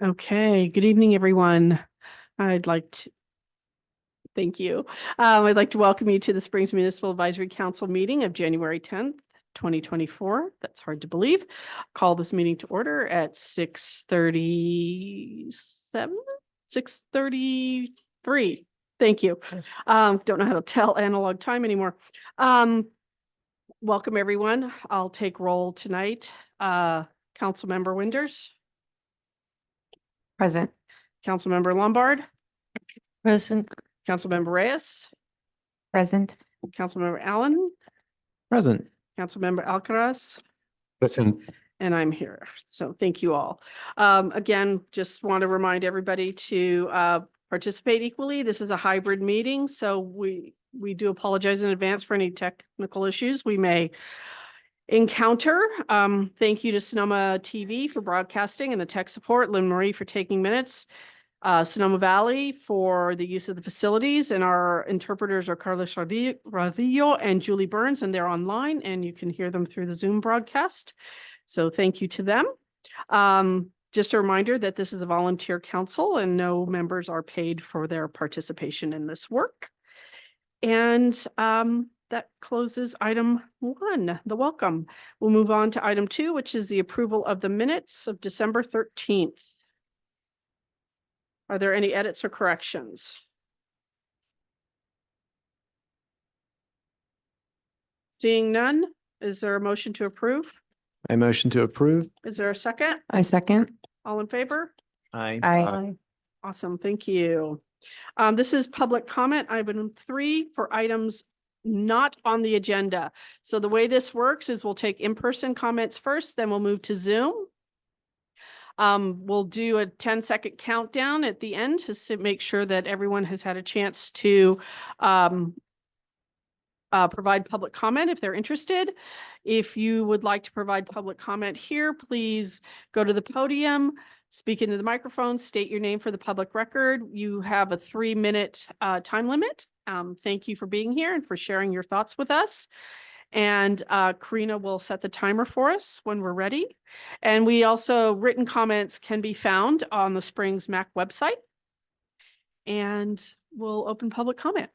Okay, good evening, everyone. I'd like to thank you. I'd like to welcome you to the Springs Municipal Advisory Council meeting of January 10th, 2024. That's hard to believe. Call this meeting to order at 6:37, 6:33. Thank you. Don't know how to tell analog time anymore. Welcome, everyone. I'll take roll tonight. Councilmember Winders, Present. Councilmember Lombard, Present. Councilmember Reyes, Present. Councilmember Allen, Present. Councilmember Alcaraz, Present. and I'm here. So thank you all. Again, just want to remind everybody to participate equally. This is a hybrid meeting, so we do apologize in advance for any technical issues we may encounter. Thank you to Sonoma TV for broadcasting and the tech support, Lynn Marie for taking minutes, Sonoma Valley for the use of the facilities, and our interpreters are Carlos Radillo and Julie Burns, and they're online and you can hear them through the Zoom broadcast. So thank you to them. Just a reminder that this is a volunteer council and no members are paid for their participation in this work. And that closes item 1, the welcome. We'll move on to item 2, which is the approval of the minutes of December 13th. Are there any edits or corrections? Seeing none, is there a motion to approve? I motion to approve. Is there a second? I second. All in favor? Aye. Aye. Awesome, thank you. This is public comment, item 3 for items not on the agenda. So the way this works is we'll take in-person comments first, then we'll move to Zoom. We'll do a 10-second countdown at the end to make sure that everyone has had a chance to provide public comment if they're interested. If you would like to provide public comment here, please go to the podium, speak into the microphone, state your name for the public record. You have a 3-minute time limit. Thank you for being here and for sharing your thoughts with us. And Karina will set the timer for us when we're ready. And we also, written comments can be found on the Springs MAC website. And we'll open public comment.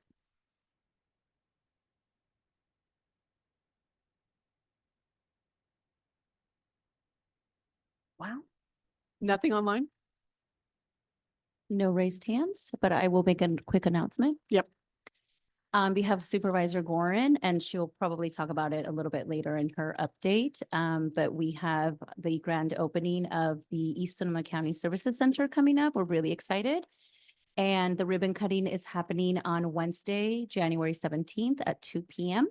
Wow. Nothing online? No raised hands, but I will make a quick announcement. Yep. We have Supervisor Gorin, and she'll probably talk about it a little bit later in her update. But we have the grand opening of the East Sonoma County Services Center coming up. We're really excited. And the ribbon cutting is happening on Wednesday, January 17th at 2 p.m.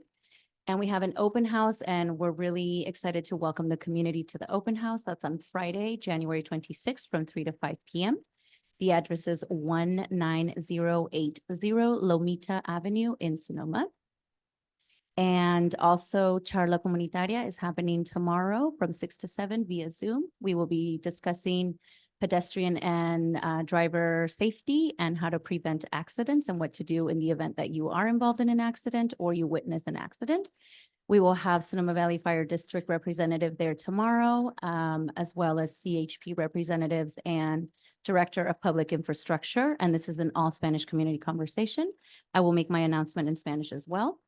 And we have an open house, and we're really excited to welcome the community to the open house. That's on Friday, January 26th from 3 to 5 p.m. The address is 19080 Lomita Avenue in Sonoma. And also Charla Comunitaria is happening tomorrow from 6 to 7 via Zoom. We will be discussing pedestrian and driver safety and how to prevent accidents and what to do in the event that you are involved in an accident or you witness an accident. We will have Sonoma Valley Fire District representative there tomorrow, as well as CHP representatives and Director of Public Infrastructure. And this is an all Spanish community conversation. I will make my announcement in Spanish as well.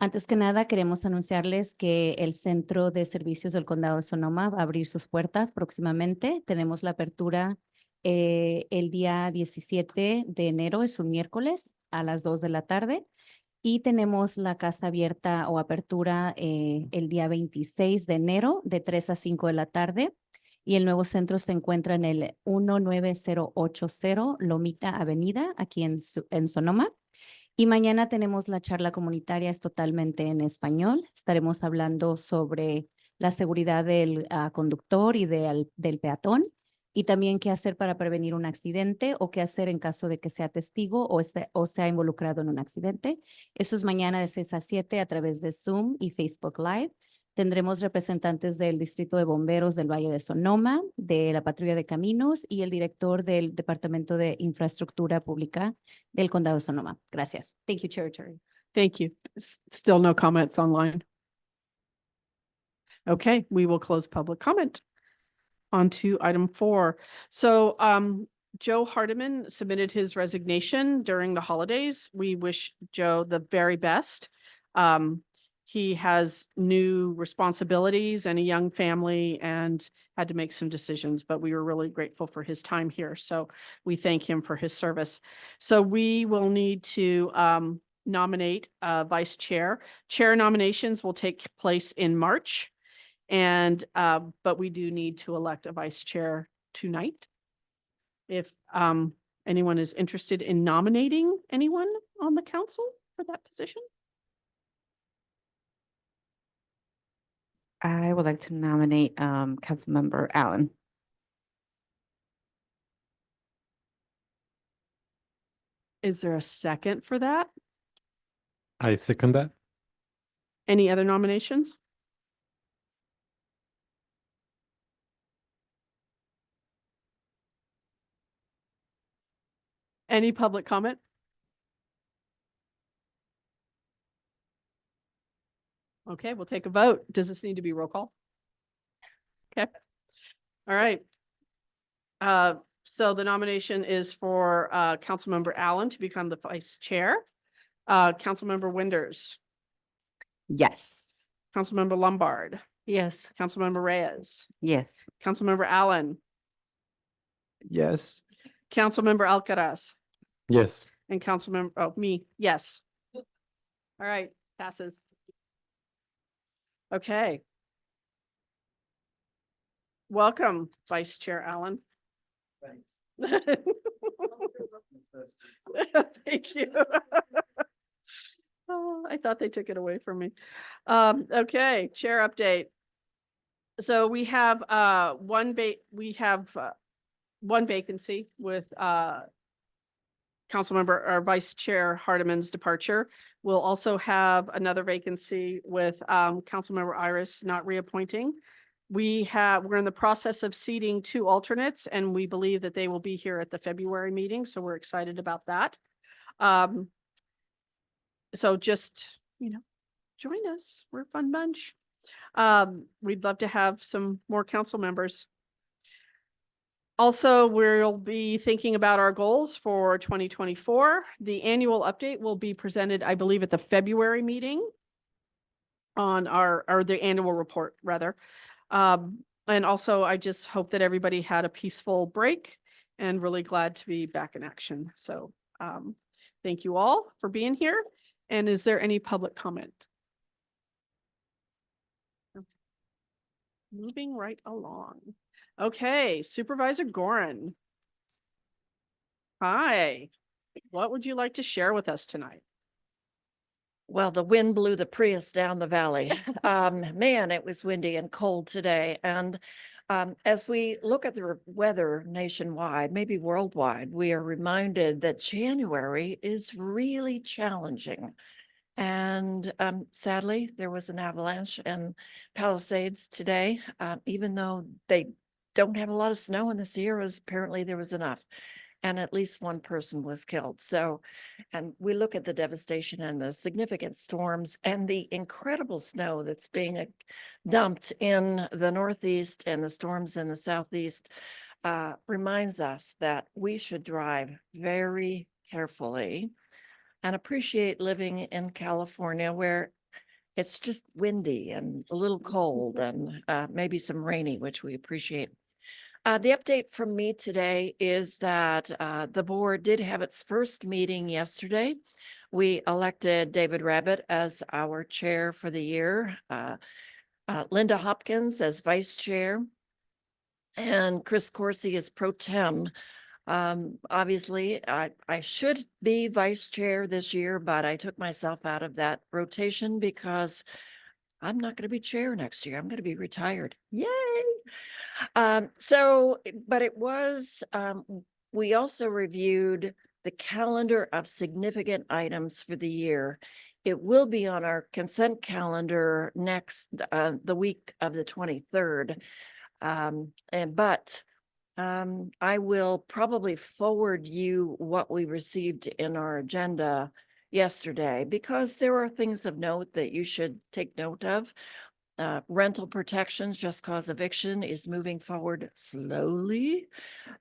Antes que nada, queremos anunciarles que el Centro de Servicios del Condado de Sonoma va a abrir sus puertas próximamente. Tenemos la apertura el día 17 de enero, es un miércoles, a las 2 de la tarde. Y tenemos la casa abierta o apertura el día 26 de enero, de 3 a 5 de la tarde. Y el nuevo centro se encuentra en el 19080 Lomita Avenida, aquí en Sonoma. Y mañana tenemos la charla comunitaria, es totalmente en español. Estaremos hablando sobre la seguridad del conductor y del peatón, y también qué hacer para prevenir un accidente o qué hacer en caso de que sea testigo o sea involucrado en un accidente. Eso es mañana de 6 a 7 a través de Zoom y Facebook Live. Tendremos representantes del Distrito de Bomberos del Valle de Sonoma, de la Patrulla de Caminos y el director del Departamento de Infraestructura Pública del Condado de Sonoma. Gracias. Thank you, Chair Terry. Thank you. Still no comments online. Okay, we will close public comment. On to item 4. So Joe Hardiman submitted his resignation during the holidays. We wish Joe the very best. He has new responsibilities and a young family and had to make some decisions, but we were really grateful for his time here. So we thank him for his service. So we will need to nominate a vice chair. Chair nominations will take place in March. And, but we do need to elect a vice chair tonight. If anyone is interested in nominating anyone on the council for that position. I would like to nominate Councilmember Allen. Is there a second for that? I second that. Any other nominations? Any public comment? Okay, we'll take a vote. Does this need to be roll call? Okay. All right. So the nomination is for Councilmember Allen to become the vice chair. Councilmember Winders, Yes. Councilmember Lombard, Yes. Councilmember Reyes, Yes. Councilmember Allen, Yes. Councilmember Alcaraz, Yes. and Councilmember, oh, me, yes. All right, passes. Okay. Welcome, Vice Chair Allen. Thanks. Thank you. Oh, I thought they took it away from me. Okay, chair update. So we have one vacancy with Councilmember or Vice Chair Hardiman's departure. We'll also have another vacancy with Councilmember Iris not reappointing. We're in the process of seating 2 alternates, and we believe that they will be here at the February meeting. So we're excited about that. So just, join us. We're a fun bunch. We'd love to have some more council members. Also, we'll be thinking about our goals for 2024. The annual update will be presented, I believe, at the February meeting on the annual report, rather. And also, I just hope that everybody had a peaceful break and really glad to be back in action. So thank you all for being here. And is there any public comment? Moving right along. Okay, Supervisor Gorin. Hi, what would you like to share with us tonight? Well, the wind blew the Prius down the valley. Man, it was windy and cold today. And as we look at the weather nationwide, maybe worldwide, we are reminded that January is really challenging. And sadly, there was an avalanche in Palisades today. Even though they don't have a lot of snow in the Sierras, apparently there was enough. And at least 1 person was killed. So, and we look at the devastation and the significant storms and the incredible snow that's being dumped in the Northeast and the storms in the Southeast, reminds us that we should drive very carefully and appreciate living in California, where it's just windy and a little cold and maybe some rainy, which we appreciate. The update from me today is that the board did have its first meeting yesterday. We elected David Rabbit as our chair for the year, Linda Hopkins as vice chair, and Chris Corsi as pro tem. Obviously, I should be vice chair this year, but I took myself out of that rotation because I'm not going to be chair next year. I'm going to be retired. Yay! But it was, we also reviewed the calendar of significant items for the year. It will be on our consent calendar next, the week of the 23rd. I will probably forward you what we received in our agenda yesterday, because there are things of note that you should take note of. rental protections, just cause eviction is moving forward slowly.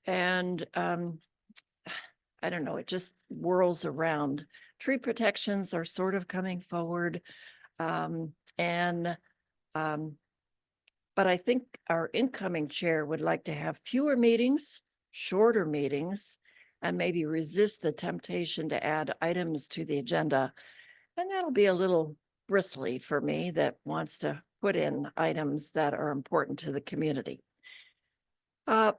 And I don't know, it just whirls around. Tree protections are sort of coming forward. And but I think our incoming chair would like to have fewer meetings, shorter meetings, and maybe resist the temptation to add items to the agenda. And that'll be a little bristly for me that wants to put in items that are important to the community.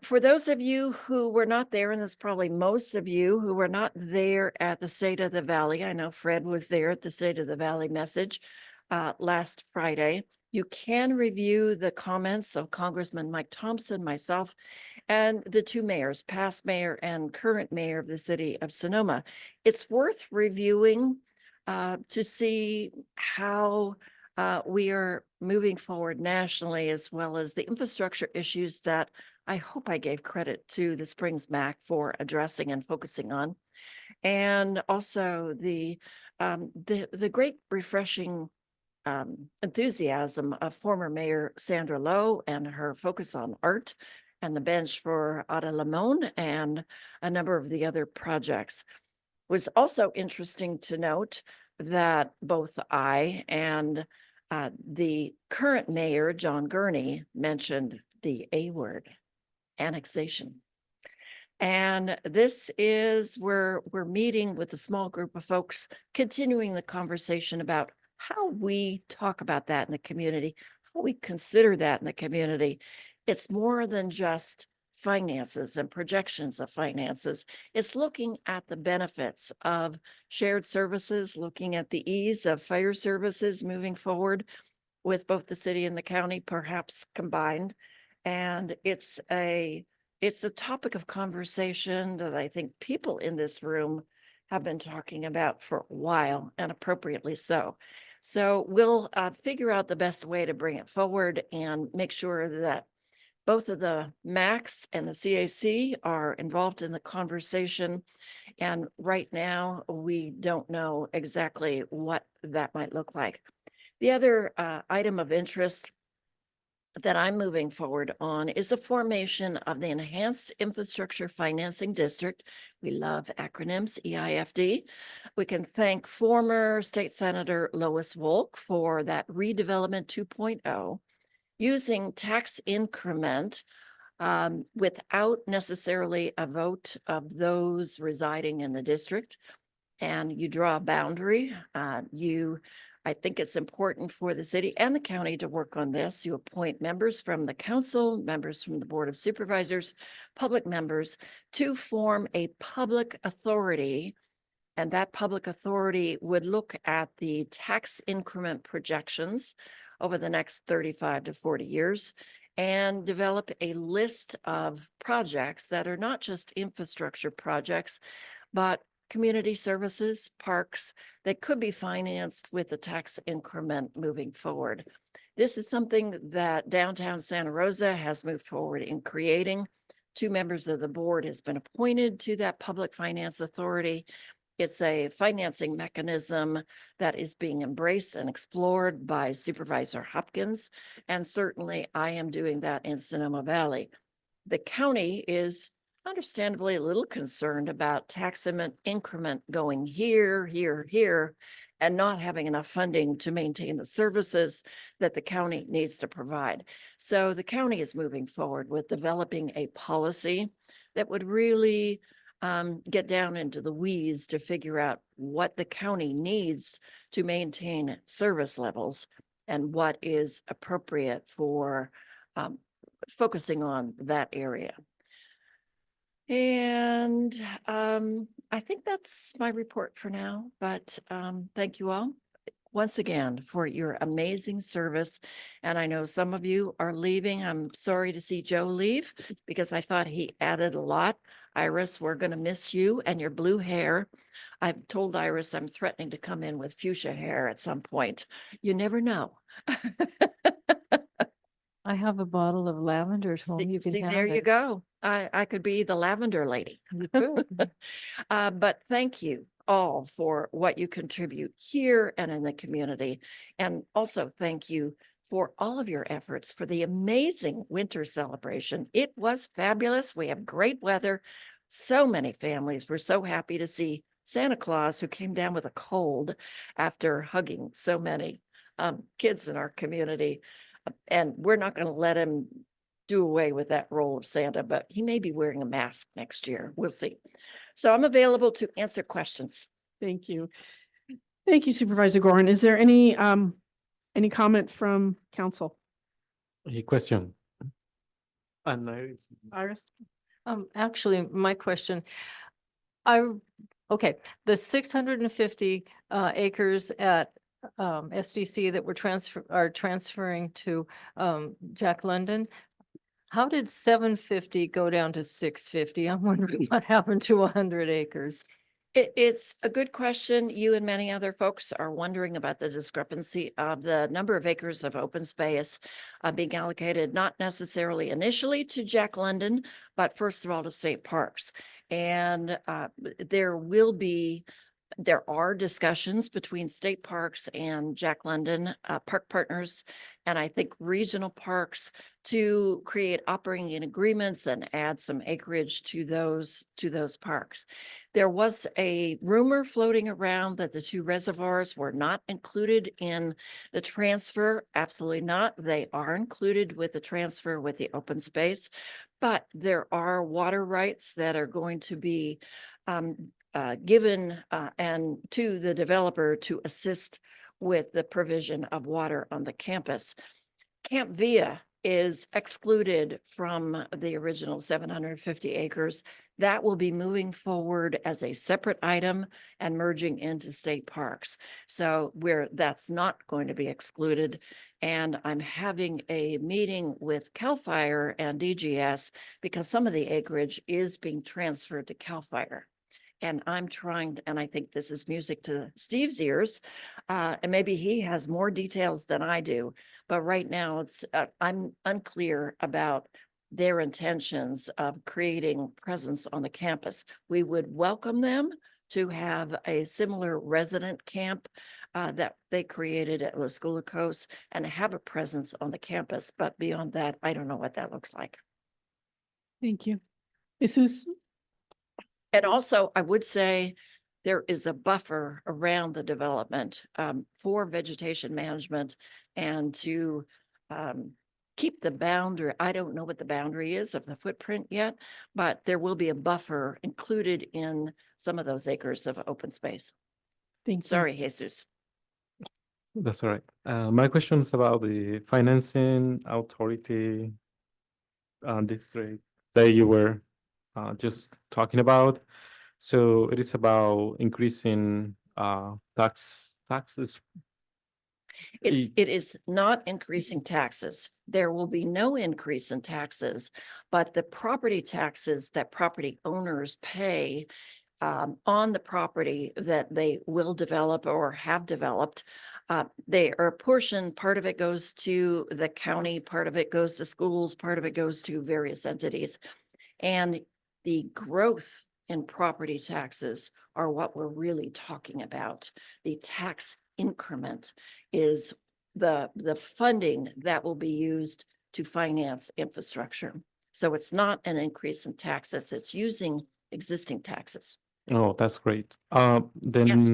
For those of you who were not there, and there's probably most of you who were not there at the State of the Valley, I know Fred was there at the State of the Valley message last Friday. You can review the comments of Congressman Mike Thompson, myself, and the two mayors, past mayor and current mayor of the city of Sonoma. It's worth reviewing to see how we are moving forward nationally, as well as the infrastructure issues that I hope I gave credit to the Springs MAC for addressing and focusing on. And also the great refreshing enthusiasm of former Mayor Sandra Lowe and her focus on art, and the bench for Ada Limon and a number of the other projects. Was also interesting to note that both I and the current mayor, John Gurney, mentioned the A word, annexation. And this is where we're meeting with a small group of folks, continuing the conversation about how we talk about that in the community, how we consider that in the community. It's more than just finances and projections of finances. It's looking at the benefits of shared services, looking at the ease of fire services moving forward with both the city and the county, perhaps combined. And it's a topic of conversation that I think people in this room have been talking about for a while, and appropriately so. So we'll figure out the best way to bring it forward and make sure that both of the MACs and the CAC are involved in the conversation. And right now, we don't know exactly what that might look like. The other item of interest that I'm moving forward on is the formation of the Enhanced Infrastructure Financing District. We love acronyms, EIFD. We can thank former State Senator Lois Wolk for that redevelopment 2.0, using tax increment without necessarily a vote of those residing in the district. And you draw a boundary. I think it's important for the city and the county to work on this. You appoint members from the council, members from the Board of Supervisors, public members to form a public authority. And that public authority would look at the tax increment projections over the next 35 to 40 years and develop a list of projects that are not just infrastructure projects, but community services, parks that could be financed with the tax increment moving forward. This is something that downtown Santa Rosa has moved forward in creating. 2 members of the board has been appointed to that public finance authority. It's a financing mechanism that is being embraced and explored by Supervisor Hopkins. And certainly I am doing that in Sonoma Valley. The county is understandably a little concerned about tax increment going here, and not having enough funding to maintain the services that the county needs to provide. So the county is moving forward with developing a policy that would really get down into the weeds to figure out what the county needs to maintain service levels and what is appropriate for focusing on that area. And I think that's my report for now, but thank you all once again for your amazing service. And I know some of you are leaving. I'm sorry to see Joe leave because I thought he added a lot. Iris, we're going to miss you and your blue hair. I've told Iris I'm threatening to come in with fuchsia hair at some point. You never know. I have a bottle of lavender at home. See, You can have there you it. go. I could be the lavender lady. You could. But thank you all for what you contribute here and in the community. And also thank you for all of your efforts for the amazing winter celebration. It was fabulous. We have great weather. So many families were so happy to see Santa Claus, who came down with a cold after hugging so many kids in our community. And we're not going to let him do away with that role of Santa, but he may be wearing a mask next year. We'll see. So I'm available to answer questions. Thank you. Thank you, Supervisor Gorin. Is there any comment from council? A question. And Iris? Actually, my question, okay, the 650 acres at SDC that are transferring to Jack London. How did 750 go down to 650? I'm wondering what happened to 100 acres. It's a good question. You and many other folks are wondering about the discrepancy of the number of acres of open space being allocated, not necessarily initially to Jack London, but first of all to state parks. And there are discussions between state parks and Jack London park partners, and I think regional parks to create operating agreements and add some acreage to those parks. There was a rumor floating around that the two reservoirs were not included in the transfer. Absolutely not. They are included with the transfer with the open space, but there are water rights that are going to be given and to the developer to assist with the provision of water on the campus. Camp Via is excluded from the original 750 acres. That will be moving forward as a separate item and merging into state parks. So that's not going to be excluded. And I'm having a meeting with CAL FIRE and DGS because some of the acreage is being transferred to CAL FIRE. And I'm trying, and I think this is music to Steve's ears, and maybe he has more details than I do. But right now, I'm unclear about their intentions of creating presence on the campus. We would welcome them to have a similar resident camp that they created at Los Gulicos and have a presence on the campus. But beyond that, I don't know what that looks like. Thank you. Jesus? And also, I would say there is a buffer around the development for vegetation management and to keep the boundary. I don't know what the boundary is of the footprint yet, but there will be a buffer included in some of those acres of open space. Thank you. Sorry, Jesus. that's all right. My question is about the financing authority district that you were just talking about. So it is about increasing taxes. It is not increasing taxes. There will be no increase in taxes, but the property taxes that property owners pay on the property that they will develop or have developed, they are a portion. Part of it goes to the county, part of it goes to schools, part of it goes to various entities. And the growth in property taxes are what we're really talking about. The tax increment is the funding that will be used to finance infrastructure. So it's not an increase in taxes, it's using existing taxes. Oh, that's great. Yes,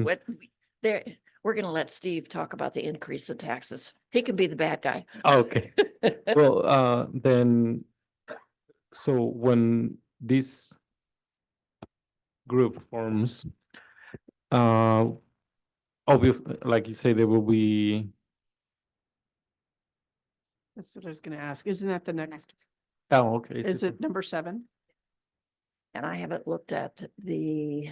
Then we're going to let Steve talk about the increase in taxes. He can be the bad guy. okay. Well, then, so when this group forms, obviously, like you say, there will be. That's what I was going to ask. Isn't that the next? Oh, okay. Is it number 7? And I haven't looked at the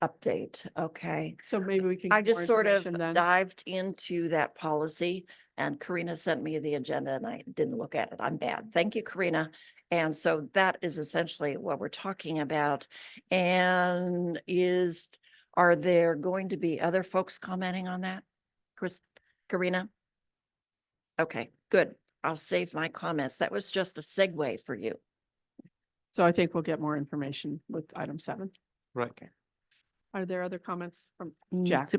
update. Okay. So maybe we can. I get just more sort of information then. dived into that policy and Karina sent me the agenda and I didn't look at it. I'm bad. Thank you, Karina. And so that is essentially what we're talking about. And are there going to be other folks commenting on that? Karina? Okay, good. I'll save my comments. That was just a segue for you. So I think we'll get more information with item 7. Right. Are there other comments from Mm, Jack?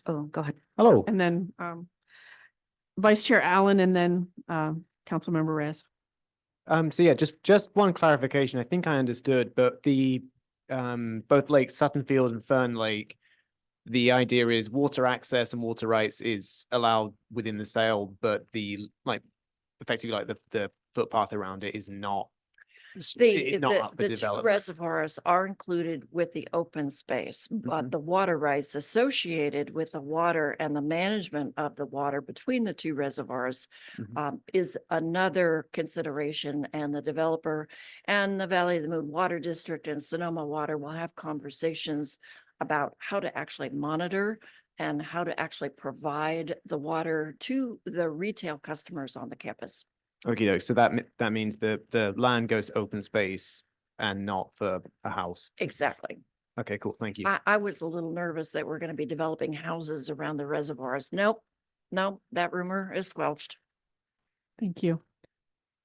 Go ahead. Hello. And then Vice Chair Allen and then Councilmember Reyes. So yeah, just one clarification. I think I understood, but the both Lake Suttonfield and Fern Lake, the idea is water access and water rights is allowed within the sale, but the effectively the footpath around it is not. It's not up for The two development. reservoirs are included with the open space, but the water rights associated with the water and the management of the water between the two reservoirs is another consideration, and the developer and the Valley of the Moon Water District and Sonoma Water will have conversations about how to actually monitor and how to actually provide the water to the retail customers on the campus. Okay, so that means the land goes to open space and not for a house. Exactly. Okay, cool. Thank you. I was a little nervous that we're going to be developing houses around the reservoirs. Nope, that rumor is squelched. Thank you.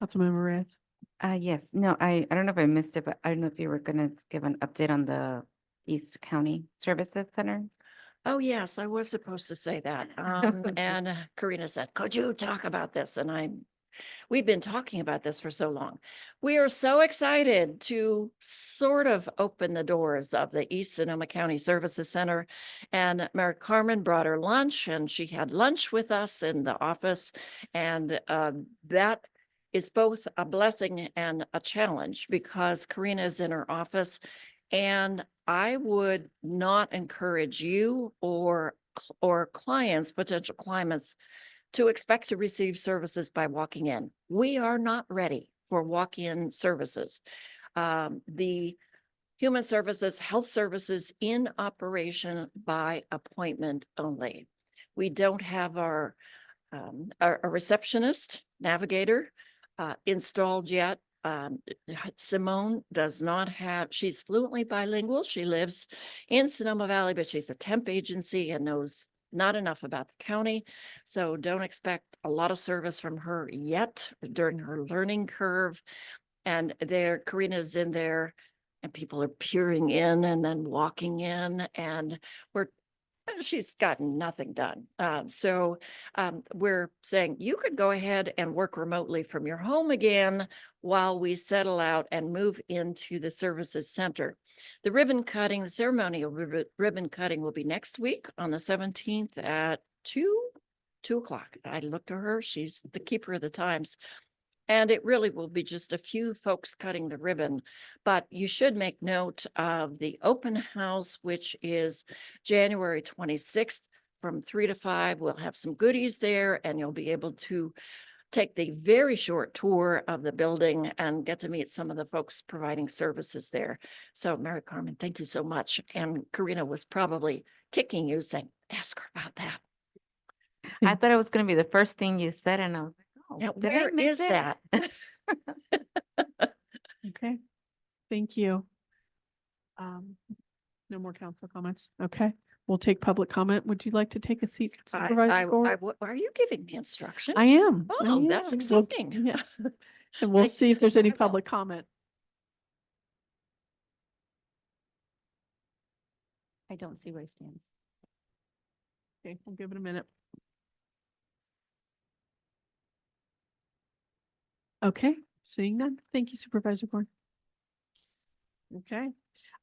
Councilmember Reyes. Yes, no, I don't know if I missed it, but I don't know if you were gonna give an update on the East County Services Center. Oh, yes, I was supposed to say that. And Karina said, could you talk about this? And we've been talking about this for so long. We are so excited to sort of open the doors of the East Sonoma County Services Center. And Mary Carmen brought her lunch, and she had lunch with us in the office. And that is both a blessing and a challenge, because Karina is in her office. And I would not encourage you or clients, potential clients, to expect to receive services by walking in. We are not ready for walk-in services. The human services, health services in operation by appointment only. We don't have our a receptionist, navigator installed yet. Simone does not have, she's fluently bilingual. She lives in Sonoma Valley, but she's a temp agency and knows not enough about the county. So don't expect a lot of service from her yet during her learning curve. And Karina's in there and people are peering in and then walking in, and she's gotten nothing done. So we're saying you could go ahead and work remotely from your home again while we settle out and move into the services center. The ribbon cutting, the ceremonial ribbon cutting will be next week on the 17th at 2 o'clock. I looked to her, she's the keeper of the times. And it really will be just a few folks cutting the ribbon, but you should make note of the open house, which is January 26th from 3 to 5. We'll have some goodies there, and you'll be able to take the very short tour of the building and get to meet some of the folks providing services there. So Mary Carmen, thank you so much. And Karina was probably kicking you saying, ask her about that. I thought it was gonna be the first thing you said, and I was like, oh, Now, did I where miss is it? that? Okay, thank you. No more council comments. Okay, we'll take public comment. Would you like to take a seat, Supervisor Gore? Are you giving me instruction? I am. I Oh, that's am. We'll- exciting. Yeah. And we'll Thank see if there's any I will. public comment. I don't see raised hands. Okay, we'll give it a minute. Okay, seeing none. Thank you, Supervisor Gordon. Okay,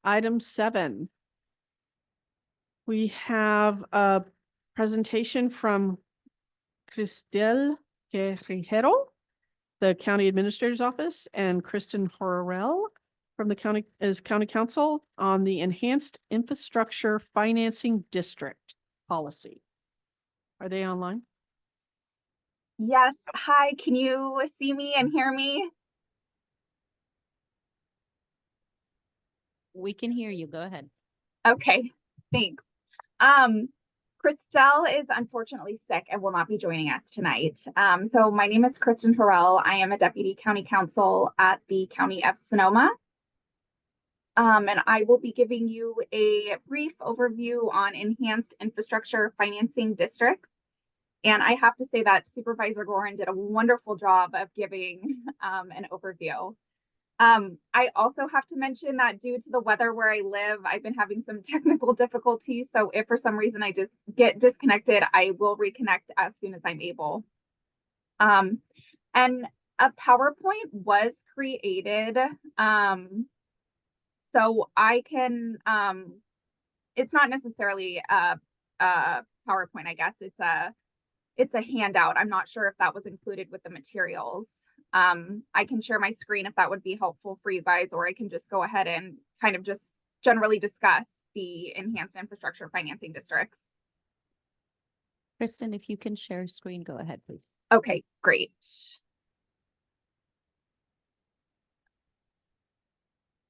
item 7. We have a presentation from Cristel Guerrero, the County Administrator's Office, and Kristen Horrell from the county council on the Enhanced Infrastructure Financing District policy. Are they online? Yes. Hi, can you see me and hear me? We can hear you. Go ahead. Okay, thanks. Christelle is unfortunately sick and will not be joining us tonight. So my name is Kristen Harrell. I am a deputy county counsel at the County of Sonoma. And I will be giving you a brief overview on enhanced infrastructure financing districts. And I have to say that Supervisor Gorin did a wonderful job of giving an overview. I also have to mention that due to the weather where I live, I've been having some technical difficulties. So if for some reason I just get disconnected, I will reconnect as soon as I'm able. And a PowerPoint was created. So I can, it's not necessarily a PowerPoint, I guess. It's a handout. I'm not sure if that was included with the materials. I can share my screen if that would be helpful for you guys, or I can just go ahead and kind of just generally discuss the enhanced infrastructure financing districts. Kristen, if you can share screen, go ahead, please. Okay, great.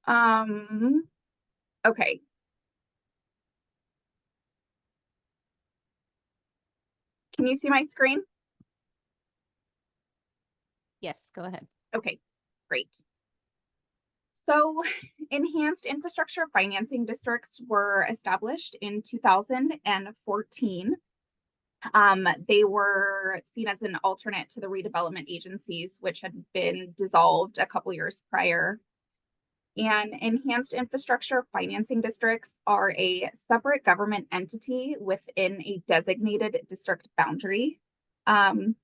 Okay. Can you see my screen? Yes, go ahead. Okay, great. So enhanced infrastructure financing districts were established in 2014. They were seen as an alternate to the redevelopment agencies, which had been dissolved a couple years prior. And enhanced infrastructure financing districts are a separate government entity within a designated district boundary. And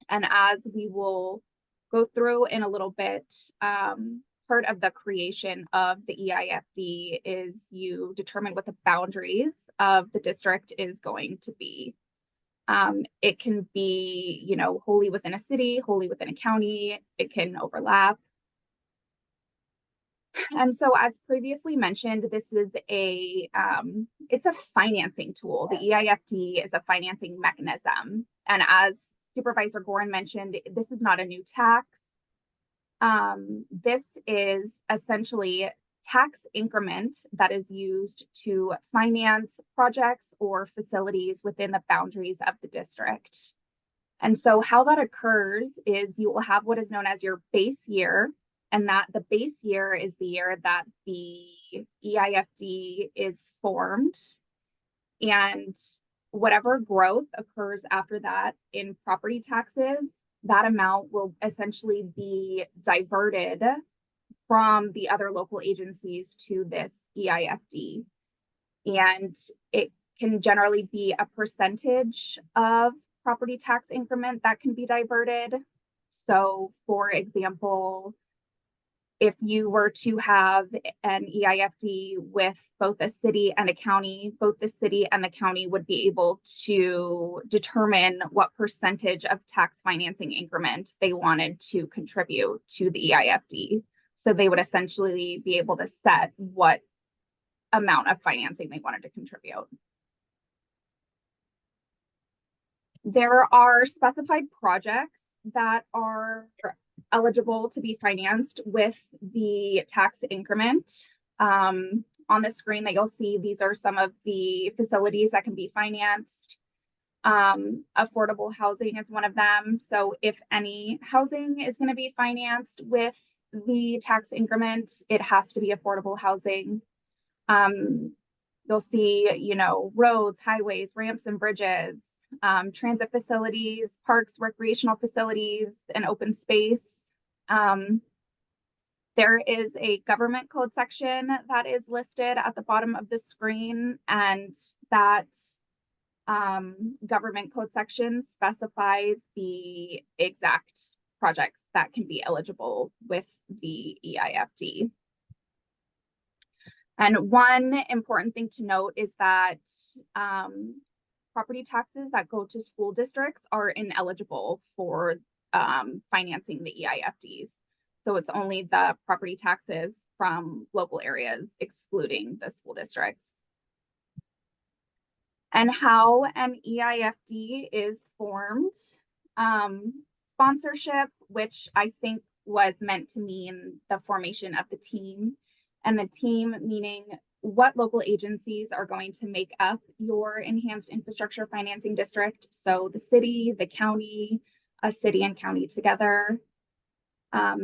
as we will go through in a little bit, part of the creation of the EIFD is you determine what the boundaries of the district is going to be. It can be, you know, wholly within a city, wholly within a county. It can overlap. And so as previously mentioned, this is it's a financing tool. The EIFD is a financing mechanism. And as Supervisor Gorin mentioned, this is not a new tax. This is essentially tax increment that is used to finance projects or facilities within the boundaries of the district. And so how that occurs is you will have what is known as your base year, and that the base year is the year that the EIFD is formed. And whatever growth occurs after that in property taxes, that amount will essentially be diverted from the other local agencies to this EIFD. And it can generally be a percentage of property tax increment that can be diverted. So for example, if you were to have an EIFD with both a city and a county, both the city and the county would be able to determine what percentage of tax financing increment they wanted to contribute to the EIFD. So they would essentially be able to set what amount of financing they wanted to contribute. There are specified projects that are eligible to be financed with the tax increment. On the screen that you'll see, these are some of the facilities that can be financed. Affordable housing is one of them. So if any housing is going to be financed with the tax increment, it has to be affordable housing. You'll see, you know, roads, highways, ramps and bridges, transit facilities, parks, recreational facilities, and open space. There is a government code section that is listed at the bottom of the screen, and that government code section specifies the exact projects that can be eligible with the EIFD. And one important thing to note is that property taxes that go to school districts are ineligible for financing the EIFDs. So it's only the property taxes from local areas, excluding the school districts. And how an EIFD is formed. Sponsorship, which I think was meant to mean the formation of the team, and the team meaning what local agencies are going to make up your enhanced infrastructure financing district. So the city, the county, a city and county together.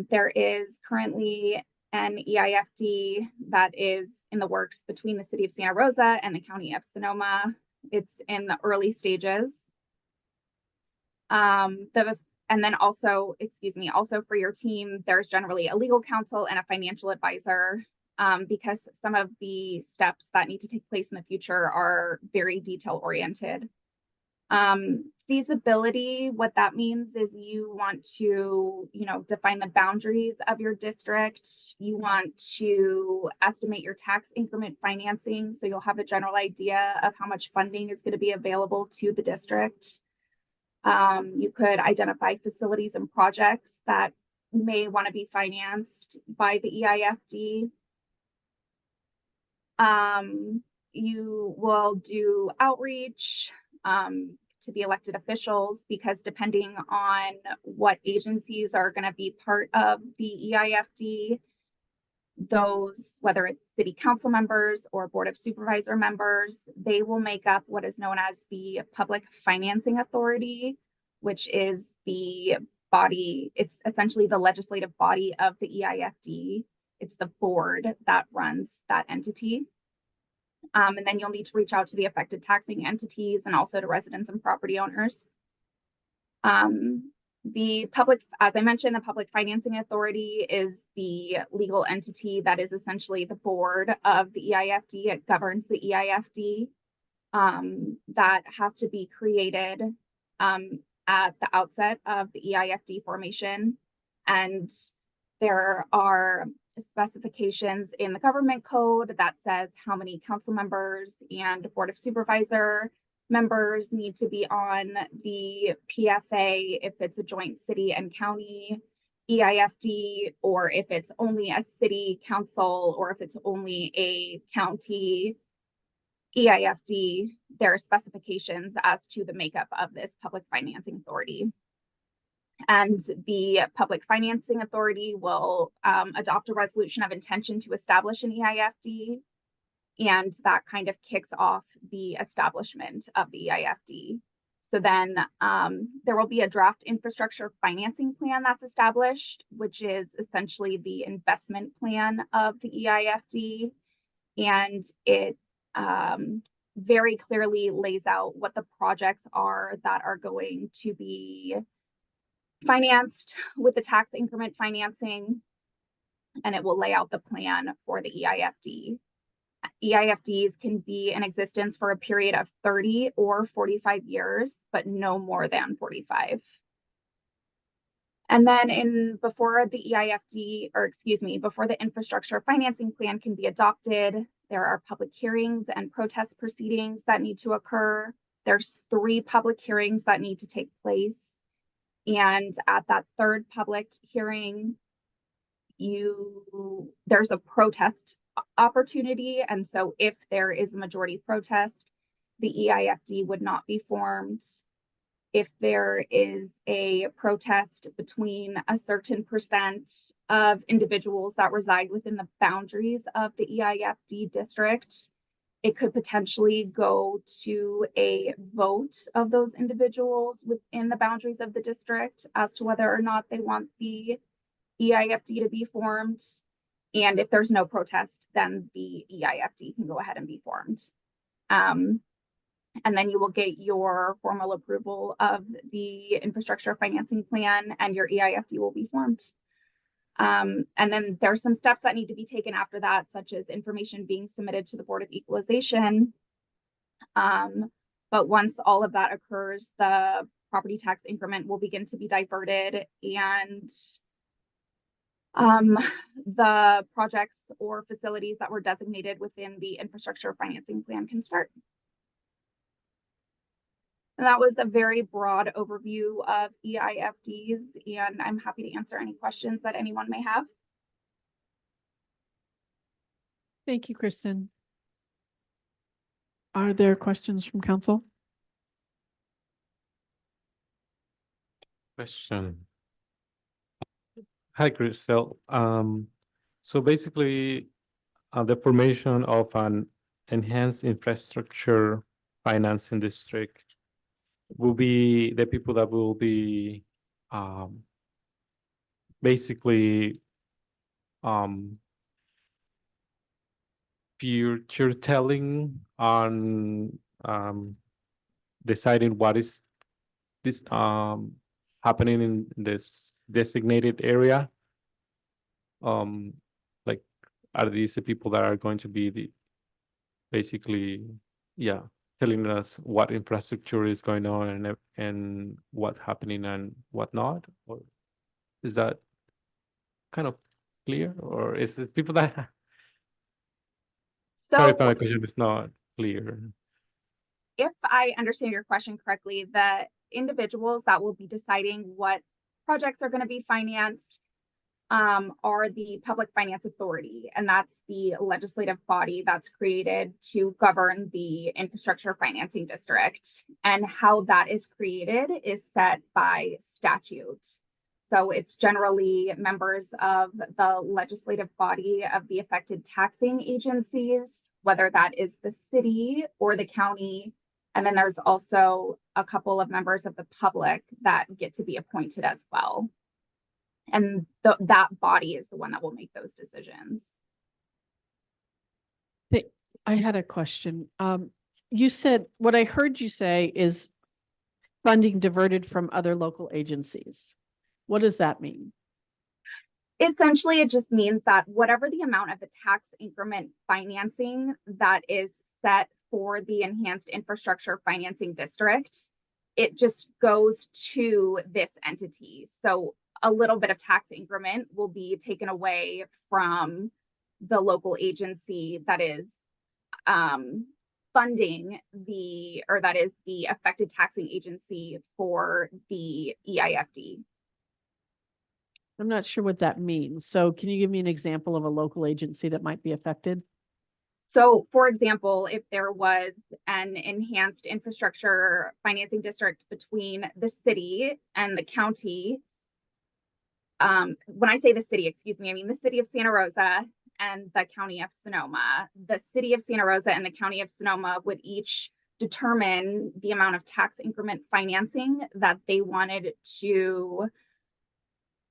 There is currently an EIFD that is in the works between the city of Santa Rosa and the county of Sonoma. It's in the early stages. And then also, also for your team, there's generally a legal counsel and a financial advisor, because some of the steps that need to take place in the future are very detail oriented. Feasibility, what that means is you want to, define the boundaries of your district. You want to estimate your tax increment financing, so you'll have a general idea of how much funding is going to be available to the district. You could identify facilities and projects that may want to be financed by the EIFD. You will do outreach to the elected officials, because depending on what agencies are going to be part of the EIFD, those, whether it's city council members or board of supervisor members, they will make up what is known as the Public Financing Authority, which is the body, it's essentially the legislative body of the EIFD. It's the board that runs that entity. And then you'll need to reach out to the affected taxing entities and also to residents and property owners. The public, as I mentioned, the Public Financing Authority is the legal entity that is essentially the board of the EIFD. It governs the EIFD. That has to be created at the outset of the EIFD formation. And there are specifications in the government code that says how many council members and board of supervisor members need to be on the PFA if it's a joint city and county EIFD, or if it's only a city council, or if it's only a county EIFD. There are specifications as to the makeup of this Public Financing Authority. And the Public Financing Authority will adopt a resolution of intention to establish an EIFD. And that kind of kicks off the establishment of the EIFD. So then there will be a draft infrastructure financing plan that's established, which is essentially the investment plan of the EIFD. And it very clearly lays out what the projects are that are going to be financed with the tax increment financing, and it will lay out the plan for the EIFD. EIFDs can be in existence for a period of 30 or 45 years, but no more than 45. And then before the EIFD, or excuse me, before the infrastructure financing plan can be adopted, there are public hearings and protest proceedings that need to occur. There's 3 public hearings that need to take place. And at that third public hearing, there's a protest opportunity. And so if there is a majority protest, the EIFD would not be formed. If there is a protest between a certain percent of individuals that reside within the boundaries of the EIFD district, it could potentially go to a vote of those individuals within the boundaries of the district as to whether or not they want the EIFD to be formed. And if there's no protest, then the EIFD can go ahead and be formed. And then you will get your formal approval of the infrastructure financing plan, and your EIFD will be formed. And then there's some steps that need to be taken after that, such as information being submitted to the Board of Equalization. But once all of that occurs, the property tax increment will begin to be diverted, and the projects or facilities that were designated within the infrastructure financing plan can start. And that was a very broad overview of EIFDs, and I'm happy to answer any questions that anyone may have. Thank you, Kristen. Are there questions from council? Question. Hi, Crystal. So basically, the formation of an enhanced infrastructure financing district will be the people that will be basically future telling on deciding what is this happening in this designated area. Like, are these the people that are going to be basically telling us what infrastructure is going on and what's happening and what not? Or is that kind of clear, or is it people that sorry So if my question is not clear? if I understand your question correctly, the individuals that will be deciding what projects are going to be financed are the Public Finance Authority, and that's the legislative body that's created to govern the infrastructure financing district. And how that is created is set by statute. So it's generally members of the legislative body of the affected taxing agencies, whether that is the city or the county. And then there's also a couple of members of the public that get to be appointed as well. And that body is the one that will make those decisions. I had a question. You said, what I heard you say is funding diverted from other local agencies. What does that mean? Essentially, it just means that whatever the amount of the tax increment financing that is set for the enhanced infrastructure financing district, it just goes to this entity. So a little bit of tax increment will be taken away from the local agency that is funding that is the affected taxing agency for the EIFD. I'm not sure what that means. So can you give me an example of a local agency that might be affected? So, for example, if there was an enhanced infrastructure financing district between the city and the county, when I say the city, excuse me, I mean the city of Santa Rosa and the county of Sonoma. The city of Santa Rosa and the county of Sonoma would each determine the amount of tax increment financing that they wanted to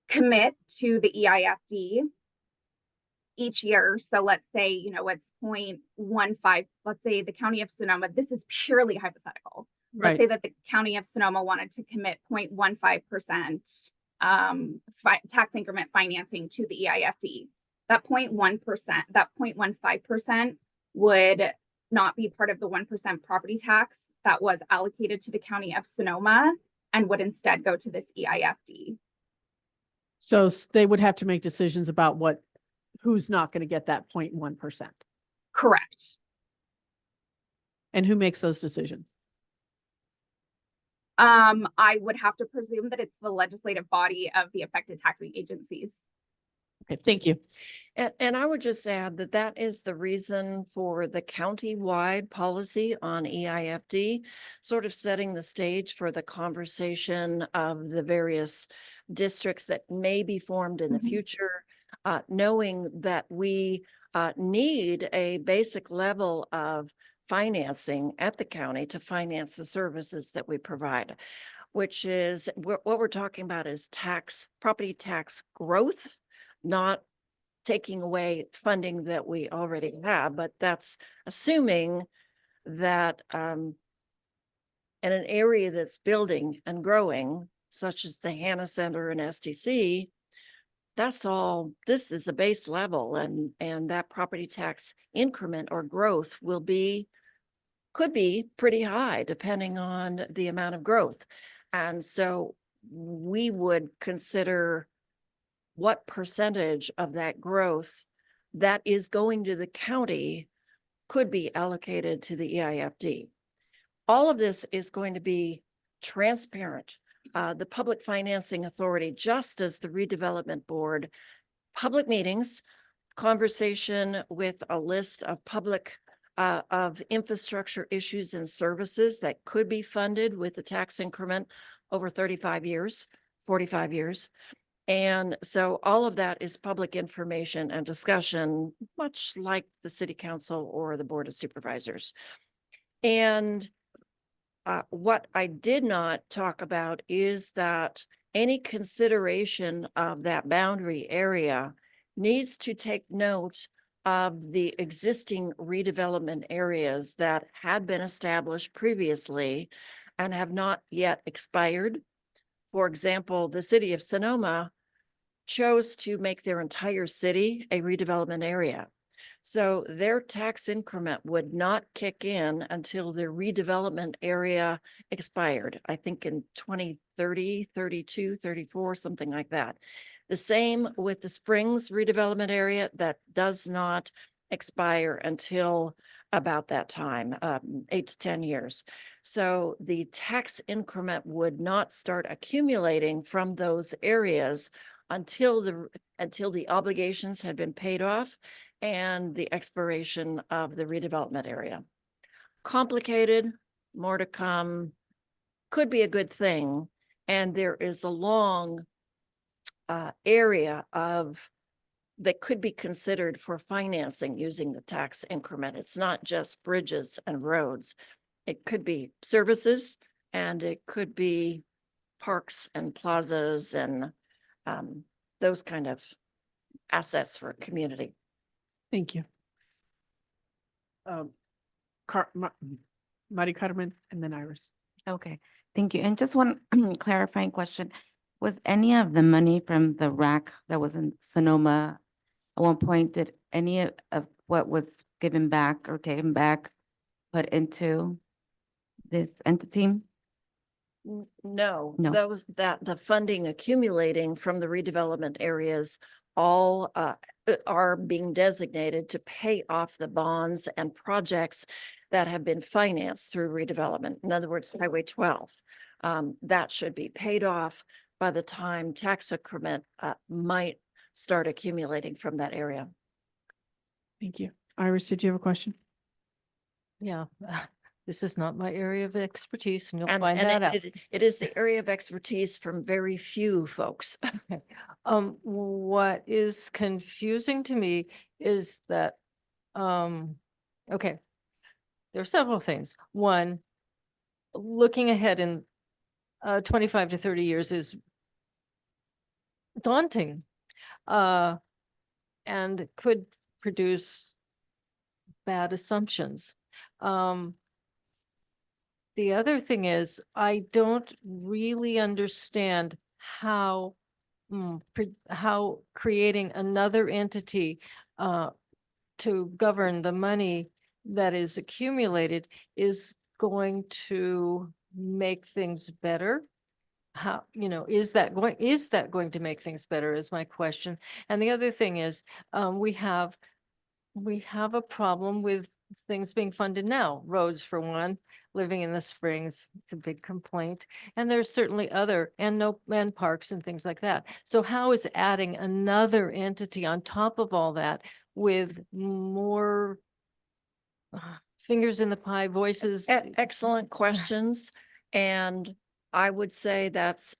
commit to the EIFD each year. So let's say, it's 0.15. Let's say the county of Sonoma, this is purely hypothetical. Let's say that the county of Sonoma wanted to commit 0.15% tax increment financing to the EIFD. That 0.15% would not be part of the 1% property tax that was allocated to the county of Sonoma and would instead go to this EIFD. So they would have to make decisions about who's not going to get that 0.1%. Correct. And who makes those decisions? I would have to presume that it's the legislative body of the affected taxing agencies. Okay, thank you. And I would just add that that is the reason for the county-wide policy on EIFD, sort of setting the stage for the conversation of the various districts that may be formed in the future, knowing that we need a basic level of financing at the county to finance the services that we provide, which is what we're talking about is property tax growth, not taking away funding that we already have, but that's assuming that in an area that's building and growing, such as the Hannah Center and STC, this is a base level, and that property tax increment or growth could be pretty high depending on the amount of growth. And so we would consider what percentage of that growth that is going to the county could be allocated to the EIFD. All of this is going to be transparent. The Public Financing Authority, just as the Redevelopment Board, public meetings, conversation with a list of of infrastructure issues and services that could be funded with the tax increment over 35 years, 45 years. And so all of that is public information and discussion, much like the City Council or the Board of Supervisors. And what I did not talk about is that any consideration of that boundary area needs to take note of the existing redevelopment areas that had been established previously and have not yet expired. For example, the city of Sonoma chose to make their entire city a redevelopment area. So their tax increment would not kick in until the redevelopment area expired, I think in 2030, 32, 34, something like that. The same with the Springs redevelopment area, that does not expire until about that time, 8 to 10 years. So the tax increment would not start accumulating from those areas until the obligations had been paid off and the expiration of the redevelopment area. Complicated, more to come, could be a good thing. And there is a long area of that could be considered for financing using the tax increment. It's not just bridges and roads. It could be services, and it could be parks and plazas and those kind of assets for a community. Thank you. Marty Cutterman and then Iris. Okay, thank you. And just one clarifying question. Was any of the money from the RAC that was in Sonoma at one point, did any of what was given back or taken back put into this entity? No, No. the funding accumulating from the redevelopment areas all are being designated to pay off the bonds and projects that have been financed through redevelopment. In other words, Highway 12. That should be paid off by the time tax increment might start accumulating from that area. Thank you. Iris, did you have a question? Yeah, this is not my area of expertise, and you'll And, find and that out. it is the area of expertise from very few folks. Okay. What is confusing to me is that, okay, there are several things. One, looking ahead in 25 to 30 years is daunting, and could produce bad assumptions. The other thing is, I don't really understand how creating another entity to govern the money that is accumulated is going to make things better. How, is that going to make things better is my question. And the other thing is, we have a problem with things being funded now, roads for one, living in the Springs, it's a big complaint. And there's certainly other, and parks and things like that. So how is adding another entity on top of all that with more fingers in the pie, voices? Excellent questions. And I would say that's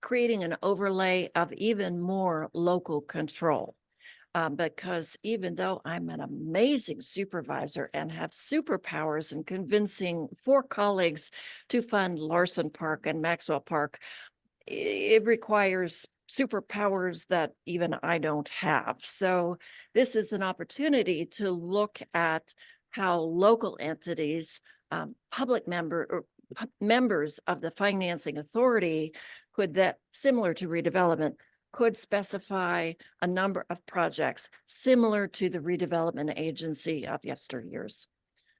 creating an overlay of even more local control. Because even though I'm an amazing supervisor and have superpowers in convincing 4 colleagues to fund Larson Park and Maxwell Park, it requires superpowers that even I don't have. So this is an opportunity to look at how local entities, members of the financing authority could, that similar to redevelopment, could specify a number of projects similar to the redevelopment agency of yesteryears.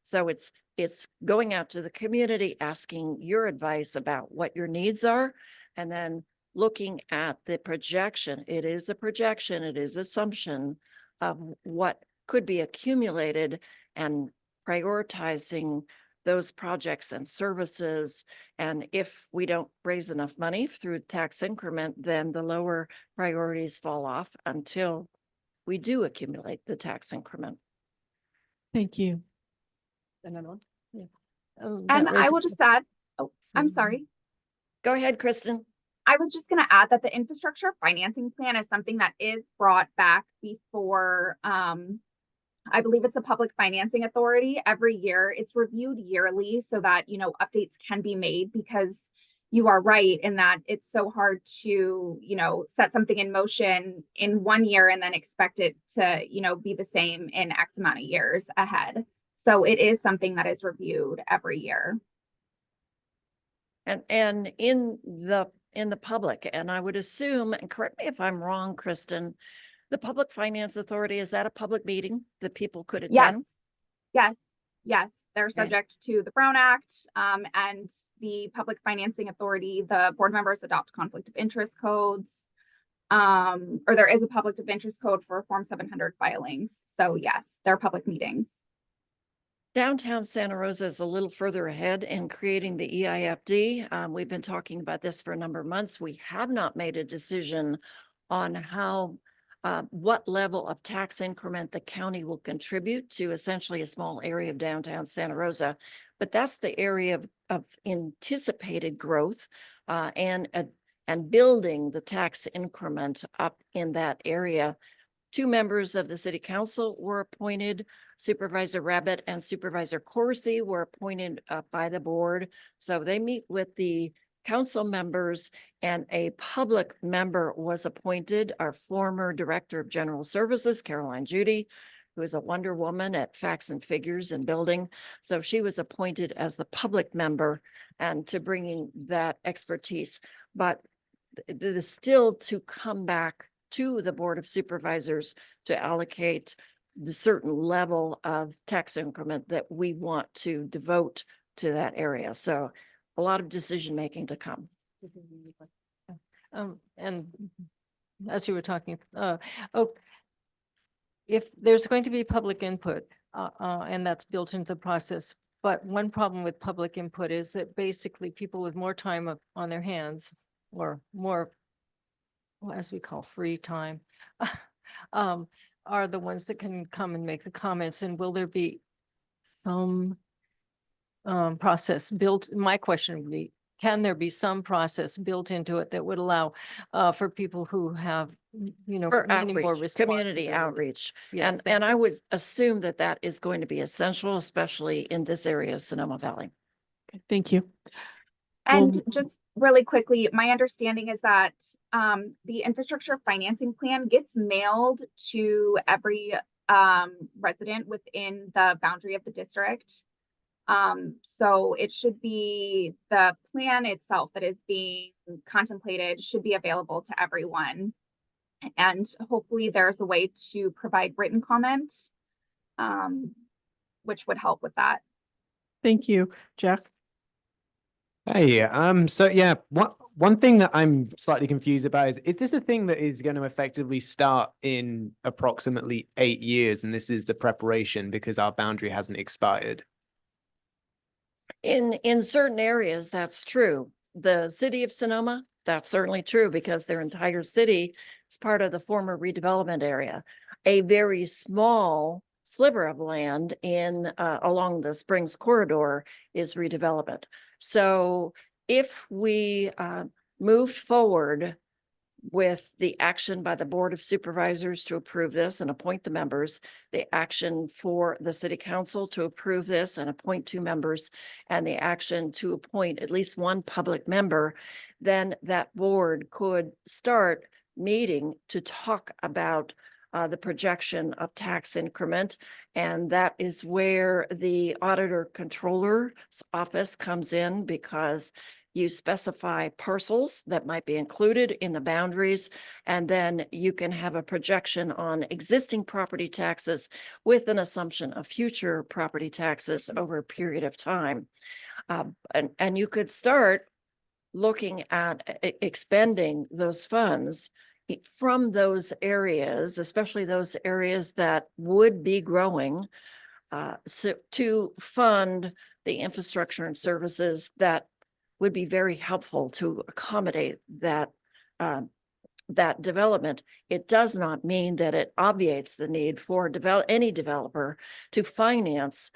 So it's going out to the community, asking your advice about what your needs are, and then looking at the projection. It is a projection, it is assumption of what could be accumulated, and prioritizing those projects and services. And if we don't raise enough money through tax increment, then the lower priorities fall off until we do accumulate the tax increment. Thank you. Another one? And I will just add, I'm sorry. Go ahead, Kristen. I was just going to add that the infrastructure financing plan is something that is brought back before, I believe it's the Public Financing Authority every year. It's reviewed yearly so that, updates can be made, because you are right in that it's so hard to, set something in motion in one year and then expect it to, be the same in X amount of years ahead. So it is something that is reviewed every year. And in the public, and I would assume, and correct me if I'm wrong, Kristen, The Public Finance Authority, is that a public meeting that people could Yes, attend? yes, they're Okay. subject to the Brown Act, and the Public Financing Authority. The board members adopt conflict of interest codes. Or there is a conflict of interest code for Form 700 filings. So yes, they're public meetings. Downtown Santa Rosa is a little further ahead in creating the EIFD. We've been talking about this for a number of months. We have not made a decision on how, what level of tax increment the county will contribute to essentially a small area of downtown Santa Rosa. But that's the area of anticipated growth, and building the tax increment up in that area. 2 members of the city council were appointed. Supervisor Rabbit and Supervisor Corsi were appointed by the board. So they meet with the council members, and a public member was appointed, our former Director of General Services, Caroline Judy, who is a Wonder Woman at Facts and Figures and Building. So she was appointed as the public member and to bringing that expertise. But it is still to come back to the Board of Supervisors to allocate the certain level of tax increment that we want to devote to that area. So a lot of decision-making to come. And as you were talking, if there's going to be public input, and that's built into the process, but one problem with public input is that basically people with more time on their hands or more, as we call free time, are the ones that can come and make the comments. And will there be some process built? My question would be, can there be some process built into it that would allow for people who have, For many more outreach, community responsibilities? Outreach. Yes, And I would assume that that is going to be essential, especially in this area of Sonoma Valley. Okay, thank you. And Well- just really quickly, my understanding is that the infrastructure financing plan gets mailed to every resident within the boundary of the district. So it should be, the plan itself that is being contemplated should be available to everyone. And hopefully there's a way to provide written comment, which would help with that. Thank you, Jeff. Hey, so yeah, one thing that I'm slightly confused about is this a thing that is going to effectively start in approximately 8 years, and this is the preparation because our boundary hasn't expired? In certain areas, that's true. The city of Sonoma, that's certainly true because their entire city is part of the former redevelopment area. A very small sliver of land in along the Springs corridor is redevelopment. So if we move forward with the action by the Board of Supervisors to approve this and appoint the members, the action for the city council to approve this and appoint 2 members, and the action to appoint at least 1 public member, then that board could start meeting to talk about the projection of tax increment. And that is where the auditor controller's office comes in, because you specify parcels that might be included in the boundaries, and then you can have a projection on existing property taxes with an assumption of future property taxes over a period of time. And you could start looking at expending those funds from those areas, especially those areas that would be growing, so to fund the infrastructure and services that would be very helpful to accommodate that that development. It does not mean that it obviates the need for any developer to finance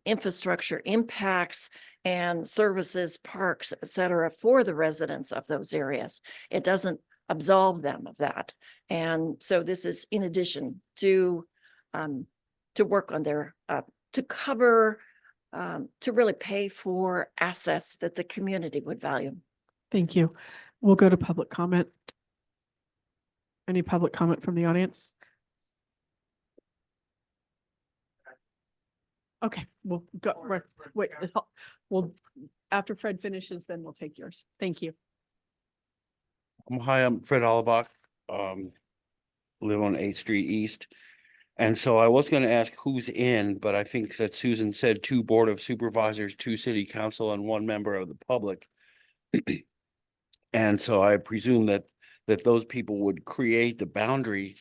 infrastructure impacts and services, parks, et cetera, for the residents of those areas. It doesn't absolve them of that. And so this is in addition to work on their, to cover, to really pay for assets that the community would value. Thank you. We'll go to public comment. Any public comment from the audience? Okay, we'll go, wait, we'll, after Fred finishes, then we'll take yours. Thank you. Hi, I'm Fred Alabak. live on 8th Street East. And so I was gonna ask who's in, but I think that Susan said 2 Board of Supervisors, 2 City Council, and 1 member of the public. And so I presume that those people would create the boundary.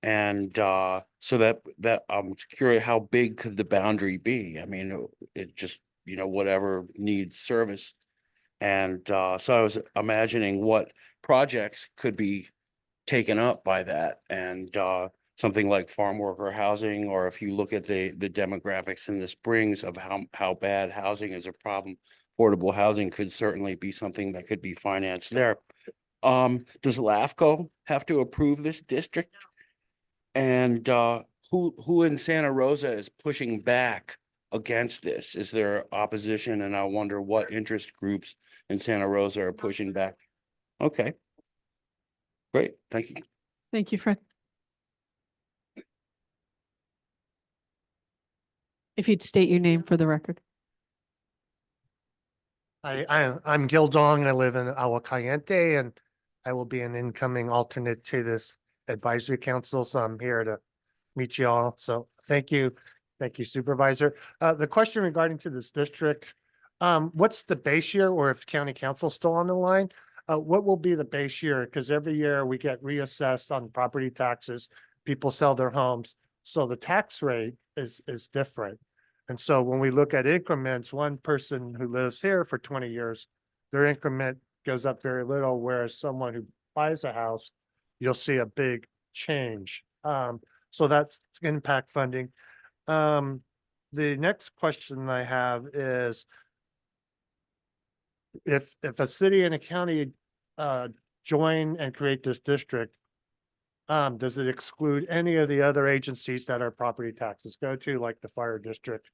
And so that I'm curious, how big could the boundary be? I mean, it just, whatever needs service. And so I was imagining what projects could be taken up by that, and something like farm worker housing, or if you look at the demographics in the Springs of how bad housing is a problem, affordable housing could certainly be something that could be financed there. Does LAFCO have to approve this district? And who in Santa Rosa is pushing back against this? Is there opposition? And I wonder what interest groups in Santa Rosa are pushing back. Okay. Great, thank you. Thank you, Fred. If you'd state your name for the record. I'm Gil Dong. I live in Agua Caliente, and I will be an incoming alternate to this advisory council. So I'm here to meet you all. So thank you. Thank you, Supervisor. The question regarding to this district, what's the base year, or if county council's still on the line? What will be the base year? Because every year we get reassessed on property taxes. People sell their homes. So the tax rate is different. And so when we look at increments, one person who lives here for 20 years, their increment goes up very little, whereas someone who buys a house, you'll see a big change. So that's impact funding. The next question I have is, if a city and a county join and create this district, does it exclude any of the other agencies that our property taxes go to, like the fire district?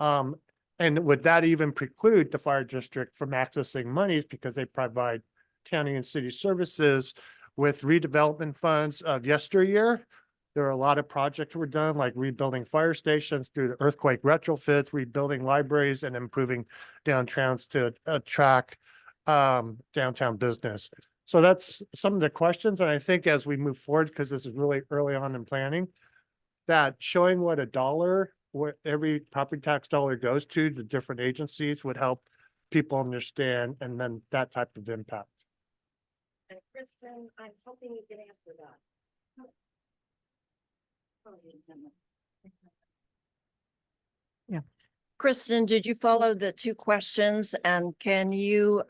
And would that even preclude the fire district from accessing monies because they provide county and city services with redevelopment funds of yesteryear? There are a lot of projects were done, like rebuilding fire stations through the earthquake retrofits, rebuilding libraries, and improving downtowns to attract downtown business. So that's some of the questions. And I think as we move forward, because this is really early on in planning, that showing what every property tax dollar goes to the different agencies would help people understand, and then that type of impact. And Kristen, I'm hoping you can answer that. Kristen, did you follow the 2 questions, and can you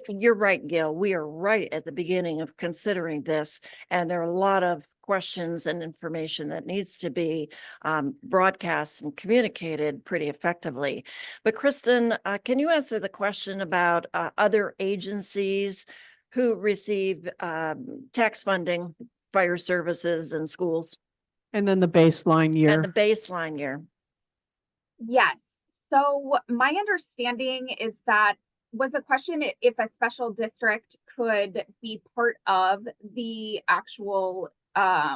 you're right, Gil, we are right at the beginning of considering this, and there are a lot of questions and information that needs to be broadcast and communicated pretty effectively. But Kristen, can you answer the question about other agencies who receive tax funding, fire services and schools? And then the baseline year. And the baseline year. Yes. So my understanding is that was the question if a special district could be part of the actual EIFD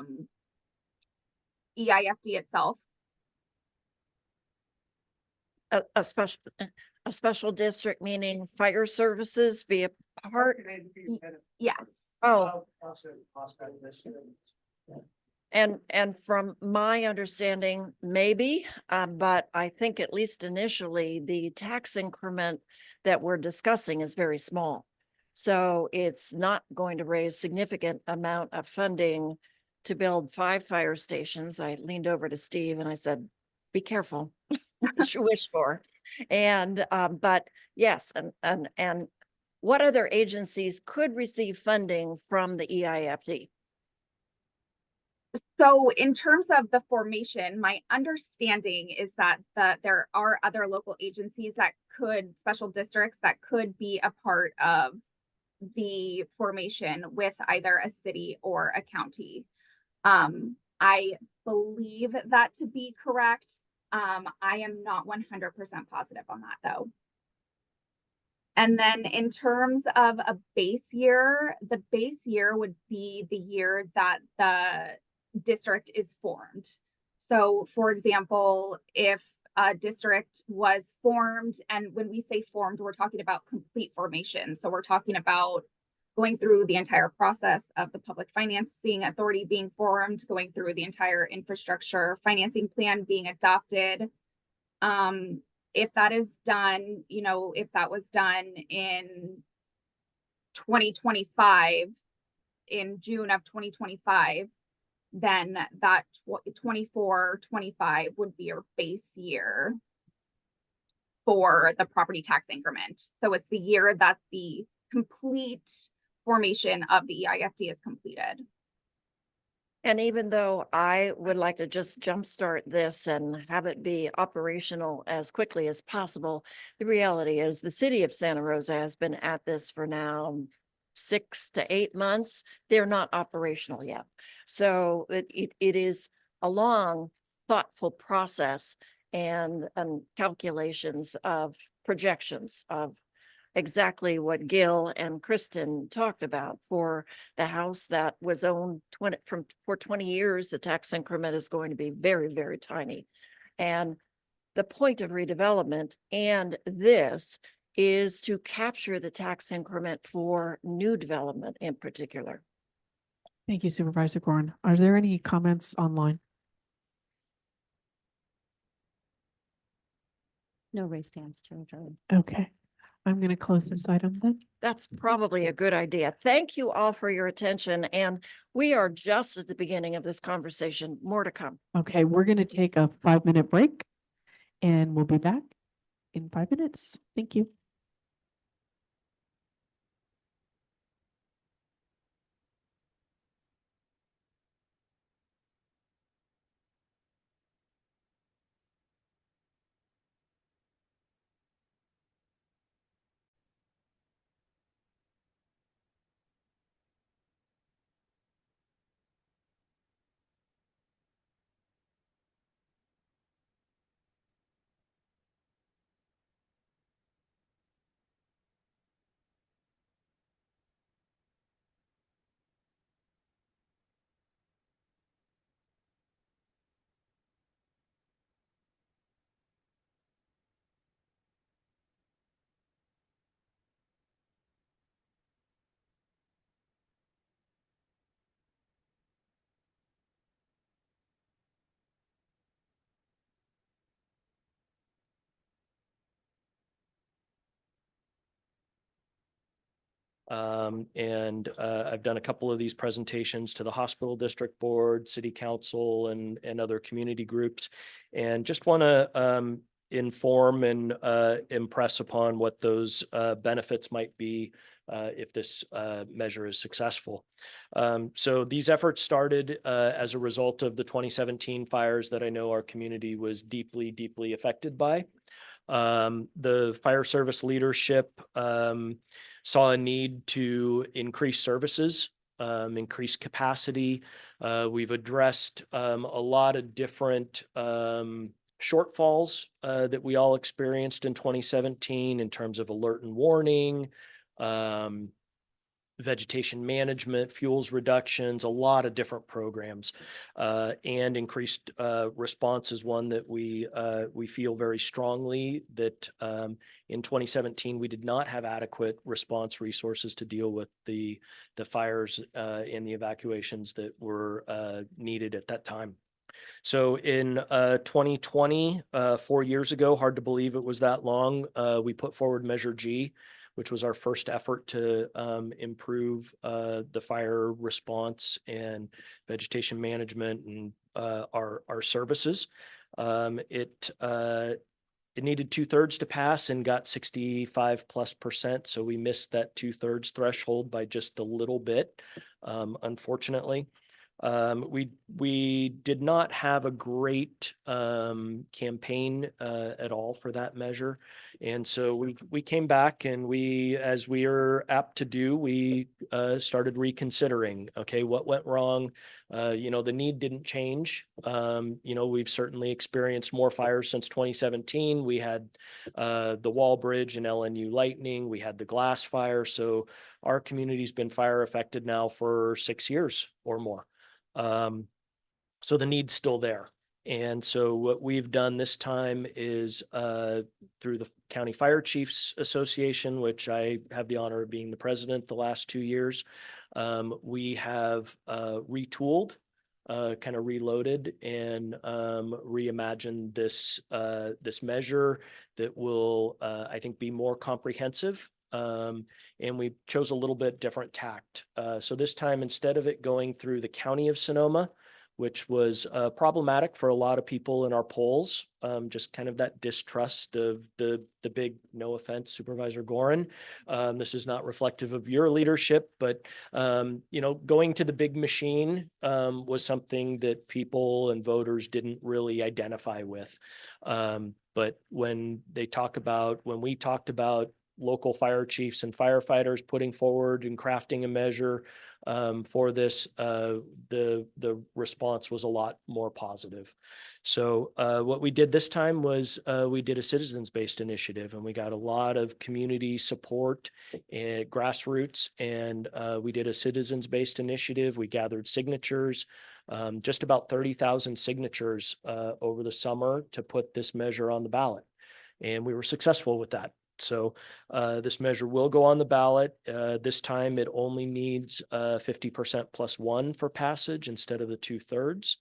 itself. A special district, meaning fire services, be a part? Yes. Oh. And from my understanding, maybe, but I think at least initially, the tax increment that we're discussing is very small. So it's not going to raise significant amount of funding to build 5 fire stations. I leaned over to Steve and I said, be careful what you wish for. And, but yes, and what other agencies could receive funding from the EIFD? So in terms of the formation, my understanding is that there are other local agencies that special districts that could be a part of the formation with either a city or a county. I believe that to be correct. I am not 100% positive on that though. And then in terms of a base year, the base year would be the year that the district is formed. So for example, if a district was formed, and when we say formed, we're talking about complete formation. So we're talking about going through the entire process of the Public Financing Authority being formed, going through the entire infrastructure financing plan being adopted. If that is done, if that was done in 2025, in June of 2025, then that 24-25 would be your base year for the property tax increment. So it's the year that the complete formation of the EIFD is completed. And even though I would like to just jumpstart this and have it be operational as quickly as possible, the reality is the city of Santa Rosa has been at this for now 6 to 8 months. They're not operational yet. So it is a long, thoughtful process and calculations of projections of exactly what Gil and Kristen talked about. For the house that was owned for 20 years, the tax increment is going to be very, very tiny. And the point of redevelopment and this is to capture the tax increment for new development in particular. Thank you, Supervisor Gorin. Are there any comments online? No raised hands, Chair Charlie. Okay, I'm going to close this item then. That's probably a good idea. Thank you all for your attention. And we are just at the beginning of this conversation. More to come. Okay, we're going to take a 5-minute break and we'll be back in 5 minutes. Thank you. I've done a couple of these presentations to the hospital district board, city council, and other community groups. And just want to inform and impress upon what those benefits might be if this measure is successful. So these efforts started as a result of the 2017 fires that I know our community was deeply, deeply affected by. The fire service leadership saw a need to increase services, increase capacity. We've addressed a lot of different shortfalls that we all experienced in 2017 in terms of alert and warning, vegetation management, fuels reductions, a lot of different programs, and increased response is one that we feel very strongly that in 2017 we did not have adequate response resources to deal with the fires and the evacuations that were needed at that time. So in 2020, 4 years ago, hard to believe it was that long, we put forward Measure G, which was our first effort to improve the fire response and vegetation management and our services. It needed 2/3 to pass and got 65+%. So we missed that 2/3 threshold by just a little bit, unfortunately. We did not have a great campaign at all for that measure. And so we came back and as we are apt to do, we started reconsidering, okay, what went wrong? The need didn't change. We've certainly experienced more fires since 2017. We had the Wall Bridge and LNU lightning. We had the glass fire. So our community's been fire affected now for 6 years or more. So the need's still there. And so what we've done this time is through the County Fire Chiefs Association, which I have the honor of being the president the last 2 years, we have retooled, kind of reloaded and reimagined this measure that will, I think, be more comprehensive. And we chose a little bit different tact. So this time, instead of it going through the County of Sonoma, which was problematic for a lot of people in our polls, just kind of that distrust of the big, no offense, Supervisor Gorin. This is not reflective of your leadership, but going to the big machine was something that people and voters didn't really identify with. But when we talked about local fire chiefs and firefighters putting forward and crafting a measure for this, the response was a lot more positive. So what we did this time was we did a citizens-based initiative, and we got a lot of community support and grassroots, and we did a citizens-based initiative. We gathered signatures, just about 30,000 signatures over the summer to put this measure on the ballot. And we were successful with that. So this measure will go on the ballot. This time it only needs 50% plus one for passage instead of the 2/3.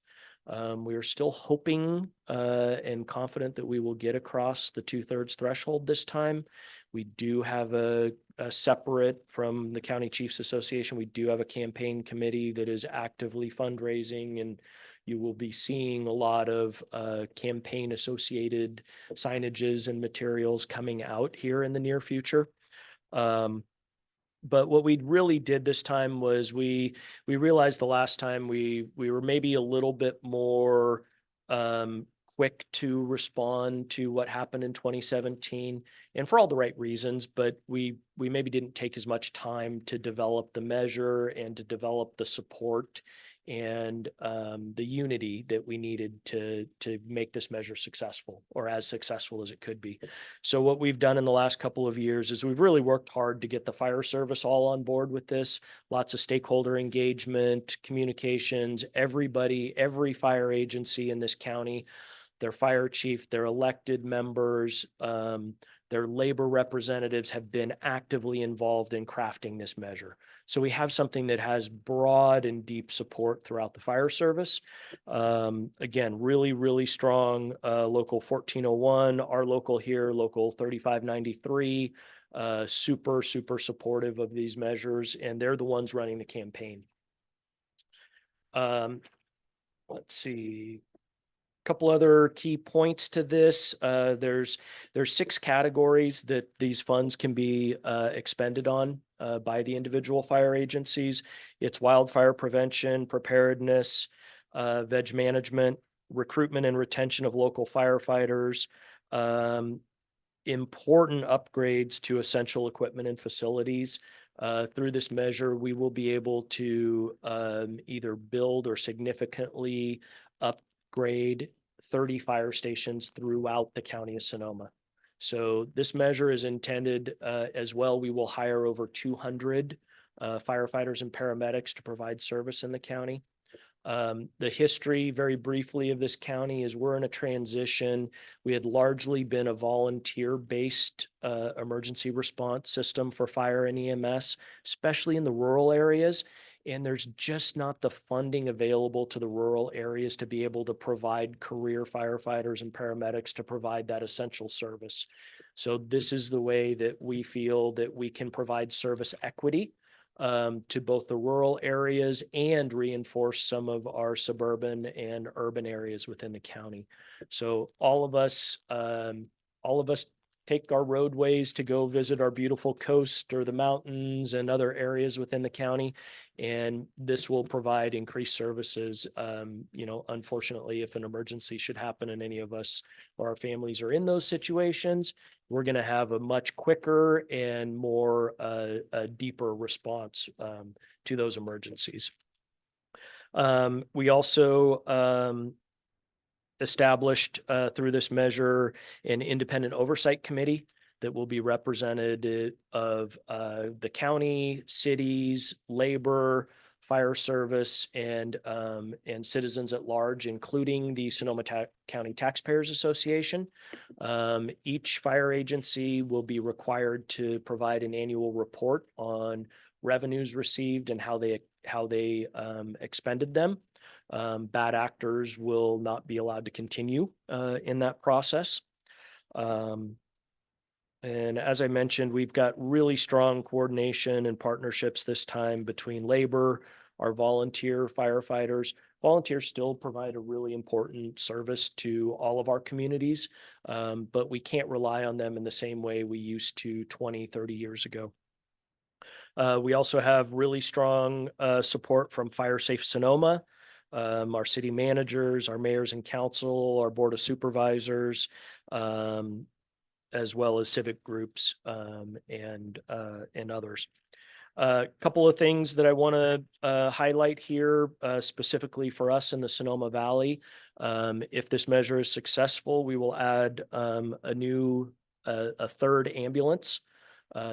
We are still hoping and confident that we will get across the 2/3 threshold this time. We do have a separate from the County Chiefs Association. We do have a campaign committee that is actively fundraising, and you will be seeing a lot of campaign associated signages and materials coming out here in the near future. But what we really did this time was we realized the last time we were maybe a little bit more quick to respond to what happened in 2017, and for all the right reasons, but we maybe didn't take as much time to develop the measure and to develop the support and the unity that we needed to make this measure successful, or as successful as it could be. So what we've done in the last couple of years is we've really worked hard to get the fire service all on board with this. Lots of stakeholder engagement, communications, everybody, every fire agency in this county, their fire chief, their elected members, their labor representatives have been actively involved in crafting this measure. So we have something that has broad and deep support throughout the fire service. Again, really, really strong local 1401, our local here, local 3593, super, super supportive of these measures, and they're the ones running the campaign. Let's see. Couple other key points to this. There's 6 categories that these funds can be expended on by the individual fire agencies. It's wildfire prevention, preparedness, veg management, recruitment and retention of local firefighters, important upgrades to essential equipment and facilities. Through this measure, we will be able to either build or significantly upgrade 30 fire stations throughout the County of Sonoma. So this measure is intended as well. We will hire over 200 firefighters and paramedics to provide service in the county. The history, very briefly, of this county is we're in a transition. We had largely been a volunteer-based emergency response system for fire and EMS, especially in the rural areas. And there's just not the funding available to the rural areas to be able to provide career firefighters and paramedics to provide that essential service. So this is the way that we feel that we can provide service equity to both the rural areas and reinforce some of our suburban and urban areas within the county. So all of us take our roadways to go visit our beautiful coast or the mountains and other areas within the county. And this will provide increased services. Unfortunately, if an emergency should happen and any of us or our families are in those situations, we're going to have a much quicker and more a deeper response to those emergencies. We also established through this measure an independent oversight committee that will be representative of the county, cities, labor, fire service, and citizens at large, including the Sonoma County Taxpayers Association. Each fire agency will be required to provide an annual report on revenues received and how they expended them. Bad actors will not be allowed to continue in that process. And as I mentioned, we've got really strong coordination and partnerships this time between labor, our volunteer firefighters. Volunteers still provide a really important service to all of our communities, but we can't rely on them in the same way we used to 20, 30 years ago. We also have really strong support from Fire Safe Sonoma, our city managers, our mayors and council, our board of supervisors, as well as civic groups and others. A couple of things that I want to highlight here specifically for us in the Sonoma Valley. If this measure is successful, we will add a third ambulance,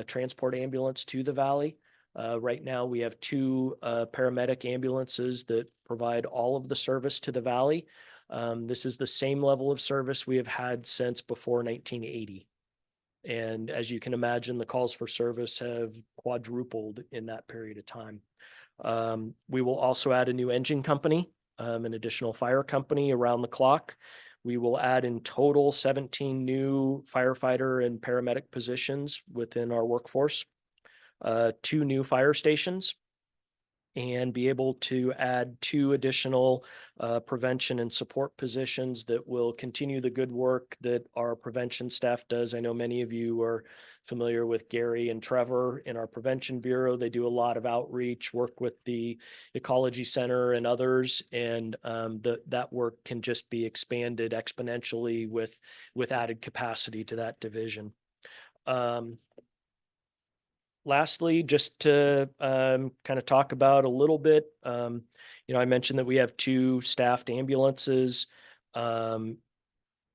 transport ambulance to the valley. Right now, we have 2 paramedic ambulances that provide all of the service to the valley. This is the same level of service we have had since before 1980. And as you can imagine, the calls for service have quadrupled in that period of time. We will also add a new engine company, an additional fire company around the clock. We will add in total 17 new firefighter and paramedic positions within our workforce, 2 new fire stations, and be able to add 2 additional prevention and support positions that will continue the good work that our prevention staff does. I know many of you are familiar with Gary and Trevor in our prevention bureau. They do a lot of outreach, work with the Ecology Center and others, and that work can just be expanded exponentially with added capacity to that division. Lastly, just to kind of talk about a little bit, I mentioned that we have 2 staffed ambulances.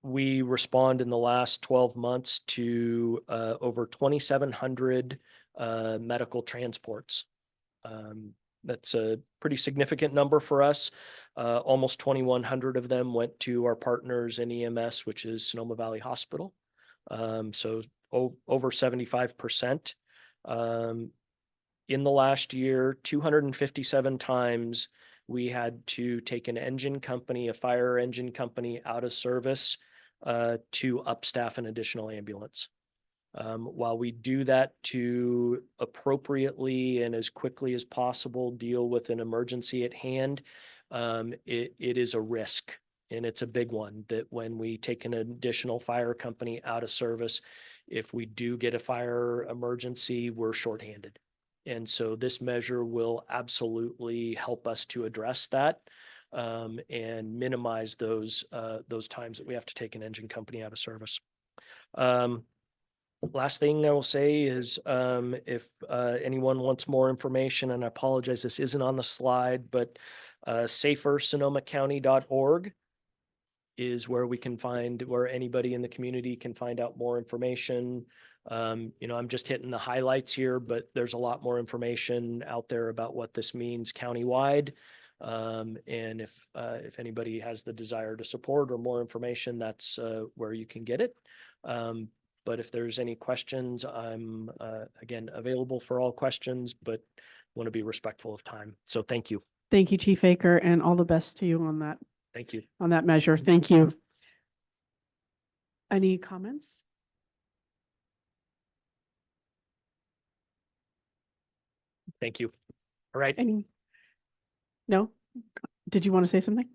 We respond in the last 12 months to over 2,700 medical transports. That's a pretty significant number for us. Almost 2,100 of them went to our partners in EMS, which is Sonoma Valley Hospital. So over 75%. In the last year, 257 times we had to take an engine company, a fire engine company, out of service to upstaff an additional ambulance. While we do that to appropriately and as quickly as possible deal with an emergency at hand, it is a risk, and it's a big one, that when we take an additional fire company out of service, if we do get a fire emergency, we're shorthanded. And so this measure will absolutely help us to address that and minimize those times that we have to take an engine company out of service. Last thing I will say is if anyone wants more information, and I apologize, this isn't on the slide, but safersonomacounty.org is where anybody in the community can find out more information. I'm just hitting the highlights here, but there's a lot more information out there about what this means countywide. And if anybody has the desire to support or more information, that's where you can get it. But if there's any questions, I'm again available for all questions, but want to be respectful of time. So thank you. Thank you, Chief Aker, and all the best to you on that. Thank you. On that measure. Thank you. Any comments? Thank you. All right. Any? No? Did you want to say something?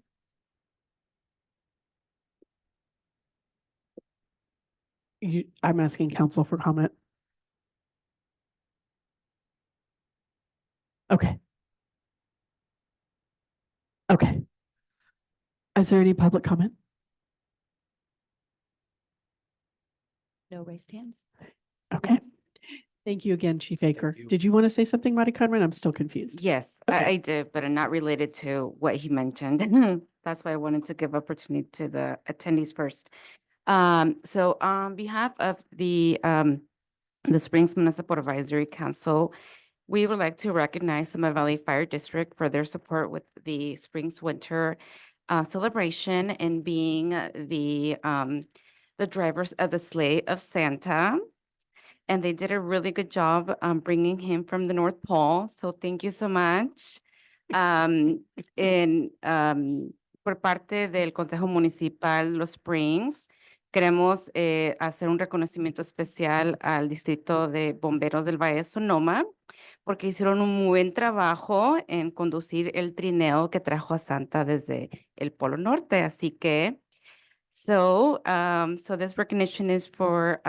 I'm asking council for comment. Okay. Okay. Is there any public comment? No raised hands. Okay. Thank you again, Chief Aker. you. Did you want to say something, Marty Conrad? I'm still confused. Yes, Okay. I did, but not related to what he mentioned. That's why I wanted to give opportunity to the attendees first. So on behalf of the Springs Municipal Advisory Council, we would like to recognize Sonoma Valley Fire District for their support with the Springs Winter celebration and being the drivers of the Sleigh of Santa. And they did a really good job bringing him from the North Pole. So thank you so much. Por parte del Consejo Municipal Los Springs, queremos hacer un reconocimiento especial al Distrito de Bomberos del Valle de Sonoma, porque hicieron un buen trabajo en conducir el trineo que trajo a Santa desde el Polo Norte. Así que, so this recognition is for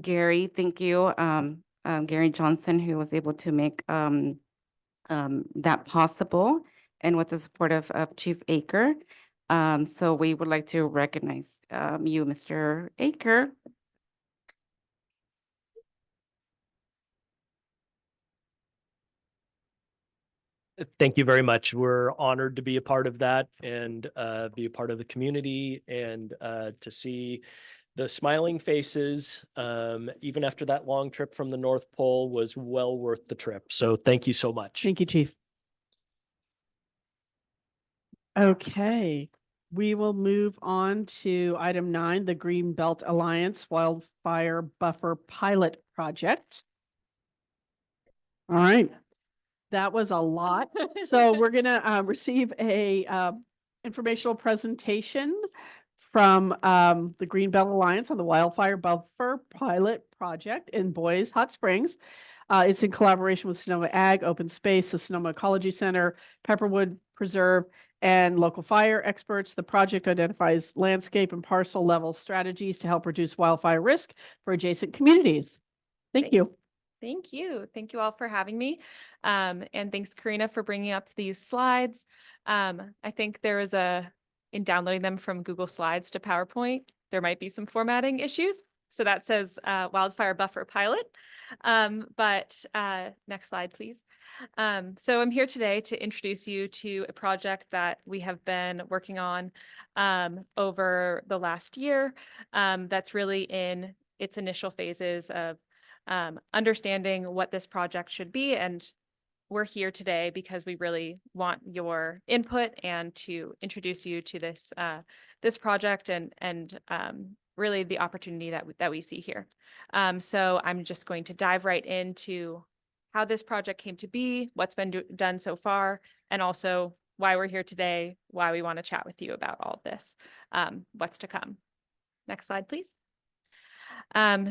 Gary. Thank you, Gary Johnson, who was able to make that possible, and with the support of Chief Aker. So we would like to recognize you, Mr. Aker. Thank you very much. We're honored to be a part of that and be a part of the community and to see the smiling faces, even after that long trip from the North Pole, was well worth the trip. So thank you so much. Thank you, Chief. Okay, we will move on to item 9, the Green Belt Alliance Wildfire Buffer Pilot Project. All right, that was a lot. So we're gonna receive a informational presentation from the Green Belt Alliance on the Wildfire Buffer Pilot Project in Boys Hot Springs. It's in collaboration with Sonoma Ag, Open Space, the Sonoma Ecology Center, Pepperwood Preserve, and local fire experts. The project identifies landscape and parcel level strategies to help reduce wildfire risk for adjacent communities. Thank you. Thank you. Thank you all for having me. And thanks, Karina, for bringing up these slides. I think there is in downloading them from Google Slides to PowerPoint, there might be some formatting issues. So that says Wildfire Buffer Pilot. But next slide, please. So I'm here today to introduce you to a project that we have been working on over the last year that's really in its initial phases of understanding what this project should be. And we're here today because we really want your input and to introduce you to this this project and really the opportunity that we see here. So I'm just going to dive right into how this project came to be, what's been done so far, and also why we're here today, why we want to chat with you about all of this, what's to come. Next slide, please.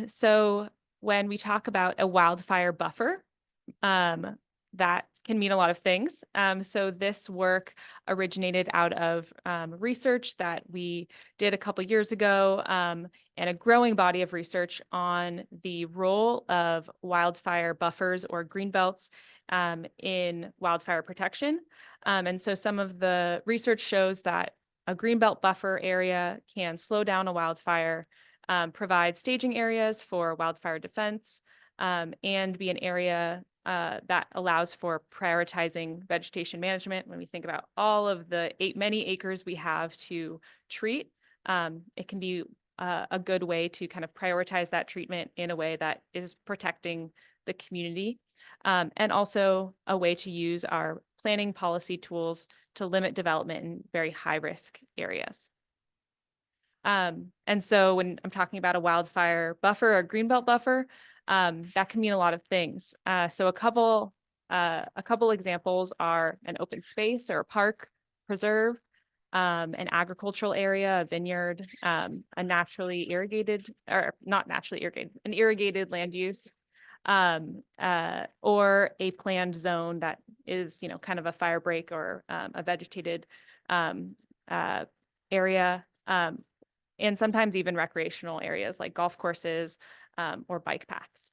So when we talk about a wildfire buffer, that can mean a lot of things. So this work originated out of research that we did a couple years ago and a growing body of research on the role of wildfire buffers or green belts in wildfire protection. And so some of the research shows that a green belt buffer area can slow down a wildfire, provide staging areas for wildfire defense, and be an area that allows for prioritizing vegetation management. When we think about all of the many acres we have to treat, it can be a good way to kind of prioritize that treatment in a way that is protecting the community, and also a way to use our planning policy tools to limit development in very high-risk areas. And so when I'm talking about a wildfire buffer or greenbelt buffer, that can mean a lot of things. So a couple examples are an open space or a park, preserve, an agricultural area, a vineyard, a naturally irrigated, or not naturally irrigated, an irrigated land use, or a planned zone that is, kind of a fire break or a vegetated area, and sometimes even recreational areas like golf courses or bike paths.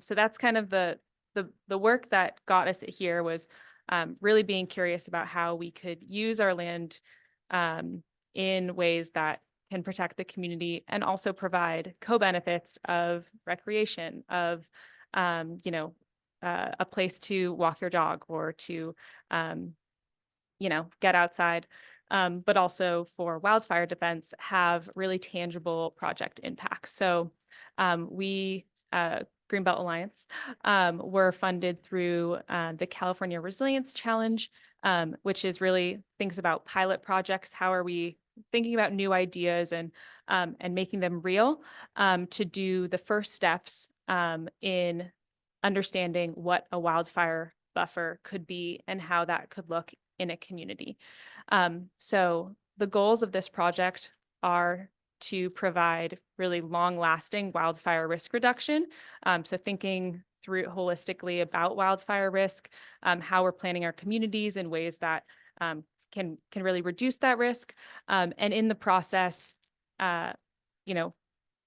So that's kind of the work that got us here was really being curious about how we could use our land in ways that can protect the community and also provide co-benefits of recreation, of a place to walk your dog or to get outside, but also for wildfire defense have really tangible project impacts. So we Greenbelt Alliance, were funded through the California Resilience Challenge, which is really thinks about pilot projects. How are we thinking about new ideas and making them real to do the first steps in understanding what a wildfire buffer could be and how that could look in a community. So the goals of this project are to provide really long-lasting wildfire risk reduction. So thinking through holistically about wildfire risk, how we're planning our communities in ways that can really reduce that risk. And in the process,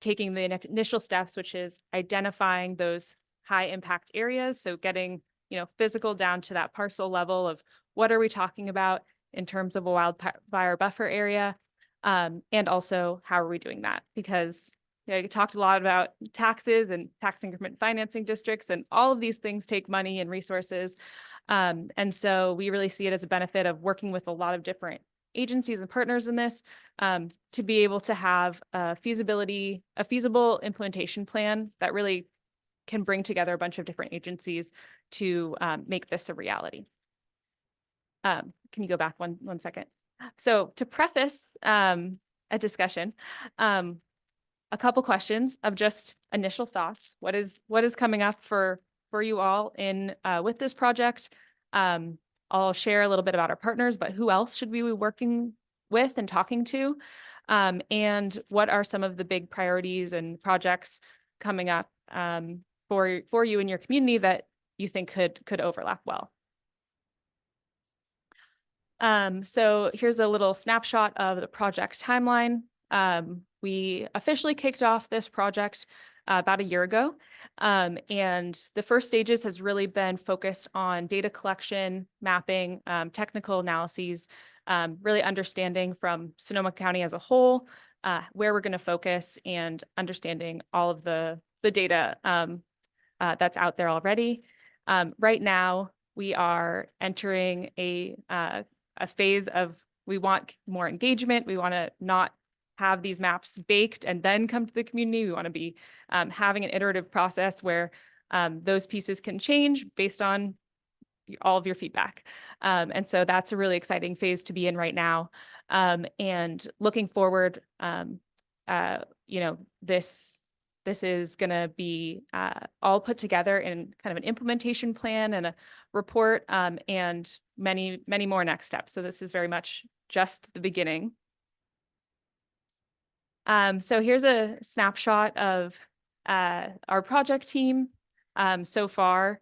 taking the initial steps, which is identifying those high impact areas. So getting, physical down to that parcel level of what are we talking about in terms of a wildfire buffer area. And also how are we doing that? Because you talked a lot about taxes and tax increment financing districts, and all of these things take money and resources. And so we really see it as a benefit of working with a lot of different agencies and partners in this to be able to have a feasible implementation plan that really can bring together a bunch of different agencies to make this a reality. Can you go back one second? So to preface a discussion, a couple questions of just initial thoughts. What is coming up for you all in with this project? I'll share a little bit about our partners, but who else should we be working with and talking to? And what are some of the big priorities and projects coming up for you in your community that you think could overlap well? So here's a little snapshot of the project timeline. We officially kicked off this project about a year ago. And the first stages has really been focused on data collection, mapping, technical analyses, really understanding from Sonoma County as a whole, where we're going to focus and understanding all of the data that's out there already. Right now, we are entering a phase of, we want more engagement. We want to not have these maps baked and then come to the community. We want to be having an iterative process where those pieces can change based on all of your feedback. And so that's a really exciting phase to be in right now. And looking forward, this is going to be all put together in kind of an implementation plan and a report and many, many more next steps. So this is very much just the beginning. So here's a snapshot of our project team so far,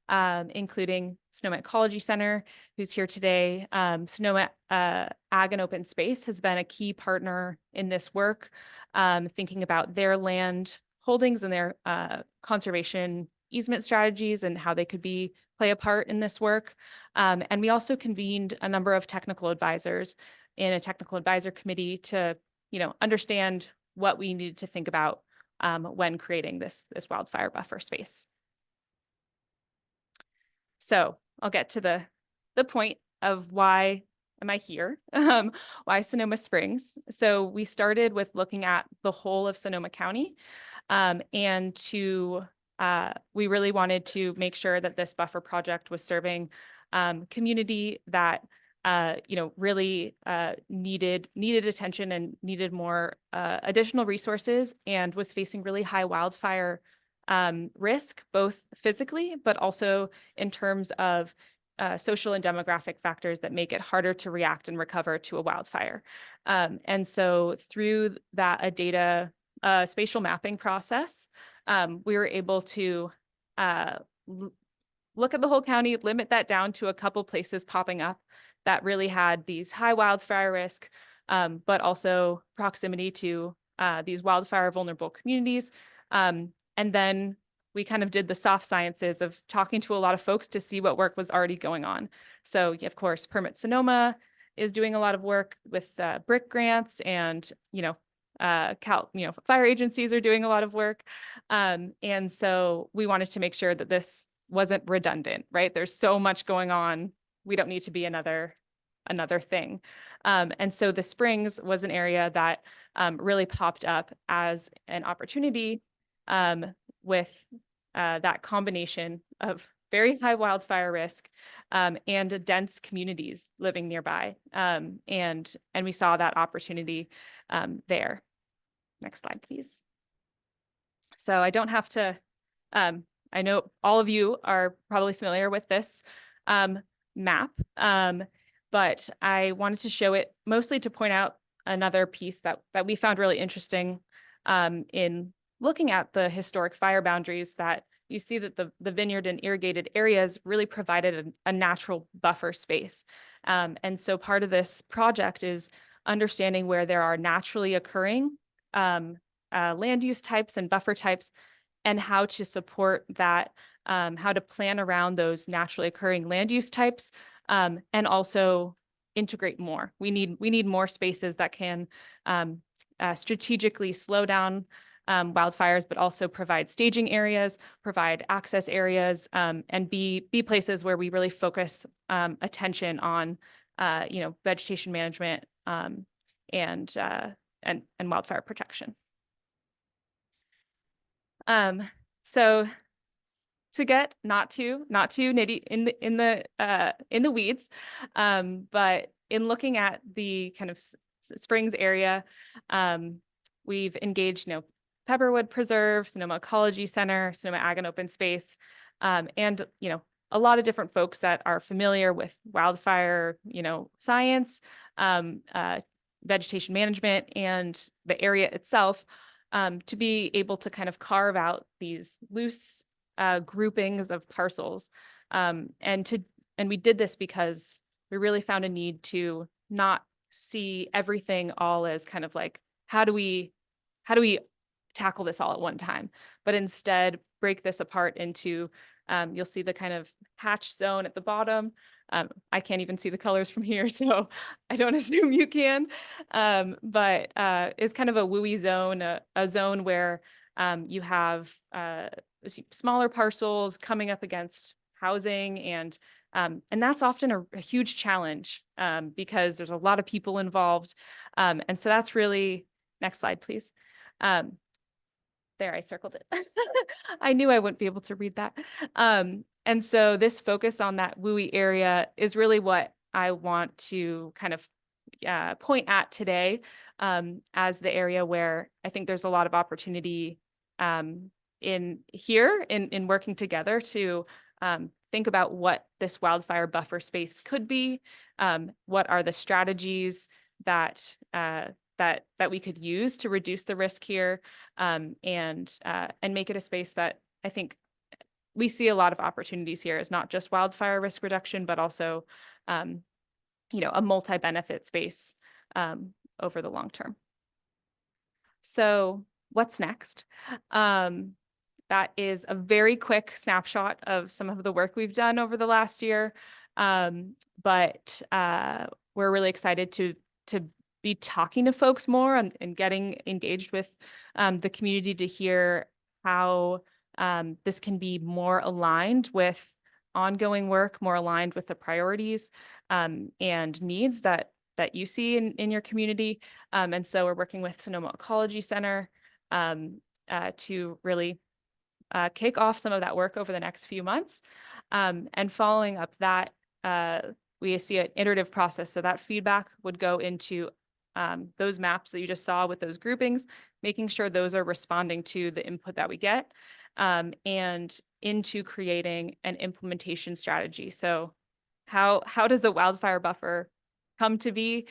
including Sonoma Ecology Center, who's here today. Sonoma Ag and Open Space has been a key partner in this work, thinking about their land holdings and their conservation easement strategies and how they could play a part in this work. And we also convened a number of technical advisors in a technical advisor committee to understand what we needed to think about when creating this wildfire buffer space. So I'll get to the point of why am I here? Why Sonoma Springs? So we started with looking at the whole of Sonoma County, and we really wanted to make sure that this buffer project was serving community that really needed attention and needed more additional resources, and was facing really high wildfire risk, both physically, but also in terms of social and demographic factors that make it harder to react and recover to a wildfire. And so through a data spatial mapping process, we were able to look at the whole county, limit that down to a couple places popping up that really had these high wildfire risk, but also proximity to these wildfire vulnerable communities. And then we kind of did the soft sciences of talking to a lot of folks to see what work was already going on. So of course, Permit Sonoma is doing a lot of work with BRIC grants, and fire agencies are doing a lot of work. And so we wanted to make sure that this wasn't redundant, right? There's so much going on. We don't need to be another thing. And so the Springs was an area that really popped up as an opportunity with that combination of very high wildfire risk and dense communities living nearby. And we saw that opportunity there. Next slide, please. So I don't have to, I know all of you are probably familiar with this map, but I wanted to show it mostly to point out another piece that we found really interesting in looking at the historic fire boundaries, that you see that the vineyard and irrigated areas really provided a natural buffer space. And so part of this project is understanding where there are naturally occurring land use types and buffer types, and how to support that, how to plan around those naturally occurring land use types, and also integrate more. We need more spaces that can strategically slow down wildfires, but also provide staging areas, provide access areas, and be places where we really focus attention on, vegetation management and wildfire protection. So to get not too nitty in the weeds, but in looking at the kind of Springs area, we've engaged, Pepperwood Preserve, Sonoma Ecology Center, Sonoma Ag and Open Space, and a lot of different folks that are familiar with wildfire, science, vegetation management, and the area itself, to be able to kind of carve out these loose groupings of parcels. And we did this because we really found a need to not see everything all as kind of like, how do we tackle this all at one time, but instead break this apart into, you'll see the kind of hatch zone at the bottom. I can't even see the colors from here, so I don't assume you can, but it's kind of a WUI zone, a zone where you have smaller parcels coming up against housing, and that's often a huge challenge because there's a lot of people involved. And so that's really, next slide, please. There, I circled it. I knew I wouldn't be able to read that. And so this focus on that WUI area is really what I want to kind of point at today as the area where I think there's a lot of opportunity in working together to think about what this wildfire buffer space could be, what are the strategies that we could use to reduce the risk here, and make it a space that I think we see a lot of opportunities here. Is not just wildfire risk reduction, but also, a multi-benefit space over the long term. So what's next? That is a very quick snapshot of some of the work we've done over the last year, but we're really excited to be talking to folks more and getting engaged with the community to hear how this can be more aligned with ongoing work, more aligned with the priorities and needs that you see in your community. And so we're working with Sonoma Ecology Center to really kick off some of that work over the next few months. And following up that, we see an iterative process. So that feedback would go into those maps that you just saw with those groupings, making sure those are responding to the input that we get, and into creating an implementation strategy. So how does a wildfire buffer come to be?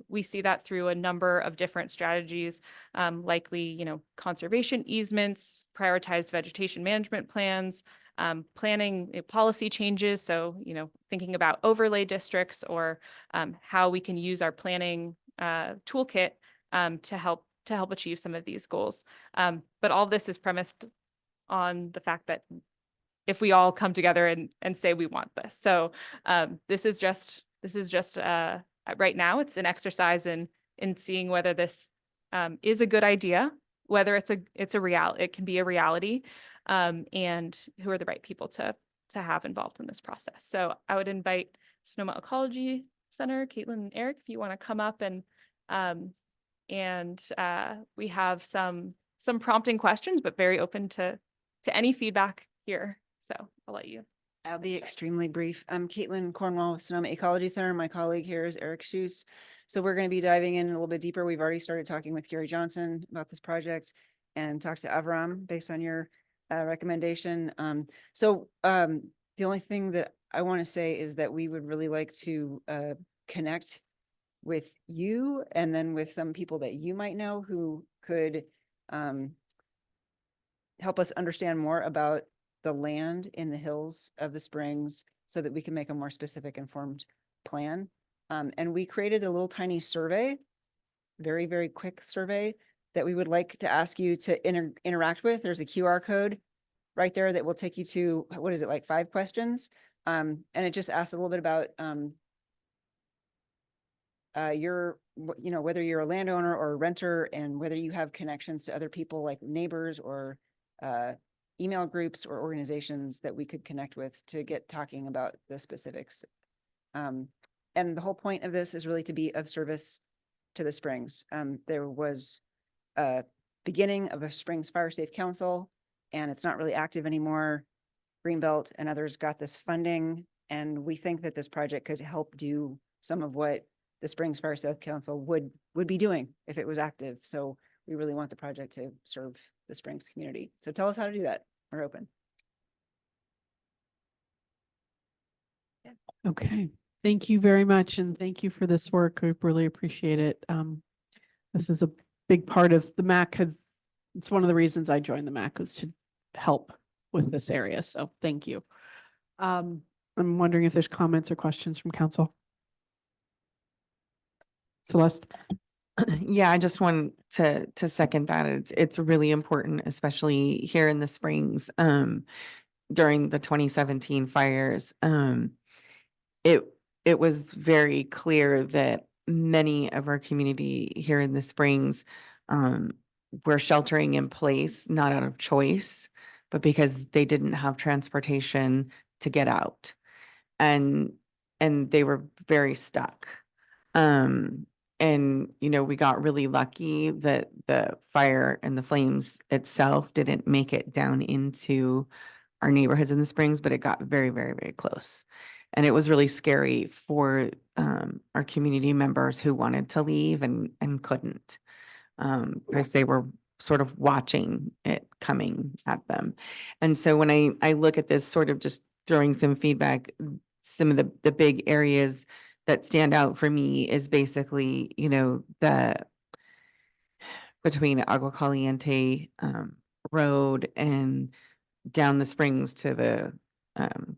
We see that through a number of different strategies, likely, conservation easements, prioritized vegetation management plans, planning policy changes. So, thinking about overlay districts, or how we can use our planning toolkit to help achieve some of these goals. But all this is premised on the fact that if we all come together and say we want this. So this is just right now, it's an exercise in seeing whether this is a good idea, whether it's a reality, it can be a reality, and who are the right people to have involved in this process. So I would invite Sonoma Ecology Center, Caitlin and Eric, if you want to come up, and we have some prompting questions, but very open to to any feedback here. So I'll let you. I'll be extremely brief. I'm Caitlin Cornwall with Sonoma Ecology Center. My colleague here is Eric Schus. So we're going to be diving in a little bit deeper. We've already started talking with Gary Johnson about this project and talked to Avram based on your recommendation. The only thing that I want to say is that we would really like to connect with you and then with some people that you might know who could help us understand more about the land in the hills of the Springs so that we can make a more specific informed plan. And we created a little tiny survey, very, very quick survey that we would like to ask you to interact with. There's a QR code right there that will take you to, what is it, like 5 questions? And it just asks a little bit about whether you're a landowner or a renter and whether you have connections to other people like neighbors or email groups or organizations that we could connect with to get talking about the specifics. And the whole point of this is really to be of service to the Springs. There was a beginning of a Springs Fire Safe Council, and it's not really active anymore. Greenbelt and others got this funding, and we think that this project could help do some of what the Springs Fire Safe Council would be doing if it was active. So we really want the project to serve the Springs community. So tell us how to do that. We're open. Okay, thank you very much, and thank you for this work. We really appreciate it. This is a big part of the MAC. It's one of the reasons I joined the MAC was to help with this area. So thank you. I'm wondering if there's comments or questions from council. Celeste? Yeah, I just want to second that. It's really important, especially here in the Springs, during the 2017 fires. It was very clear that many of our community here in the Springs were sheltering in place, not out of choice, but because they didn't have transportation to get out. And they were very stuck. And, we got really lucky that the fire and the flames itself didn't make it down into our neighborhoods in the Springs, but it got very, very, very close. And it was really scary for our community members who wanted to leave and couldn't, because they were sort of watching it coming at them. And so when I look at this, sort of just throwing some feedback, some of the big areas that stand out for me is basically, the between Agua Caliente Road and down the Springs to the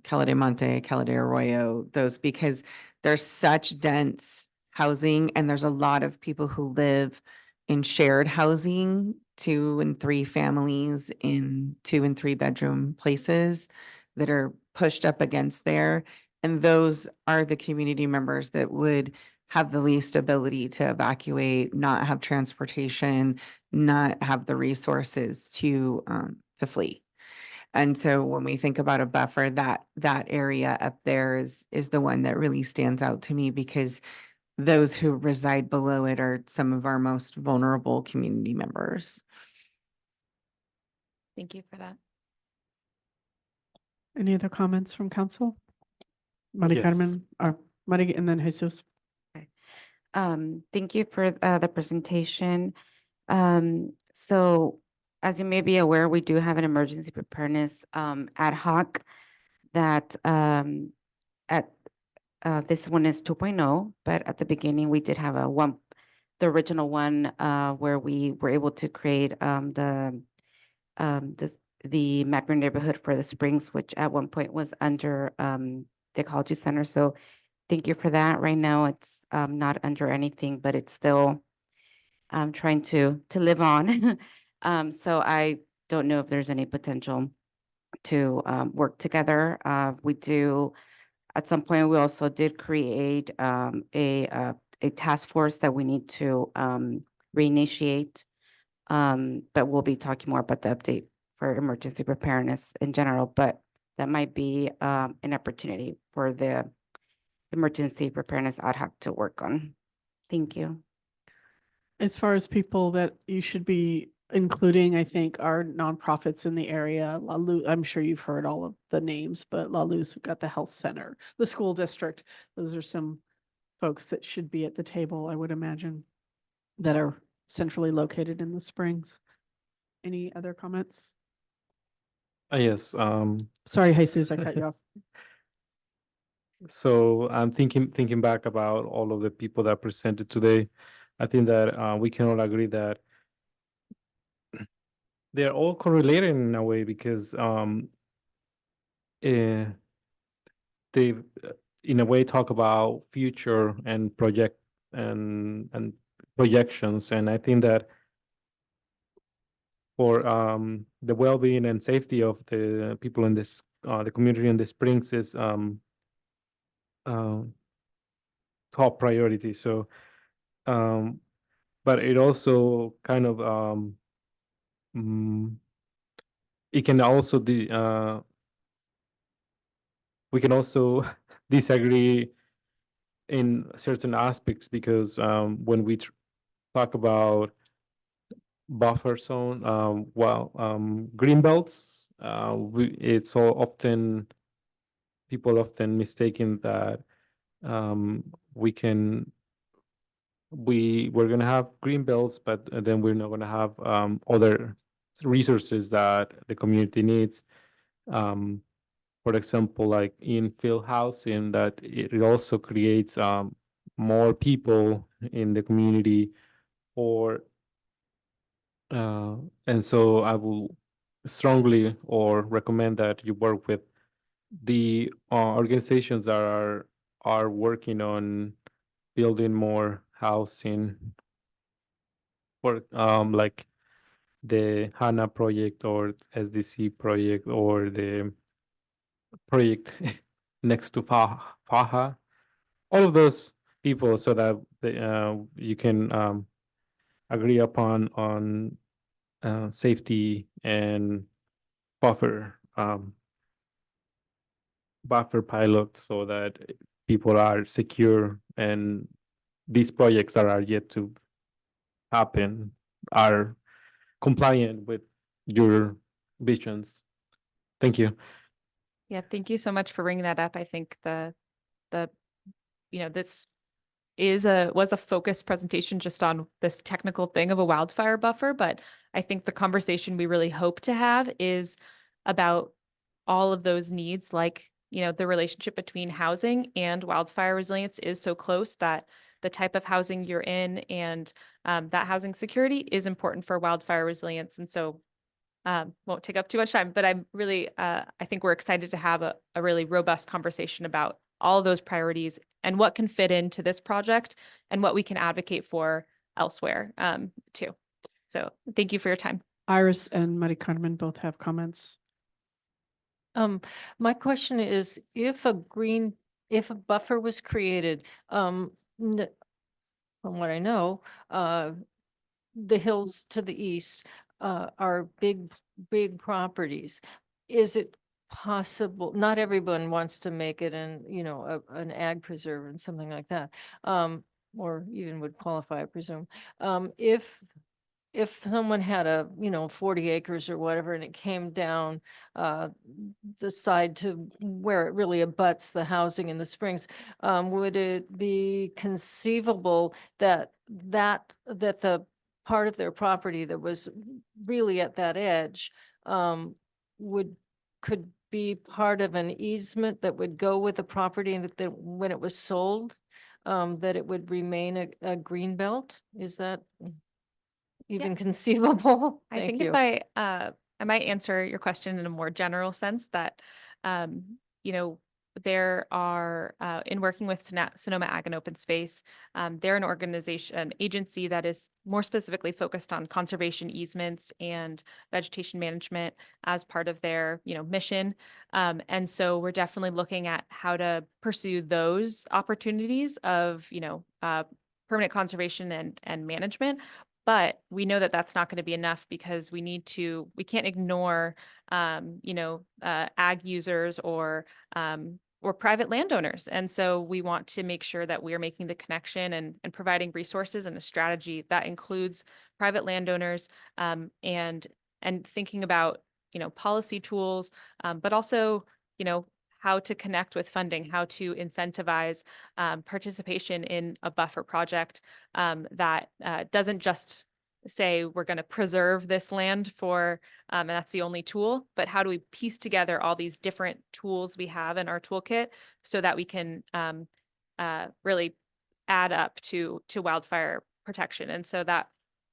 Cala de Monte, Cala de Arroyo, those, because there's such dense housing and there's a lot of people who live in shared housing, 2 and 3 families in 2 and 3 bedroom places that are pushed up against there. And those are the community members that would have the least ability to evacuate, not have transportation, not have the resources to flee. And so when we think about a buffer, that area up there is the one that really stands out to me, because those who reside below it are some of our most vulnerable community members. Thank you for that. Any other comments from council? Mari Yes. Carmen, or Mari, and then Jesus. Thank you for the presentation. So as you may be aware, we do have an emergency preparedness ad hoc that this one is 2.0, but at the beginning we did have the original one where we were able to create the Map Your Neighborhood for the Springs, which at one point was under the Ecology Center. So thank you for that. Right now it's not under anything, but it's still trying to live on. So I don't know if there's any potential to work together. We do, at some point, we also did create a task force that we need to reinitiate. But we'll be talking more about the update for emergency preparedness in general, but that might be an opportunity for the emergency preparedness ad hoc to work on. Thank you. As far as people that you should be including, I think, our nonprofits in the area. I'm sure you've heard all of the names, but La Luz, we've got the health center, the school district. Those are some folks that should be at the table, I would imagine, that are centrally located in the Springs. Any other comments? Yes, Sorry, Jesus, I cut you off. so I'm thinking back about all of the people that presented today. I think that we can all agree that they're all correlated in a way because they in a way talk about future and project and projections, and I think that for the well-being and safety of the people in this the community in the Springs is top priority. So but it also kind of it can also we can also disagree in certain aspects because when we talk about buffer zone, green belts, it's so often people often mistaken that we're gonna have green belts, but then we're not gonna have other resources that the community needs. For example, like infill housing, that it also creates more people in the community, or and so I will strongly or recommend that you work with the organizations that are working on building more housing, for like the HANA project or SDC project or the project next to Faha, all of those people, so that you can agree upon on safety and buffer buffer pilot, so that people are secure and these projects that are yet to happen are compliant with your visions. Thank you. Yeah, thank you so much for bringing that up. I think the this was a focused presentation just on this technical thing of a wildfire buffer, but I think the conversation we really hope to have is about all of those needs, like, the relationship between housing and wildfire resilience is so close that the type of housing you're in and that housing security is important for wildfire resilience. And so won't take up too much time, but I'm really, I think we're excited to have a really robust conversation about all of those priorities and what can fit into this project and what we can advocate for elsewhere too. So thank you for your time. Iris and Muddy Kahneman both have comments. My question is, if a buffer was created, from what I know, the hills to the east, are big properties. Is it possible, not everyone wants to make it an ag preserve and something like that, or even would qualify, I presume. If someone had 40 acres or whatever, and it came down the side to where it really abuts the housing in the Springs, would it be conceivable that the part of their property that was really at that edge could be part of an easement that would go with the property, and that when it was sold, that it would remain a green belt? Is that even conceivable? I Thank think you. if I might answer your question in a more general sense that, there are, in working with Sonoma Ag and Open Space, they're an agency that is more specifically focused on conservation easements and vegetation management as part of their, mission. And so we're definitely looking at how to pursue those opportunities of, permanent conservation and management. But we know that that's not going to be enough, because we can't ignore, ag users or we're private landowners. And so we want to make sure that we are making the connection and providing resources and a strategy that includes private landowners, and thinking about, policy tools, but also, how to connect with funding, how to incentivize participation in a buffer project that doesn't just say we're going to preserve this land for, and that's the only tool, but how do we piece together all these different tools we have in our toolkit so that we can really add up to wildfire protection. And so that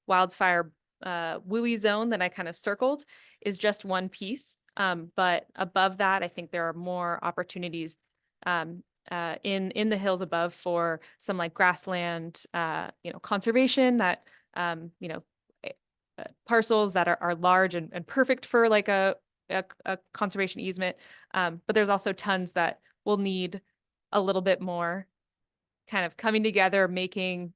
wildfire WUI zone that I kind of circled is just one piece. But above that, I think there are more opportunities in the hills above for some like grassland, conservation that, parcels that are large and perfect for like a conservation easement. But there's also tons that will need a little bit more kind of coming together, making,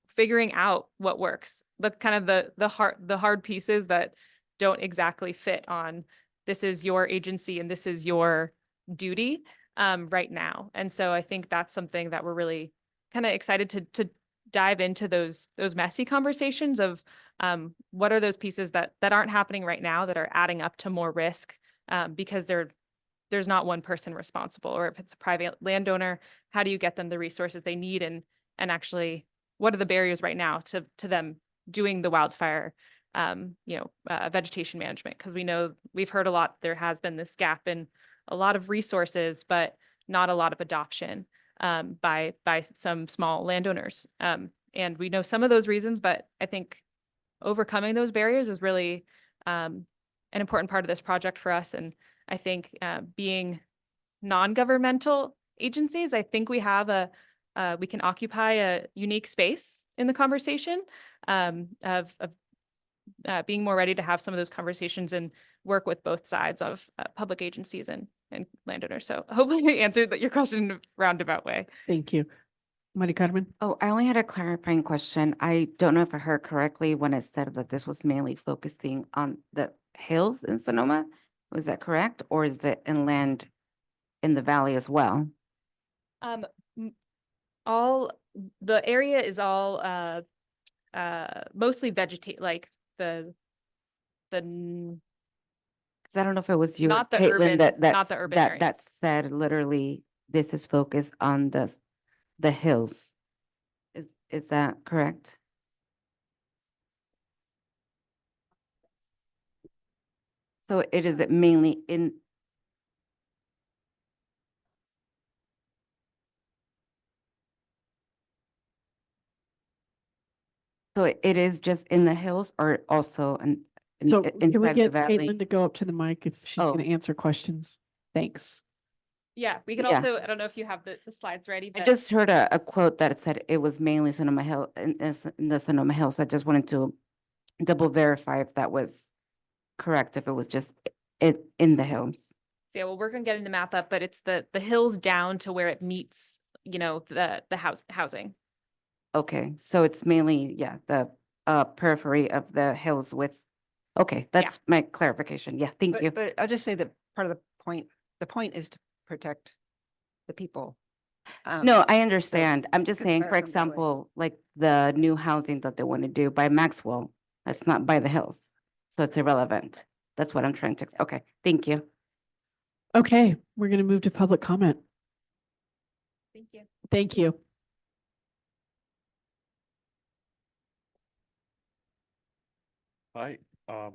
figuring out what works. The kind of the hard pieces that don't exactly fit on this is your agency and this is your duty right now. And so I think that's something that we're really kind of excited to dive into those messy conversations of what are those pieces that aren't happening right now that are adding up to more risk because there's not one person responsible. Or if it's a private landowner, how do you get them the resources they need and actually what are the barriers right now to them doing the wildfire vegetation management? Because we know we've heard a lot, there has been this gap in a lot of resources, but not a lot of adoption by some small landowners. And we know some of those reasons, but I think overcoming those barriers is really an important part of this project for us. And I think being non-governmental agencies, I think we have we can occupy a unique space in the conversation of being more ready to have some of those conversations and work with both sides of public agencies and landowners. So hopefully I answered your question in a roundabout way. Thank you. Mari Carmen? Oh, I only had a clarifying question. I don't know if I heard correctly when it said that this was mainly focusing on the hills in Sonoma. Was that correct? Or is it inland in the valley as well? All the area is all mostly vegetate, like the 'Cause I don't know if it was you, Not the Caitlin, urban- that not the urban that areas. said literally this is focused on the hills. Is that correct? So it is mainly in. So it is just in the hills or also So can we inside the get valley? Caitlin to go up to the mic if she Oh. can answer questions? Thanks. Yeah, we can Yeah. also, I don't know if you have the slides ready, I but just heard a quote that said it was mainly Sonoma Hill in the Sonoma Hills. I just wanted to double verify if that was correct, if it was just it in the hills. so yeah, we'll work on getting the map up, but it's the hills down to where it meets, the housing. Okay, so it's mainly, yeah, the periphery of the hills with, okay, that's my clarification. Yeah, thank you. But I'll just say that part of the point is to protect the people. No, I understand. I'm just good saying, fire for from Valley. example, like the new housing that they want to do by Maxwell, that's not by the hills. So it's irrelevant. That's what I'm trying to, okay, thank you. Okay, we're going to move to public comment. Thank you. Thank you. Hi,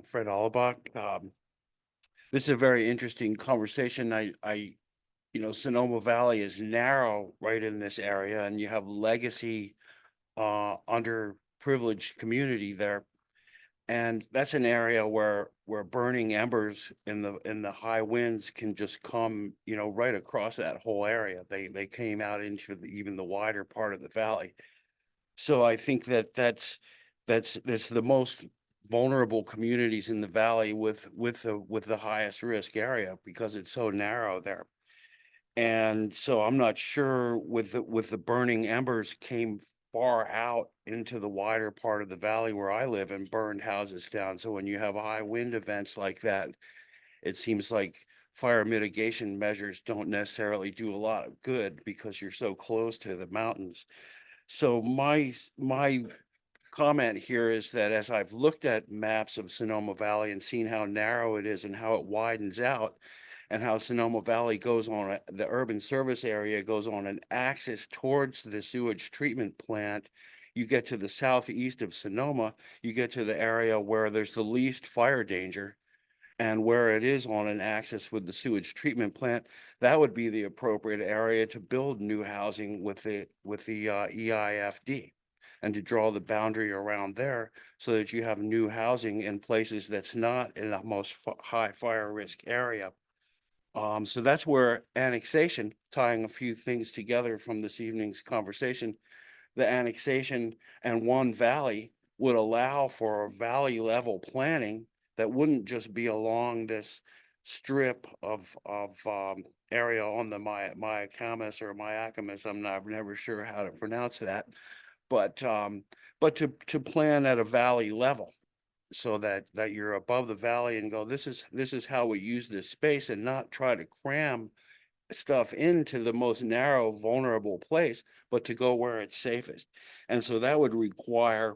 Fred Alabak. This is a very interesting conversation. Sonoma Valley is narrow right in this area and you have legacy, underprivileged community there. And that's an area where burning embers in the high winds can just come, right across that whole area. They came out into even the wider part of the valley. So I think that's the most vulnerable communities in the valley with the highest risk area because it's so narrow there. And so I'm not sure with the burning embers came far out into the wider part of the valley where I live and burned houses down. So when you have high wind events like that, it seems like fire mitigation measures don't necessarily do a lot of good because you're so close to the mountains. So my comment here is that as I've looked at maps of Sonoma Valley and seen how narrow it is and how it widens out, and how Sonoma Valley goes on, the urban service area goes on an axis towards the sewage treatment plant. You get to the southeast of Sonoma, you get to the area where there's the least fire danger. And where it is on an axis with the sewage treatment plant, that would be the appropriate area to build new housing with the EIFD. And to draw the boundary around there so that you have new housing in places that's not in the most high fire risk area. So that's where annexation, tying a few things together from this evening's conversation, the annexation and one valley would allow for a valley level planning that wouldn't just be along this strip of area on the Mayacamas or Mayacamas. I'm never sure how to pronounce that, but to plan at a valley level, so that you're above the valley and go, this is how we use this space, and not try to cram stuff into the most narrow, vulnerable place, but to go where it's safest. And so that would require,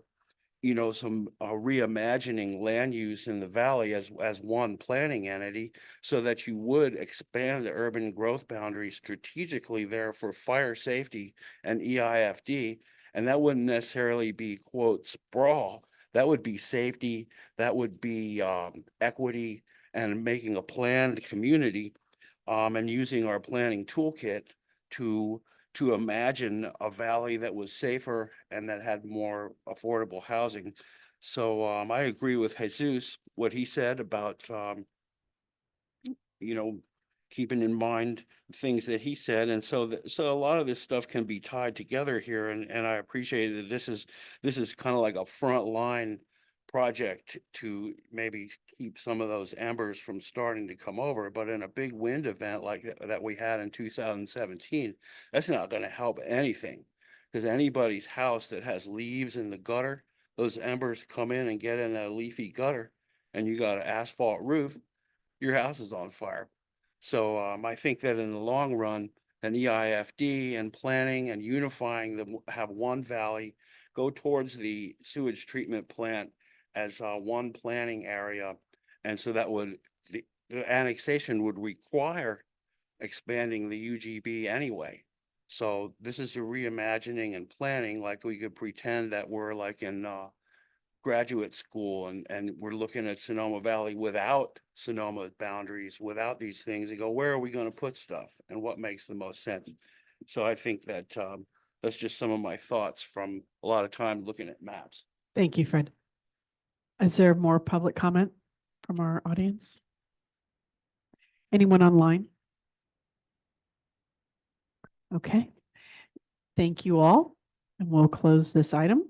you know, some reimagining land use in the valley as one planning entity, so that you would expand the urban growth boundary strategically there for fire safety and EIFD. And that wouldn't necessarily be, quote, sprawl. That would be safety, that would be equity, and making a planned community, and using our planning toolkit to imagine a valley that was safer and that had more affordable housing. So I agree with Jesus, what he said about you know, keeping in mind things that he said. And so so a lot of this stuff can be tied together here, and I appreciate that this is kind of like a frontline project to maybe keep some of those embers from starting to come over. But in a big wind event like that we had in 2017, that's not going to help anything, because anybody's house that has leaves in the gutter, those embers come in and get in a leafy gutter, and you got an asphalt roof, your house is on fire. So I think that in the long run, an EIFD and planning and unifying them, have one valley, go towards the sewage treatment plant as one planning area. And so that would, the annexation would require expanding the UGB anyway. So this is a reimagining and planning, like we could pretend that we're like in graduate school, and we're looking at Sonoma Valley without Sonoma boundaries, without these things, and go, where are we going to put stuff and what makes the most sense? So I think that that's just some of my thoughts from a lot of time looking at maps. Thank you, Fred. Is there more public comment from our audience? Anyone online? Okay. Thank you all, and we'll close this item.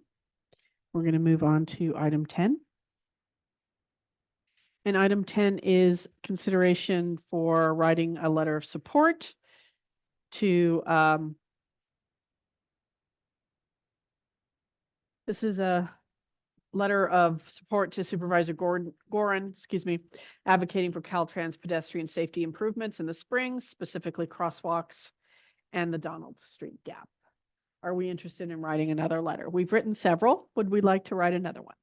We're going to move on to item 10. And item 10 is consideration for writing a letter of support to, this is a letter of support to Supervisor Gorin, excuse me, advocating for Caltrans pedestrian safety improvements in the Springs, specifically crosswalks and the Donald Street Gap. Are we interested in writing another letter? We've written several. Would we like to write another one?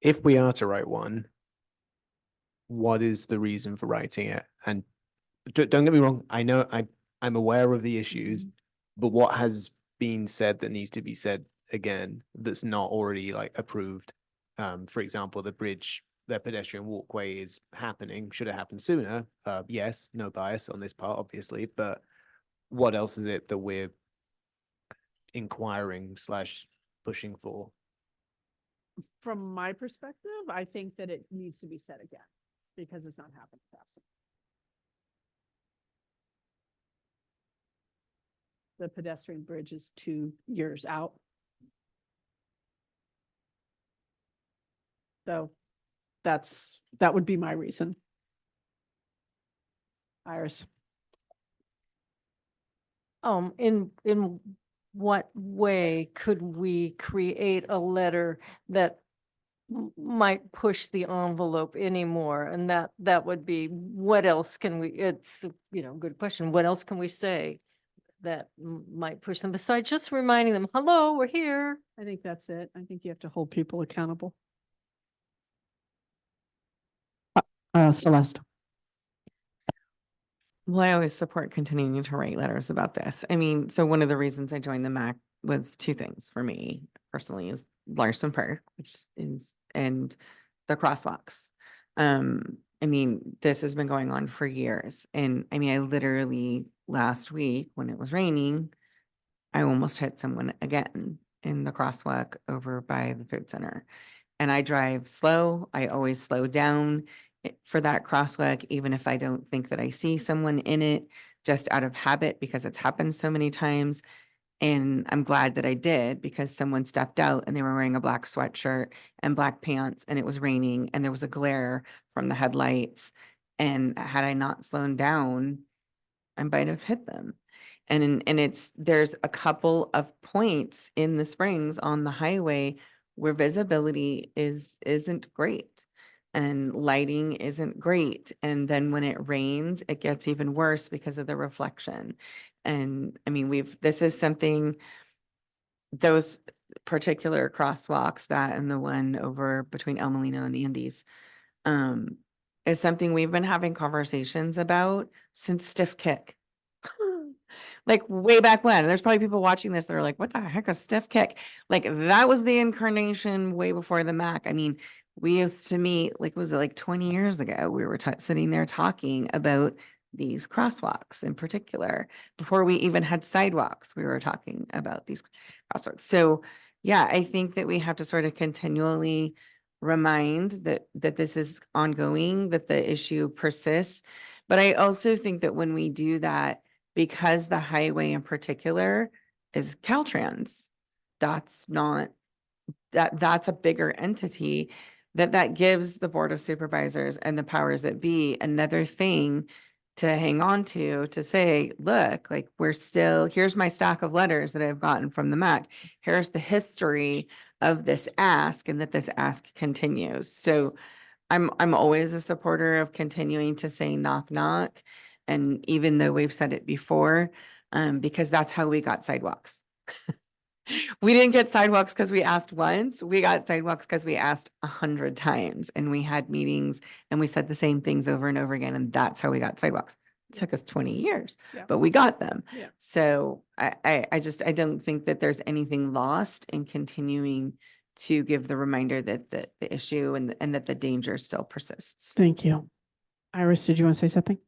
If we are to write one, what is the reason for writing it? And don't get me wrong, I know I'm aware of the issues, but what has been said that needs to be said again that's not already like approved? For example, the bridge, the pedestrian walkway is happening. Should it happen sooner? Yes, no bias on this part, obviously, but what else is it that we're inquiring / pushing for? From my perspective, I think that it needs to be said again because it's not happening fast enough. The pedestrian bridge is 2 years out. So that would be my reason. Iris. In what way could we create a letter that might push the envelope anymore? And that would be, what else can we, it's, good question. What else can we say that might push them besides just reminding them, hello, we're here? I think that's it. I think you have to hold people accountable. Celeste. Well, I always support continuing to write letters about this. I mean, so one of the reasons I joined the MAC was two things for me personally is Larson Park, which is, and the crosswalks. I mean, this has been going on for years. And I mean, I literally last week when it was raining, I almost hit someone again in the crosswalk over by the food center. And I drive slow. I always slow down for that crosswalk, even if I don't think that I see someone in it, just out of habit because it's happened so many times. And I'm glad that I did because someone stepped out and they were wearing a black sweatshirt and black pants and it was raining and there was a glare from the headlights. And had I not slowed down, I might have hit them. And there's a couple of points in the Springs on the highway where visibility isn't great and lighting isn't great. And then when it rains, it gets even worse because of the reflection. And I mean, this is something, those particular crosswalks, that and the one over between El Molino and Andes, is something we've been having conversations about since Stiff Kick. Like way back when. There's probably people watching this that are like, what the heck is Stiff Kick? Like that was the incarnation way before the MAC. I mean, we used to meet, like, was it like 20 years ago? We were sitting there talking about these crosswalks in particular. Before we even had sidewalks, we were talking about these crosswalks. So yeah, I think that we have to sort of continually remind that this is ongoing, that the issue persists. But I also think that when we do that, because the highway in particular is Caltrans, that's a bigger entity, that gives the Board of Supervisors and the powers that be another thing to hang on to say, look, like here's my stack of letters that I've gotten from the MAC. Here's the history of this ask and that this ask continues. So I'm always a supporter of continuing to say knock, knock. And even though we've said it before, because that's how we got sidewalks. We didn't get sidewalks because we asked once. We got sidewalks because we asked 100 times and we had meetings and we said the same things over and over again. And that's how we got sidewalks. It took us 20 years, Yeah. but we got them. Yeah. So I don't think that there's anything lost in continuing to give the reminder that the issue and that the danger still persists. Thank you. Iris, did you want to say something?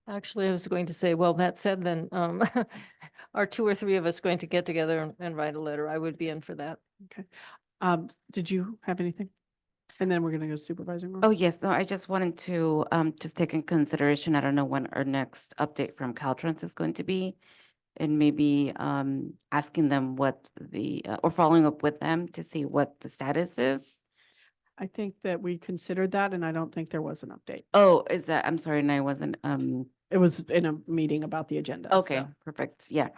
Actually, I was going to say, well, that said, then are two or three of us going to get together and write a letter? I would be in for that. Okay. Did you have anything? And then we're going to go to Supervisor Moore. Oh, yes. No, I just wanted to just take in consideration, I don't know when our next update from Caltrans is going to be. And maybe asking them what or following up with them to see what the status is. I think that we considered that and I don't think there was an update. Oh, is that, I'm sorry, and I wasn't, It was in a meeting about the agenda. okay, so. perfect, yeah.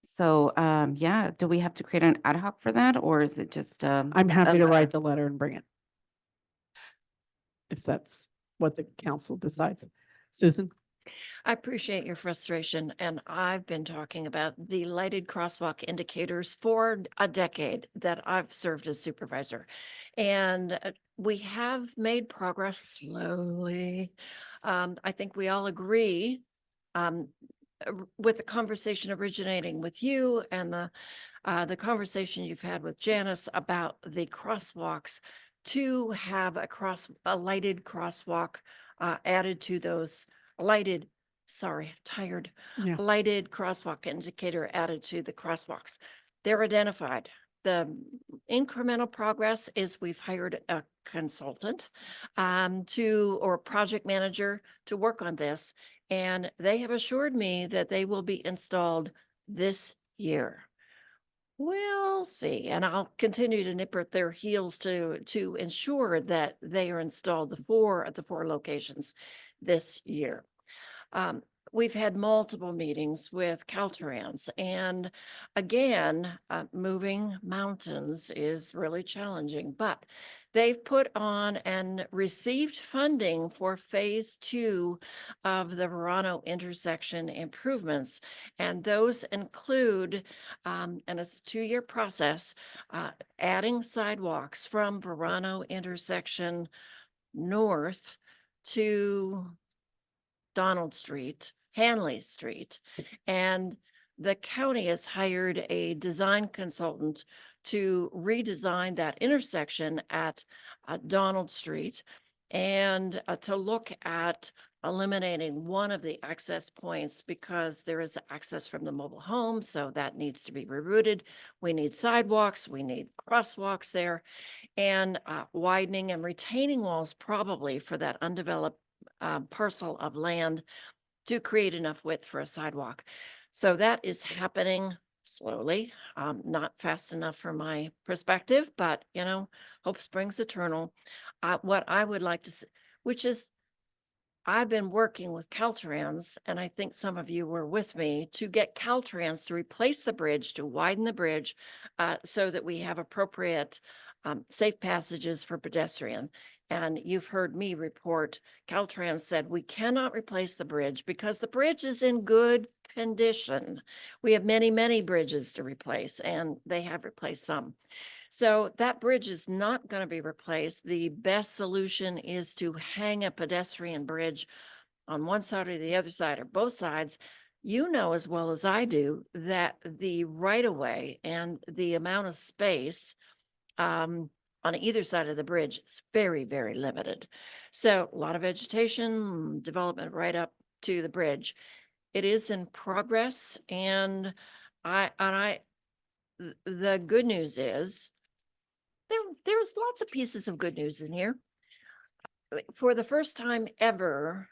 So, yeah, do we have to create an ad hoc for that, or is it just, I'm happy to letter? write the letter and bring it. If that's what the council decides. Susan? I appreciate your frustration, and I've been talking about the lighted crosswalk indicators for a decade that I've served as supervisor. And we have made progress slowly. I think we all agree with the conversation originating with you and the conversation you've had with Janice about the crosswalks, to have a lighted crosswalk added to those lighted crosswalk indicator added to the crosswalks. They're identified. The incremental progress is we've hired a consultant or project manager to work on this. And they have assured me that they will be installed this year. We'll see. And I'll continue to nip at their heels to ensure that they are installed at the four locations this year. we've had multiple meetings with Caltrans, and again, moving mountains is really challenging, but they've put on and received funding for phase 2 of the Verano intersection improvements. And those include, and it's a 2-year process, adding sidewalks from Verano intersection north to Donald Street, Hanley Street. And the county has hired a design consultant to redesign that intersection at Donald Street and to look at eliminating one of the access points because there is access from the mobile home, so that needs to be rerouted. We need sidewalks, we need crosswalks there, and widening and retaining walls probably for that undeveloped parcel of land to create enough width for a sidewalk. So that is happening slowly, not fast enough from my perspective, but you know, hope springs eternal. What I would like to see, which is, I've been working with Caltrans, and I think some of you were with me, to get Caltrans to replace the bridge, to widen the bridge, so that we have appropriate safe passages for pedestrian. And you've heard me report, Caltrans said, we cannot replace the bridge because the bridge is in good condition. We have many, many bridges to replace, and they have replaced some. So that bridge is not going to be replaced. The best solution is to hang a pedestrian bridge on one side or the other side or both sides. You know as well as I do that the right-of-way and the amount of space on either side of the bridge is very, very limited. So a lot of vegetation development right up to the bridge. It is in progress, and the good news is there's lots of pieces of good news in here. For the first time ever,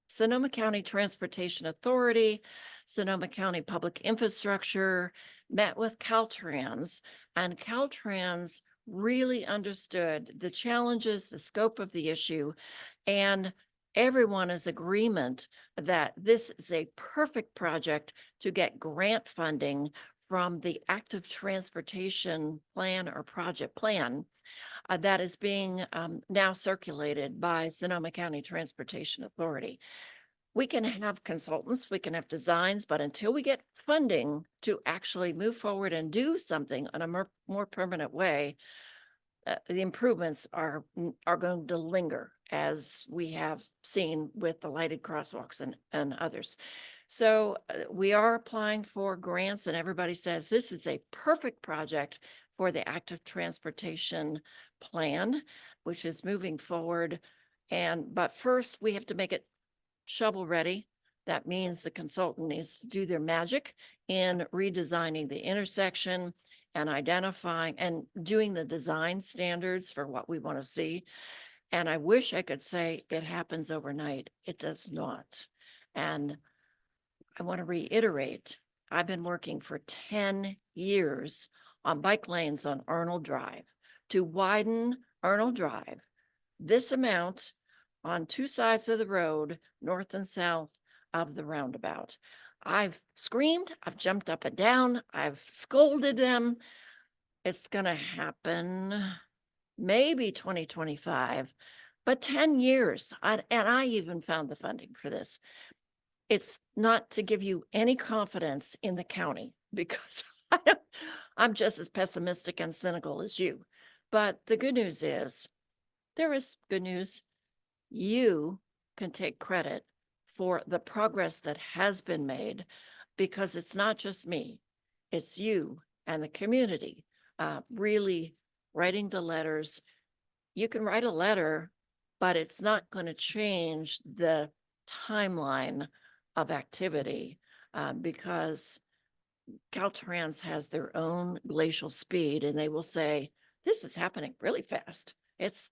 Sonoma County Transportation Authority, Sonoma County Public Infrastructure met with Caltrans, and Caltrans really understood the challenges, the scope of the issue, and everyone is agreement that this is a perfect project to get grant funding from the active transportation plan or project plan that is being now circulated by Sonoma County Transportation Authority. We can have consultants, we can have designs, but until we get funding to actually move forward and do something in a more permanent way, the improvements are going to linger, as we have seen with the lighted crosswalks and others. So we are applying for grants, and everybody says this is a perfect project for the active transportation plan, which is moving forward. But first we have to make it shovel ready. That means the consultant needs to do their magic in redesigning the intersection and identifying and doing the design standards for what we want to see. And I wish I could say it happens overnight. It does not. And I want to reiterate, I've been working for 10 years on bike lanes on Arnold Drive to widen Arnold Drive this amount on 2 sides of the road, north and south of the roundabout. I've screamed, I've jumped up and down, I've scolded them. It's going to happen maybe 2025, but 10 years. And I even found the funding for this. It's not to give you any confidence in the county because I'm just as pessimistic and cynical as you. But the good news is, there is good news. You can take credit for the progress that has been made, because it's not just me, it's you and the community really writing the letters. You can write a letter, but it's not going to change the timeline of activity because Caltrans has their own glacial speed, and they will say, this is happening really fast. It's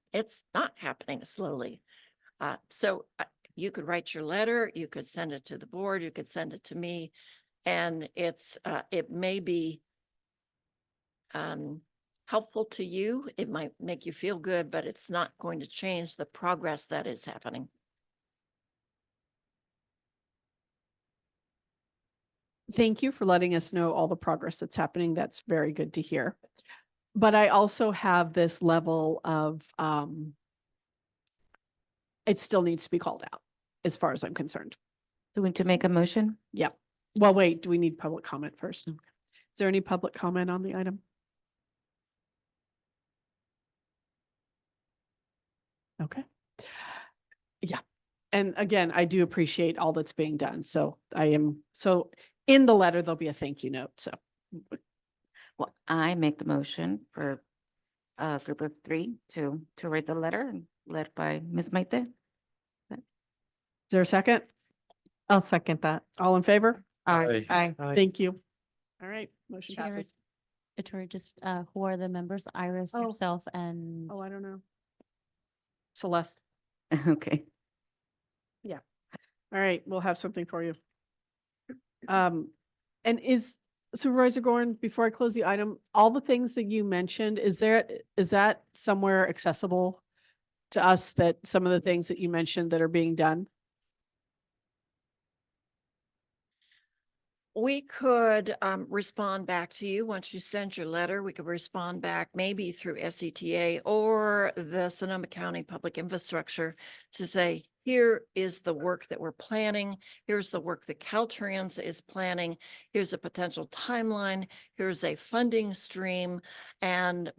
not happening slowly. So you could write your letter, you could send it to the board, you could send it to me, and it may be helpful to you. It might make you feel good, but it's not going to change the progress that is happening. thank you for letting us know all the progress that's happening. That's very good to hear. But I also have this level of, it still needs to be called out as far as I'm concerned. Do we need to make a motion? Yep. Well, wait, do we need public comment first? Is there any public comment on the item? Okay. Yeah. And again, I do appreciate all that's being done. So so in the letter, there'll be a thank you note. So Well, I make the motion for a group of 3 to write the letter and led by Ms. Maite. is there a second? I'll second that. All in favor? Aye. Aye. Thank you. All right, motion Chair, passes. Attorney, just, who are the members? Iris, Oh. yourself, and Oh, I don't know. Celeste. Okay. All right, we'll have something for you. And is Supervisor Gorin, before I close the item, all the things that you mentioned, is that somewhere accessible to us, that some of the things that you mentioned that are being done? We could respond back to you once you send your letter. We could respond back maybe through SCTA or the Sonoma County Public Infrastructure to say, here is the work that we're planning. Here's the work that Caltrans is planning. Here's a potential timeline. Here's a funding stream. And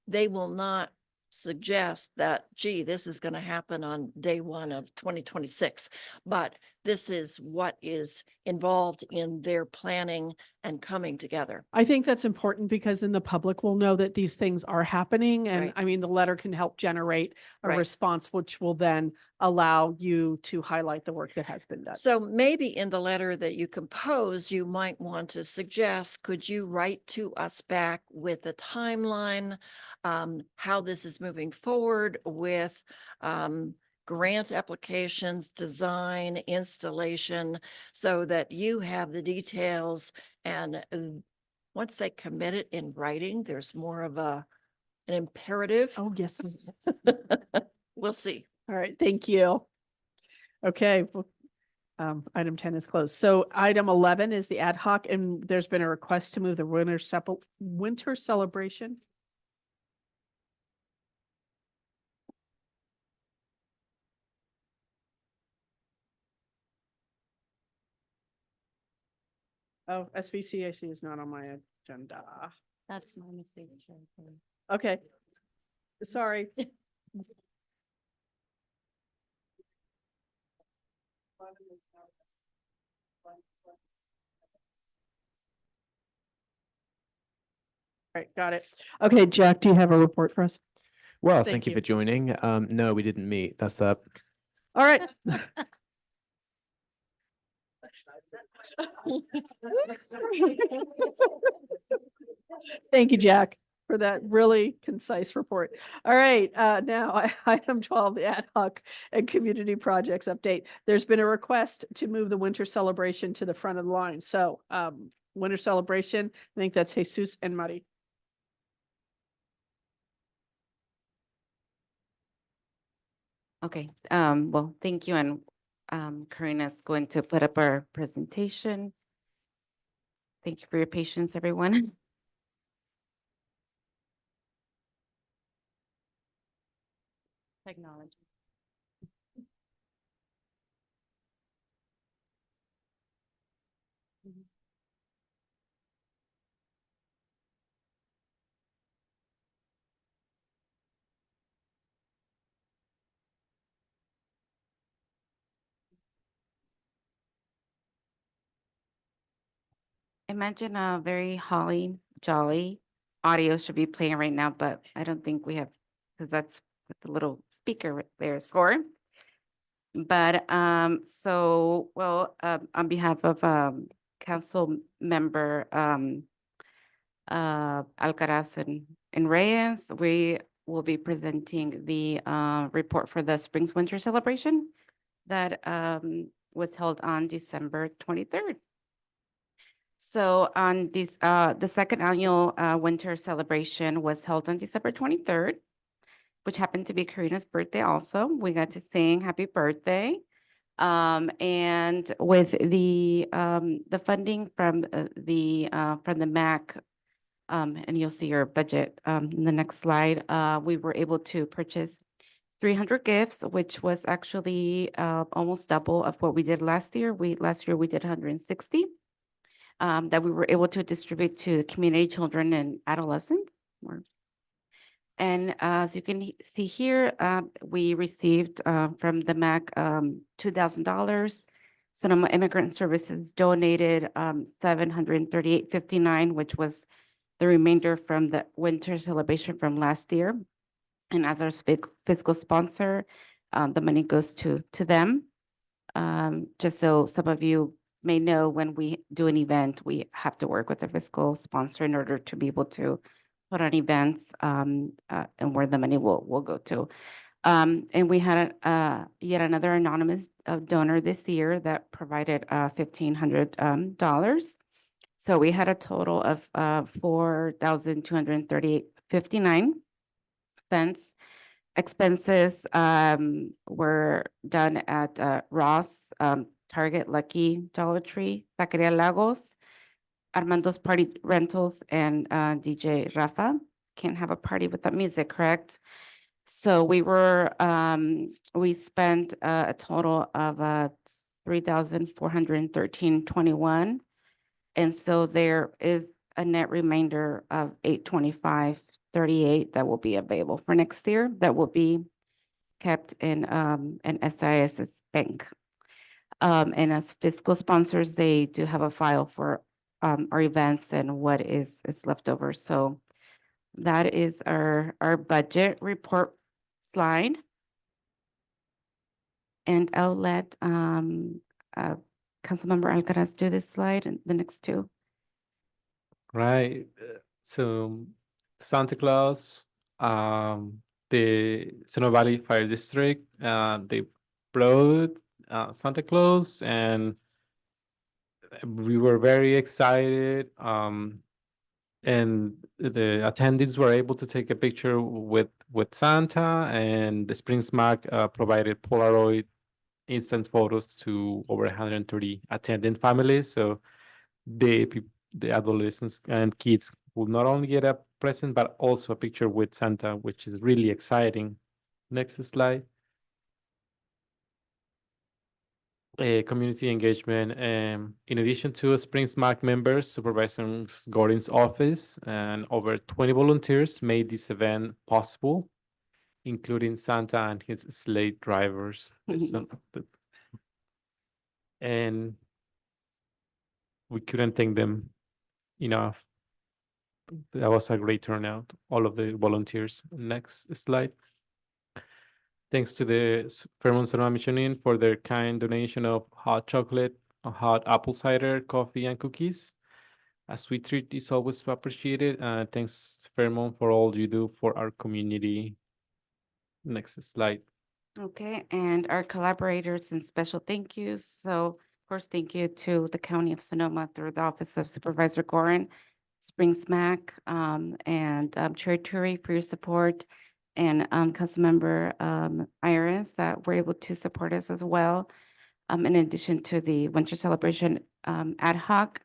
they will not suggest that, gee, this is going to happen on day 1 of 2026, but this is what is involved in their planning and coming together. I think that's important because then the public will know that these things are happening. And Right. I mean, the letter can help generate a Right. response, which will then allow you to highlight the work that has been done. So maybe in the letter that you compose, you might want to suggest, could you write to us back with a timeline, how this is moving forward with grant applications, design, installation, so that you have the details. And once they commit it in writing, there's more of an imperative. Oh, yes. We'll see. All right, thank you. Okay, well, item 10 is closed. So item 11 is the ad hoc, and there's been a request to move the winter celebration. Oh, SBCAC is not on my agenda. that's my mistake. Chair. Okay. Sorry. Right, got it. Okay, Jack, do you have a report for us? Well, Thank thank you you. for joining. No, we didn't meet. That's that. All right. Thank you, Jack, for that really concise report. All right, now item 12, the ad hoc and community projects update. There's been a request to move the winter celebration to the front of the line. So winter celebration, I think that's Jesus and Mari. Okay, well, thank you. And Karina's going to put up our presentation. Thank you for your patience, everyone. Technology. Imagine a very holly jolly audio should be playing right now, but I don't think we have, because that's what the little speaker right there is for. But so, well, on behalf of council member Alcaraz and Reyes, we will be presenting the report for the Springs Winter Celebration that was held on December 23rd. So on this, the second annual winter celebration was held on December 23rd, which happened to be Karina's birthday also. We got to sing happy birthday. And with the funding from the MAC, and you'll see your budget, in the next slide, we were able to purchase 300 gifts, which was actually, almost double of what we did last year. Last year we did 160, that we were able to distribute to the community children and adolescents. And as you can see here, we received from the MAC $2,000. Sonoma Immigrant Services donated $738.59, which was the remainder from the winter celebration from last year. And as our fiscal sponsor, the money goes to them. Just so some of you may know, when we do an event, we have to work with a fiscal sponsor in order to be able to put on events, and where the money will go to. And we had yet another anonymous donor this year that provided $1,500. So we had a total of $4,238.59. Expenses were done at Ross, Target, Lucky, Dollar Tree, Taqueria Lagos, Armando's Party Rentals, and DJ Rafa. Can't have a party without music, correct? So we spent a total of $3,413.21. And so there is a net remainder of $825.38 that will be available for next year, that will be kept in an SIS's bank. And as fiscal sponsors, they do have a file for our events and what is left over. So that is our budget report slide. And I'll let Councilmember Alcaraz do this slide and the next two. Right. So Santa Claus, the Sonoma Valley Fire District, they brought Santa Claus, and we were very excited. And the attendees were able to take a picture with Santa, and the Springs MAC provided Polaroid instant photos to over 130 attending families. So the adolescents and kids will not only get a present, but also a picture with Santa, which is really exciting. Next slide. Community engagement. In addition to Springs MAC members, Supervisor Gordon's office, and over 20 volunteers made this event possible, including Santa and his slate drivers. And we couldn't thank them enough. That was a great turnout, all of the volunteers. Next slide. Thanks to the Fairmont Sonoma Mission Inn for their kind donation of hot chocolate, hot apple cider, coffee, and cookies. A sweet treat is always appreciated. Thanks, Fairmont, for all you do for our community. Next slide. Okay, and our collaborators and special thank yous. So, of course, thank you to the County of Sonoma through the Office of Supervisor Gorin, Springs MAC, and Chair Turi for your support, and Councilmember Iris that were able to support us as well. In addition to the winter celebration ad hoc.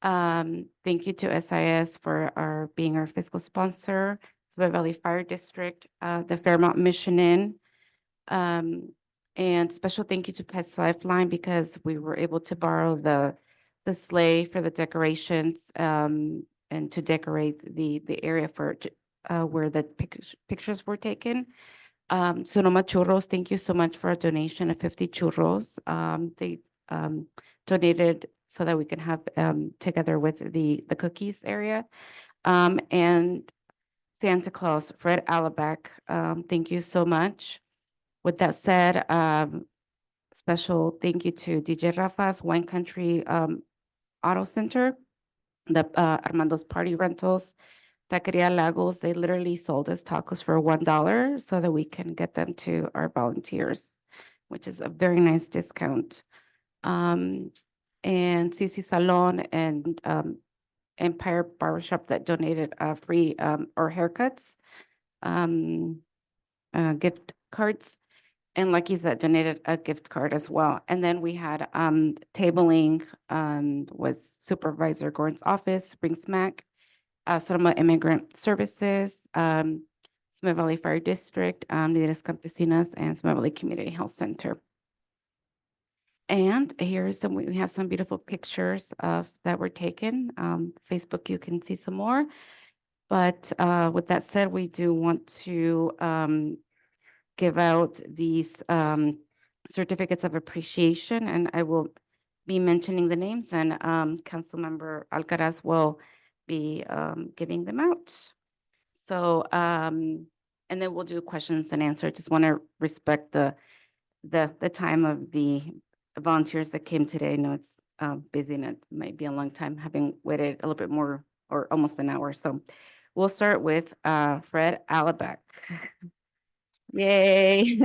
Thank you to SIS for being our fiscal sponsor, Sonoma Valley Fire District, the Fairmont Mission Inn. And special thank you to Pets Lifeline, because we were able to borrow the sleigh for the decorations, and to decorate the area for where the pictures were taken. Sonoma Churros, thank you so much for a donation of 50 churros. They donated so that we can have together with the cookies area. And Santa Claus, Fred Alabac, thank you so much. With that said, special thank you to DJ Rafa's Wine Country Auto Center, the Armando's Party Rentals, Taqueria Lagos. They literally sold us tacos for $1 so that we can get them to our volunteers, which is a very nice discount. And CC Salon and Empire Barbershop that donated free or haircuts, gift cards. And like you said, donated a gift card as well. And then we had tabling was Supervisor Gordon's office, Spring Smack, Sonoma Immigrant Services, Smith Valley Fire District, Líderes Campesinas, and Smith Valley Community Health Center. And here's some, we have some beautiful pictures of that were taken. Facebook, you can see some more. But with that said, we do want to give out these certificates of appreciation, and I will be mentioning the names, and Councilmember Alcaraz will be giving them out. So, and then we'll do questions and answers. Just want to respect the time of the volunteers that came today. I know it's busy and it might be a long time, having waited a little bit more or almost an hour. So we'll start with Fred Alabac. Yay.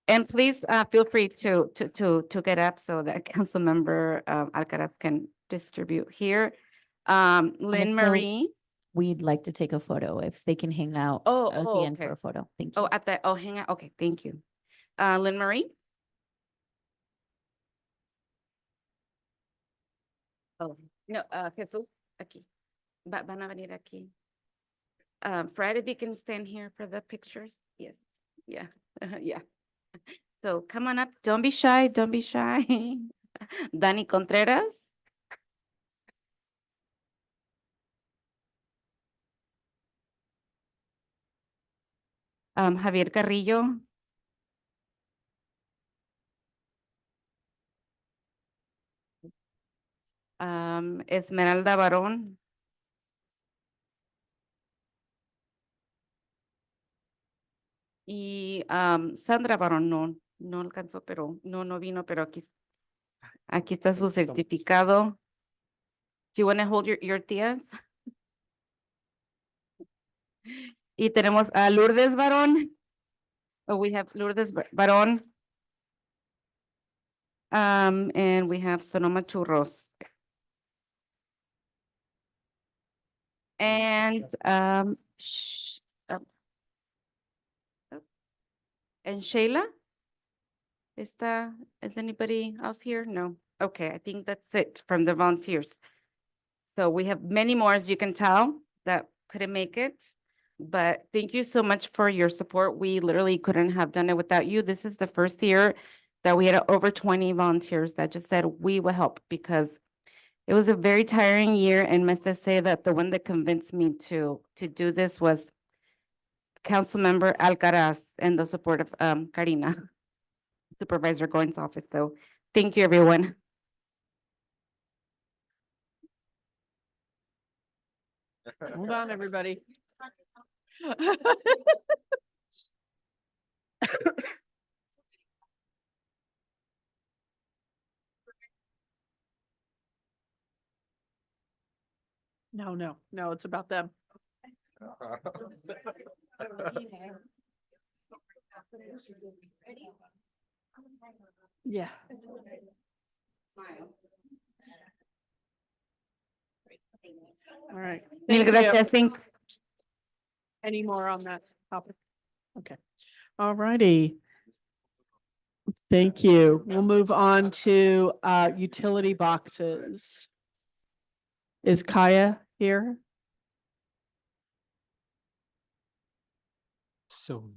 And please feel free to get up so that Councilmember Alcaraz can distribute here. Lynn Also, Marie. We'd like to take a photo if they can hang out Oh, at oh, the end okay. for a photo. Thank you. Oh, hang on. Okay, thank you. Lynn Marie. Oh, no, Jesús, aquí. Van a venir aquí. Fred, if you can stand here for the pictures. Yes, yeah, yeah. So come on up. Don't be shy. Don't be shy. Dani Contreras. Javier Carrillo. Esmeralda Barón. Y Sandra Barón no alcanzó, pero no vino, pero aquí está su certificado. Do you want to hold your tías? Y tenemos a Lourdes Barón. Oh, we have Lourdes Barón. And we have Sonoma Churros. And and Shayla? Is anybody else here? No. Okay, I think that's it from the volunteers. So we have many more, as you can tell, that couldn't make it. But thank you so much for your support. We literally couldn't have done it without you. This is the first year that we had over 20 volunteers that just said we will help, because it was a very tiring year. And must I say that the one that convinced me to do this was Councilmember Alcaraz and the support of Karina, Supervisor Gordon's office. So thank you, everyone. Hold on, everybody. No, it's about them. Yeah. All right. Mil Thank you. gracias. Any more on that topic? Okay. All righty. Thank you. We'll move on to utility boxes. Is Kaya here? So,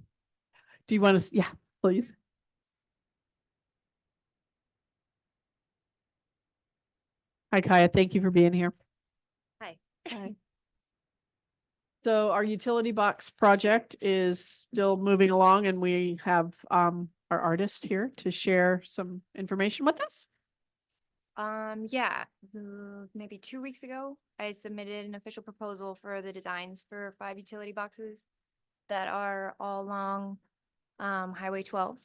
Do you want to, yeah, please. Hi, Kaya. Thank you for being here. Hi. Hi. So our utility box project is still moving along, and we have our artist here to share some information with us. Yeah, maybe 2 weeks ago, I submitted an official proposal for the designs for 5 utility boxes that are all along Highway 12.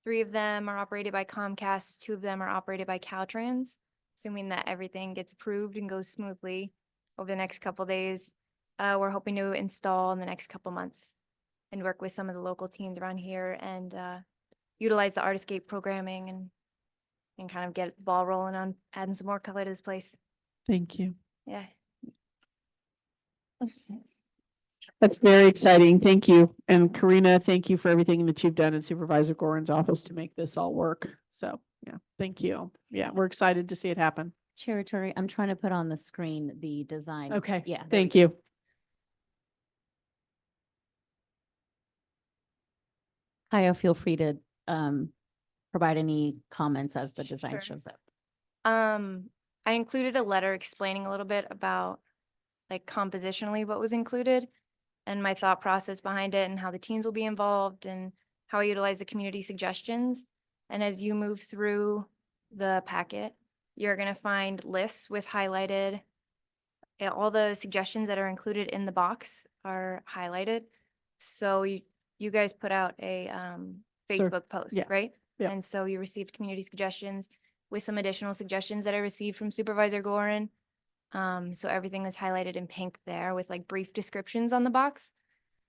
3 of them are operated by Comcast, 2 of them are operated by Caltrans. Assuming that everything gets approved and goes smoothly over the next couple days, we're hoping to install in the next couple months and work with some of the local teams around here and utilize the Artiscape programming and kind of get the ball rolling on adding some more color to this place. Thank you. Yeah. That's very exciting. Thank you. And Karina, thank you for everything that you've done in Supervisor Goran's office to make this all work. So, yeah, thank you. Yeah, we're excited to see it happen. Chair Torrey, I'm trying to put on the screen the design. Okay, Yeah. there we thank go. you. Kaya, feel free to provide any comments as the design Sure. shows up. I included a letter explaining a little bit about like compositionally what was included and my thought process behind it and how the teens will be involved and how I utilize the community suggestions. And as you move through the packet, you're going to find lists with highlighted, all the suggestions that are included in the box are highlighted. So you guys put out a Facebook post, yeah, right? yeah. And so you received community suggestions with some additional suggestions that I received from Supervisor Gorin. So everything is highlighted in pink there with like brief descriptions on the box.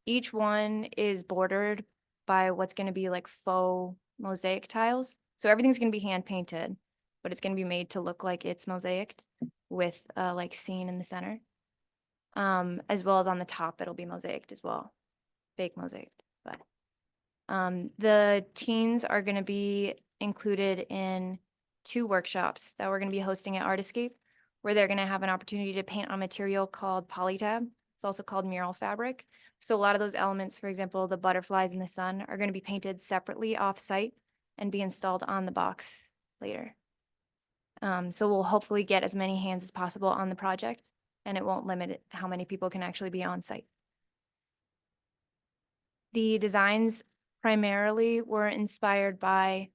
Each one is bordered by what's going to be like faux mosaic tiles. So everything's going to be hand painted, but it's going to be made to look like it's mosaiced with like scene in the center. As well as on the top, it'll be mosaiced as well, fake mosaiced. But the teens are going to be included in 2 workshops that we're going to be hosting at Artscape, where they're going to have an opportunity to paint on material called Polytab. It's also called mural fabric. So a lot of those elements, for example, the butterflies in the sun, are going to be painted separately off-site and be installed on the box later. So we'll hopefully get as many hands as possible on the project, and it won't limit how many people can actually be on site. The designs primarily were inspired by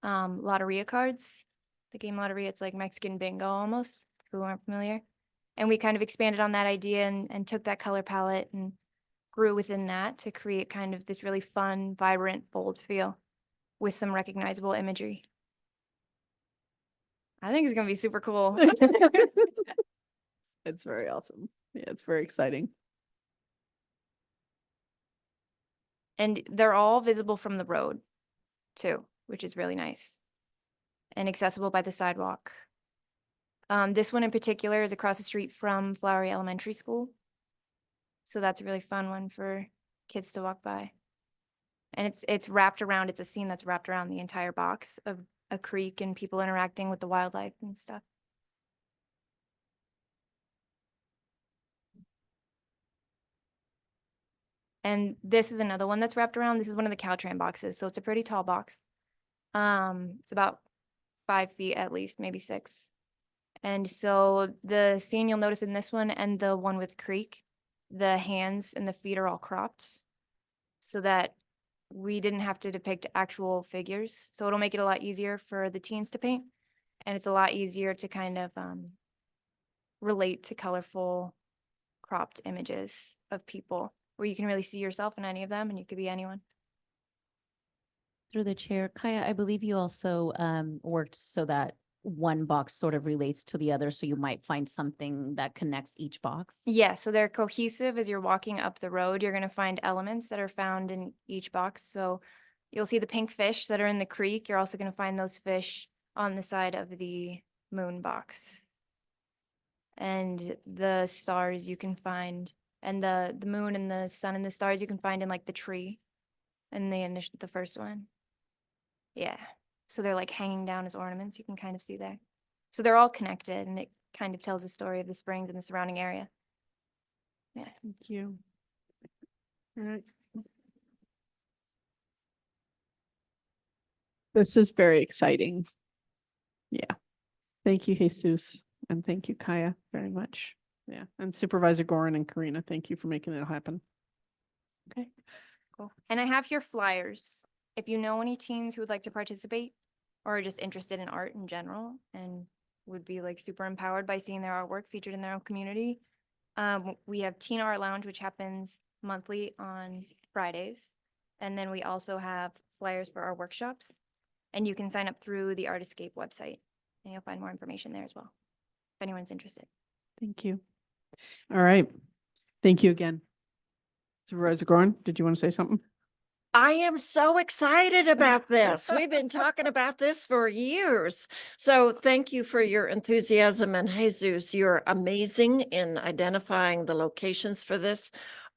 Lotteria cards. The game Lotteria, it's like Mexican bingo almost, who aren't familiar. And we kind of expanded on that idea and took that color palette and grew within that to create kind of this really fun, vibrant, bold feel with some recognizable imagery. I think it's going to be super cool. It's very awesome. Yeah, it's very exciting. And they're all visible from the road too, which is really nice and accessible by the sidewalk. This one in particular is across the street from Flowery Elementary School. So that's a really fun one for kids to walk by. And it's wrapped around, it's a scene that's wrapped around the entire box of a creek and people interacting with the wildlife and stuff. And this is another one that's wrapped around. This is one of the Caltrans boxes. So it's a pretty tall box. It's about 5 feet at least, maybe 6. And so the scene you'll notice in this one and the one with Creek, the hands and the feet are all cropped so that we didn't have to depict actual figures. So it'll make it a lot easier for the teens to paint. And it's a lot easier to kind of relate to colorful cropped images of people where you can really see yourself in any of them and you could be anyone. Through the chair, Kaya, I believe you also worked so that one box sort of relates to the other, so you might find something that connects each box. Yeah, so they're cohesive as you're walking up the road. You're going to find elements that are found in each box. So you'll see the pink fish that are in the creek. You're also going to find those fish on the side of the moon box. And the stars you can find, and the moon and the sun and the stars you can find in like the tree and the first one. Yeah. So they're like hanging down as ornaments. You can kind of see there. So they're all connected and it kind of tells the story of the springs and the surrounding area. Yeah. Thank you. All right. This is very exciting. Yeah. Thank you, Jesus. And thank you, Kaya, very much. Yeah. And Supervisor Gorin and Karina, thank you for making it happen. Okay. Cool. And I have here flyers. If you know any teens who would like to participate or are just interested in art in general and would be like super empowered by seeing their artwork featured in their own community, we have Teen Art Lounge, which happens monthly on Fridays. And then we also have flyers for our workshops. And you can sign up through the Artscape website and you'll find more information there as well, if anyone's interested. Thank you. All right. Thank you again. Supervisor Gorin, did you want to say something? I am so excited about this. We've been talking about this for years. So thank you for your enthusiasm. And Jesus, you're amazing in identifying the locations for this.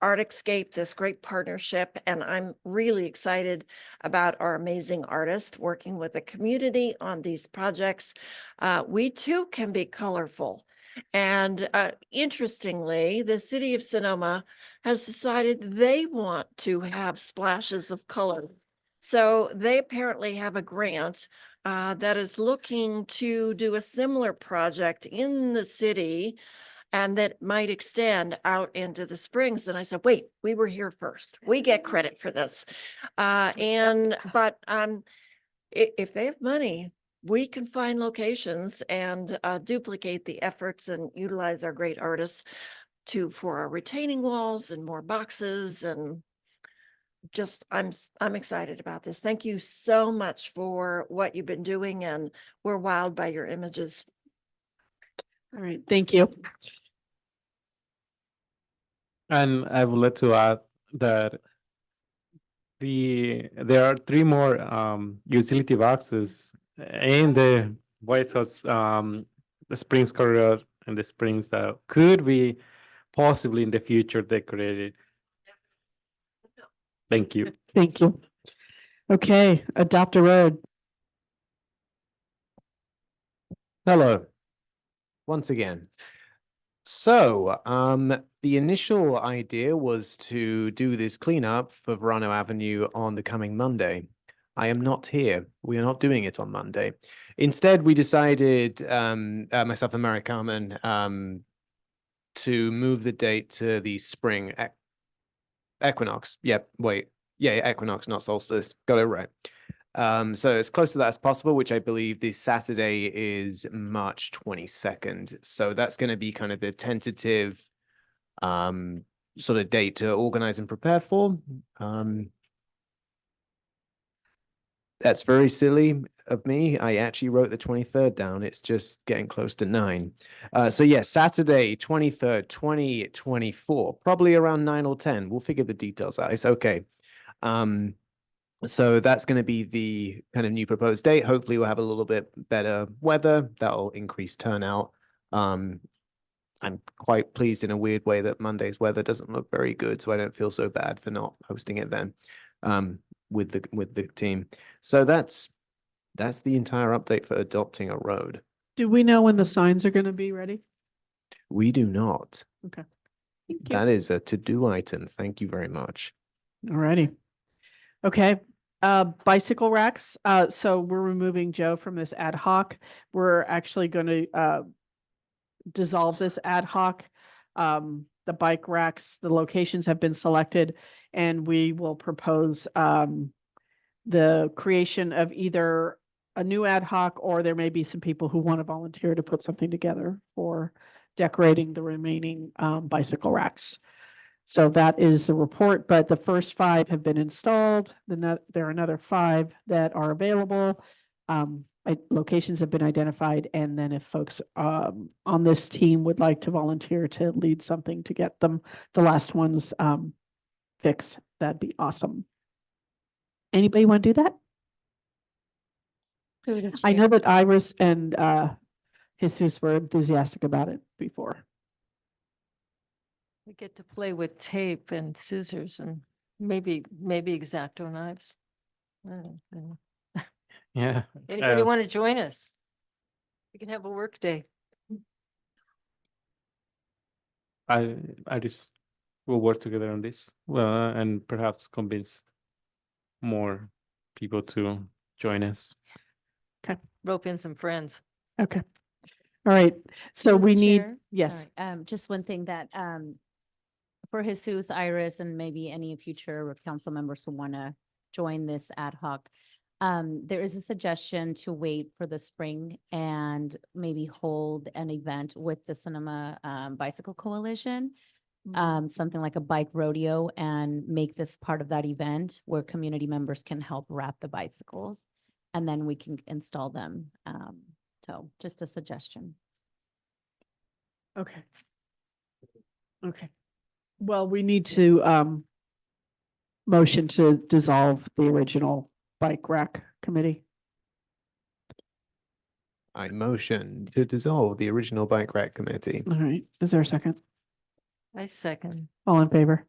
Artscape, this great partnership, and I'm really excited about our amazing artists working with the community on these projects. We too can be colorful. And interestingly, the city of Sonoma has decided they want to have splashes of color. So they apparently have a grant that is looking to do a similar project in the city and that might extend out into the Springs. And I said, wait, we were here first. We get credit for this. But if they have money, we can find locations and duplicate the efforts and utilize our great artists for our retaining walls and more boxes. And just, I'm excited about this. Thank you so much for what you've been doing, and we're wowed by your images. All right, thank you. And I would like to add that there are 3 more utility boxes in the White House, the Springs corridor and the Springs that could be possibly in the future decorated. Thank you. Thank you. Okay, adopt a road. Hello, once again. So, the initial idea was to do this cleanup for Verano Avenue on the coming Monday. I am not here. We are not doing it on Monday. Instead, we decided, myself and Mary Carmen, to move the date to the spring equinox. Yep, wait. Yeah, equinox, not solstice. Got it right. So as close to that as possible, which I believe this Saturday is March 22nd. So that's going to be kind of the tentative sort of date to organize and prepare for. That's very silly of me. I actually wrote the 23rd down. It's just getting close to 9. So yeah, Saturday, 23rd, 2024, probably around 9 or 10. We'll figure the details out. It's okay. So that's going to be the kind of new proposed date. Hopefully we'll have a little bit better weather. That'll increase turnout. I'm quite pleased in a weird way that Monday's weather doesn't look very good, so I don't feel so bad for not hosting it then with the team. So that's the entire update for adopting a road. Do we know when the signs are going to be ready? We do not. Okay. Thank you. That is a to-do item. Thank you very much. All righty. Okay, bicycle racks. So we're removing Joe from this ad hoc. We're actually going to dissolve this ad hoc. The bike racks, the locations have been selected, and we will propose the creation of either a new ad hoc, or there may be some people who want to volunteer to put something together for decorating the remaining bicycle racks. So that is the report, but the first 5 have been installed. There are another 5 that are available. Locations have been identified, and then if folks on this team would like to volunteer to lead something to get them, the last ones fixed, that'd be awesome. Anybody want to do that? I know that Iris and Jesus were enthusiastic about it before. We get to play with tape and scissors and maybe X-Acto knives. I don't know. Yeah. Anybody want to join us? We can have a work day. I just will work together on this, and perhaps convince more people to join us. Rope in some friends. Okay. All right. So Through the we need, chair, yes. sorry, just one thing that, for Jesus, Iris, and maybe any future council members who want to join this ad hoc, there is a suggestion to wait for the spring and maybe hold an event with the Sonoma Bicycle Coalition, something like a bike rodeo, and make this part of that event where community members can help wrap the bicycles, and then we can install them. So just a suggestion. Okay. Okay. Well, we need to motion to dissolve the original bike rack committee. I motion to dissolve the original bike rack committee. All right. Is there a second? I second. All in favor?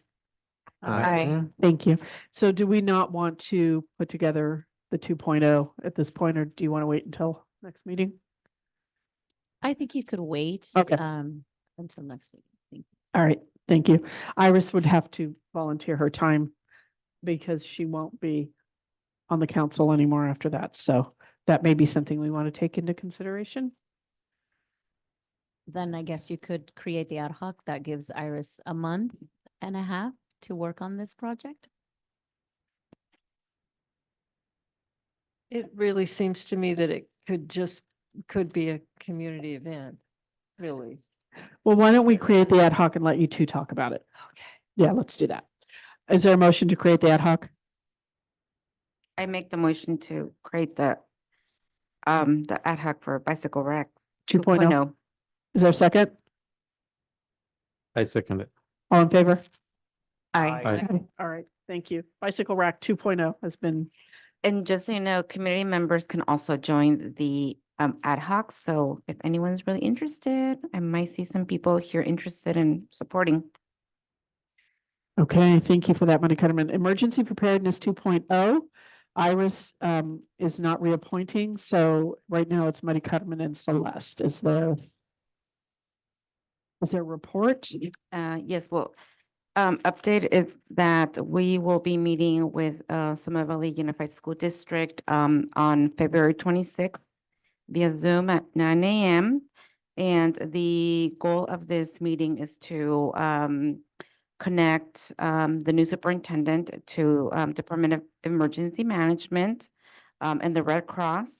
Aye. Thank you. So do we not want to put together the 2.0 at this point, or do you want to wait until next meeting? I think you could wait. Okay. Until next week. Thank you. All right, thank you. Iris would have to volunteer her time because she won't be on the council anymore after that. So that may be something we want to take into consideration. Then I guess you could create the ad hoc that gives Iris a month and a half to work on this project. It really seems to me that it could be a community event, really. Well, why don't we create the ad hoc and let you two talk about it? Okay. Yeah, let's do that. Is there a motion to create the ad hoc? I make the motion to create the ad hoc for bicycle rack 2.0. 2.0. Is there a second? I second it. All in favor? Aye. Okay, all right, thank you. Bicycle rack 2.0 has been, And just so you know, community members can also join the ad hoc. So if anyone's really interested, I might see some people here interested in supporting. okay, thank you for that, Money Cutterman. Emergency preparedness 2.0. Iris is not reappointing, so right now it's Money Cutterman and Celeste. Is there a report? Yes, well, update is that we will be meeting with Sonoma Valley Unified School District on February 26th via Zoom at 9 a.m. And the goal of this meeting is to connect the new superintendent to Department of Emergency Management and the Red Cross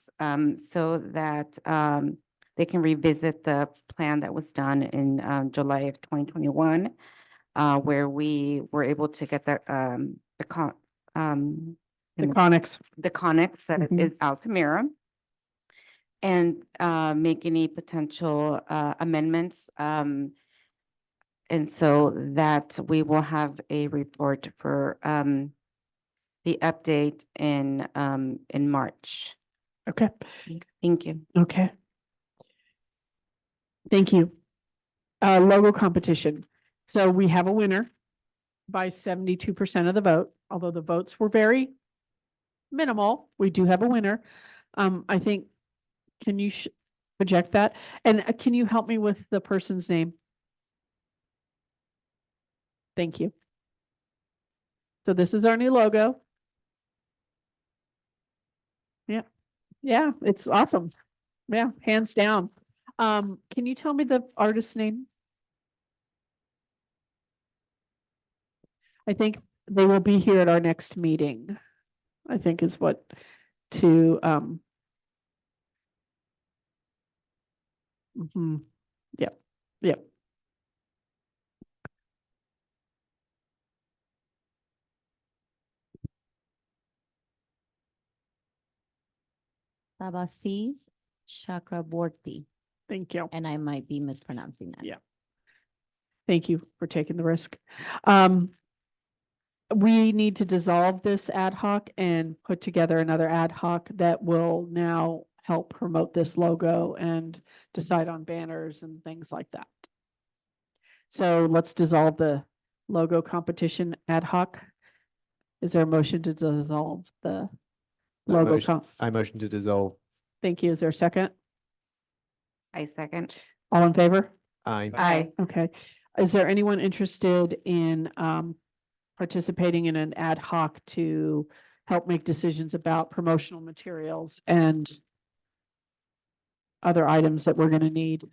so that they can revisit the plan that was done in July of 2021, where we were able to get the Conics. the Conex that Mhm. is Altamira, and make any potential amendments. And so that we will have a report for the update in March. Okay, Thank you. okay. Thank you. Logo competition. So we have a winner by 72% of the vote, although the votes were very minimal. We do have a winner. I think, can you project that? And can you help me with the person's name? Thank you. So this is our new logo. Yeah, yeah, it's awesome. Yeah, hands down. Can you tell me the artist's name? I think they will be here at our next meeting, I think is what to, yep, yep. Tabasis Chakraborty, Thank you. and I might be mispronouncing that. Yeah. Thank you for taking the risk. We need to dissolve this ad hoc and put together another ad hoc that will now help promote this logo and decide on banners and things like that. So let's dissolve the logo competition ad hoc. Is there a motion to dissolve the logo? I motion to dissolve. Thank you. Is there a second? I second. All in favor? Aye. Aye. Okay. Is there anyone interested in participating in an ad hoc to help make decisions about promotional materials and other items that we're going to need?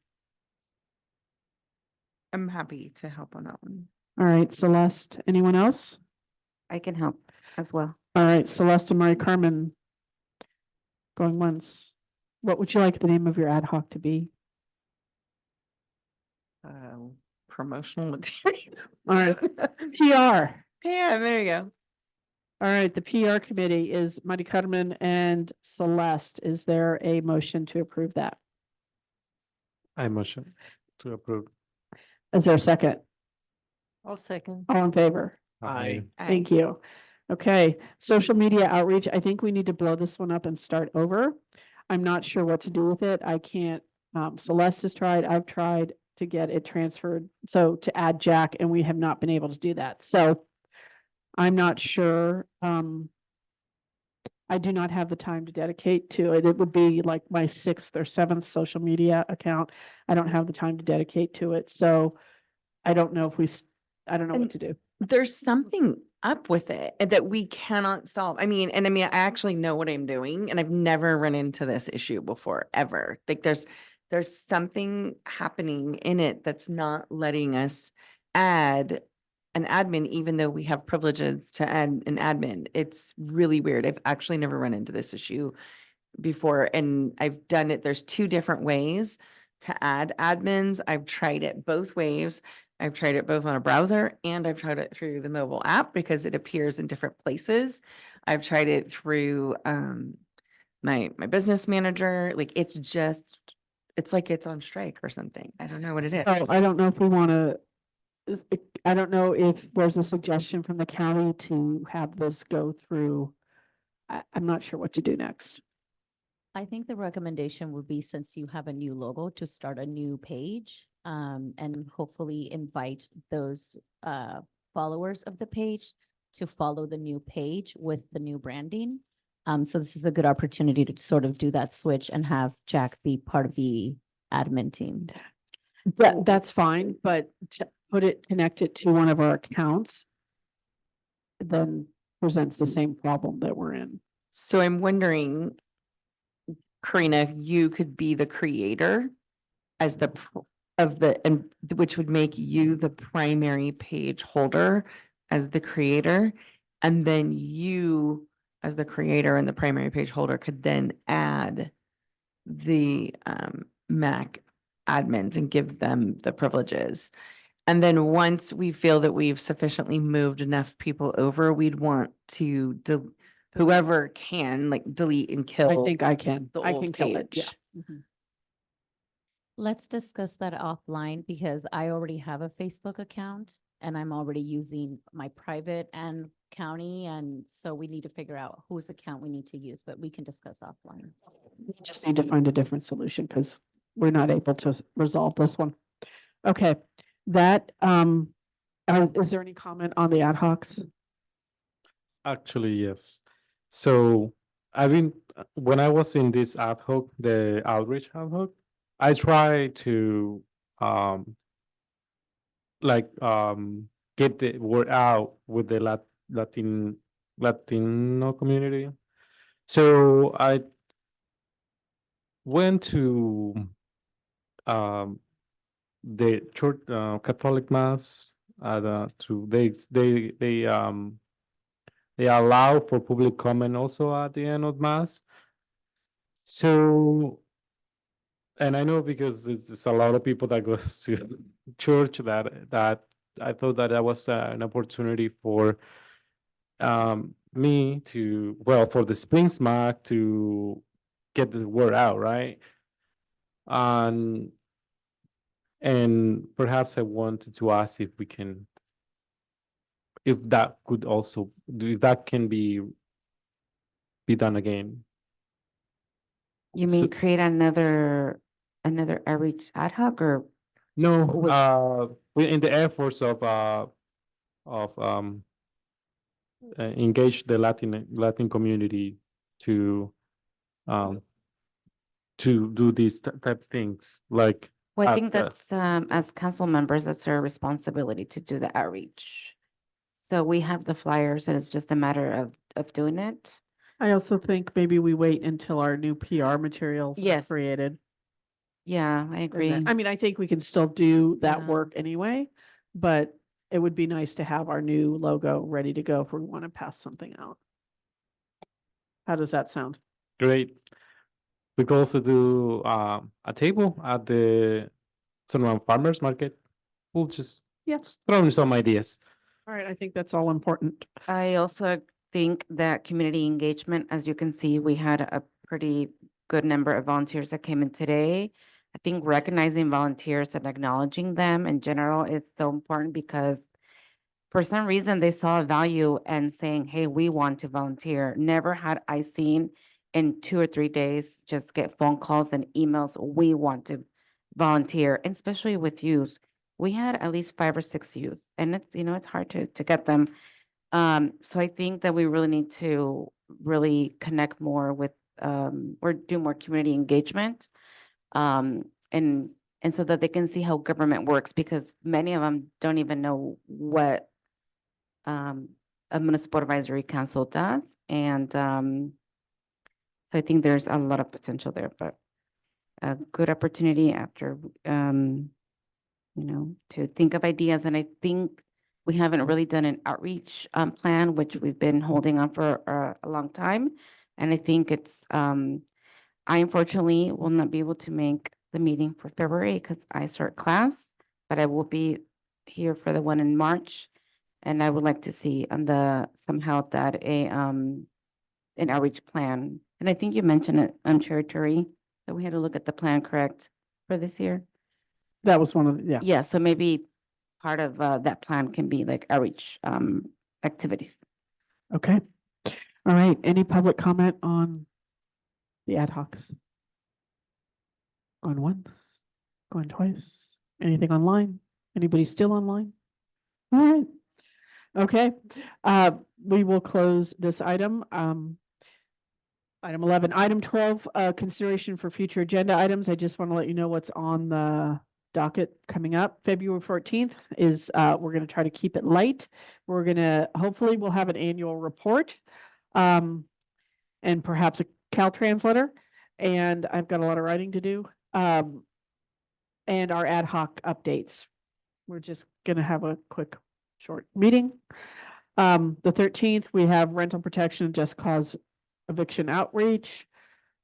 I'm happy to help on that one. All right, Celeste, anyone else? I can help as well. All right, Celeste and Mari Carmen. Going once. What would you like the name of your ad hoc to be? Promotional material. All right, PR. Yeah, there you go. All right, the PR committee is Muddy Cutterman and Celeste. Is there a motion to approve that? I motion to approve. Is there a second? I'll second. All in favor? Aye. Thank you. Okay, social media outreach. I think we need to blow this one up and start over. I'm not sure what to do with it. I can't, Celeste has tried, I've tried to get it transferred. So to add Jack, and we have not been able to do that. So I'm not sure. I do not have the time to dedicate to it. It would be like my 6th or 7th social media account. I don't have the time to dedicate to it. So I don't know if I don't know what And to do. There's something up with it that we cannot solve. I mean, I actually know what I'm doing and I've never run into this issue before, ever. Like there's something happening in it that's not letting us add an admin, even though we have privileges to add an admin. It's really weird. I've actually never run into this issue before, and I've done it. There's 2 different ways to add admins. I've tried it both ways. I've tried it both on a browser and I've tried it through the mobile app because it appears in different places. I've tried it through my business manager. Like it's like it's on strike or something. I don't know what it is. So I don't know if we want to, I don't know if there's a suggestion from the county to have this go through. I'm not sure what to do next. I think the recommendation would be, since you have a new logo, to start a new page, and hopefully invite those followers of the page to follow the new page with the new branding. So this is a good opportunity to sort of do that switch and have Jack be part of the admin team. That's fine, but to connect it to one of our accounts then presents the same problem that we're in. So I'm wondering, Karina, if you could be the creator as and which would make you the primary page holder as the creator. And then you, as the creator and the primary page holder, could then add the Mac admins and give them the privileges. And then once we feel that we've sufficiently moved enough people over, we'd want to whoever can, like, delete and kill. I think I can. the I old can kill it. Yeah. page. Mhm. Let's discuss that offline, because I already have a Facebook account and I'm already using my private and county. And so we need to figure out whose account we need to use, but we can discuss offline. We just need to find a different solution because we're not able to resolve this one. Okay, that, is there any comment on the ad hocs? Actually, yes. So when I was in this ad hoc, the outreach ad hoc, I try to get the word out with the Latino community. So I went to the church Catholic mass they allow for public comment also at the end of mass. So, and I know because there's a lot of people that go to church that I thought that was an opportunity for me to, well, for the Springs Mac to get the word out, right? And perhaps I wanted to ask if that can be done again. You mean create another outreach ad hoc, or No, in the efforts of engage the Latin community to do these type of things, like. well, I think that's as council members, that's our responsibility to do the outreach. So we have the flyers and it's just a matter of doing it. I also think maybe we wait until our new PR materials are Yes. created. Yeah, I And agree. then- I mean, I think we can still do that Yeah. work anyway, but it would be nice to have our new logo ready to go if we want to pass something out. How does that sound? Great. We could also do a table at the Sonoma Farmers Market. We'll just throw in some ideas. All right, I think that's all important. I also think that community engagement, as you can see, we had a pretty good number of volunteers that came in today. I think recognizing volunteers and acknowledging them in general is so important, because for some reason they saw a value and saying, hey, we want to volunteer. Never had I seen in 2 or 3 days just get phone calls and emails, we want to volunteer, and especially with youth. We had at least 5 or 6 youth, and it's, it's hard to get them So I think that we really need to really connect more with, or do more community engagement. And so that they can see how government works, because many of them don't even know what a municipal advisory council does. And so I think there's a lot of potential there, but a good opportunity after, to think of ideas. And I think we haven't really done an outreach plan, which we've been holding on for a long time. And I think it's, I unfortunately will not be able to make the meeting for February because I start class, but I will be here for the one in March. And I would like to see on somehow that an outreach plan. And I think you mentioned it, Chair Turi, that we had to look at the plan, correct, for this year? That was one of the, yeah. Yeah, so maybe part of that plan can be like outreach activities. Okay. All right. Any public comment on the ad hocs? Going once, going twice, anything online? Anybody still online? All right. Okay, we will close this item. Item 11, item 12, consideration for future agenda items. I just want to let you know what's on the docket coming up. February 14th is, we're going to try to keep it light. We're going to, hopefully we'll have an annual report, and perhaps a Caltrans letter. And I've got a lot of writing to do. And our ad hoc updates. We're just going to have a quick short meeting. The 13th, we have rental protection, just cause eviction outreach,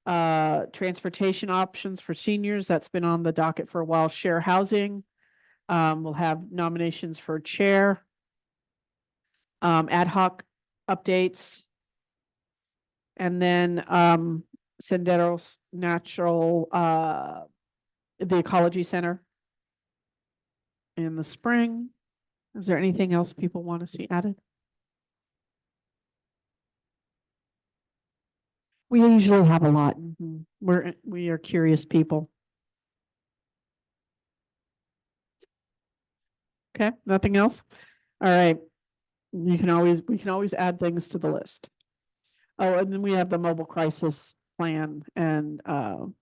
transportation options for seniors. That's been on the docket for a while. Share housing. We'll have nominations for chair. Ad hoc updates. And then Senderos Natural, the Ecology Center in the spring. Is there anything else people want to see added? We usually have a lot. We are curious people. Okay, nothing else? All right. We can always add things to the list. Oh, and then we have the mobile crisis plan and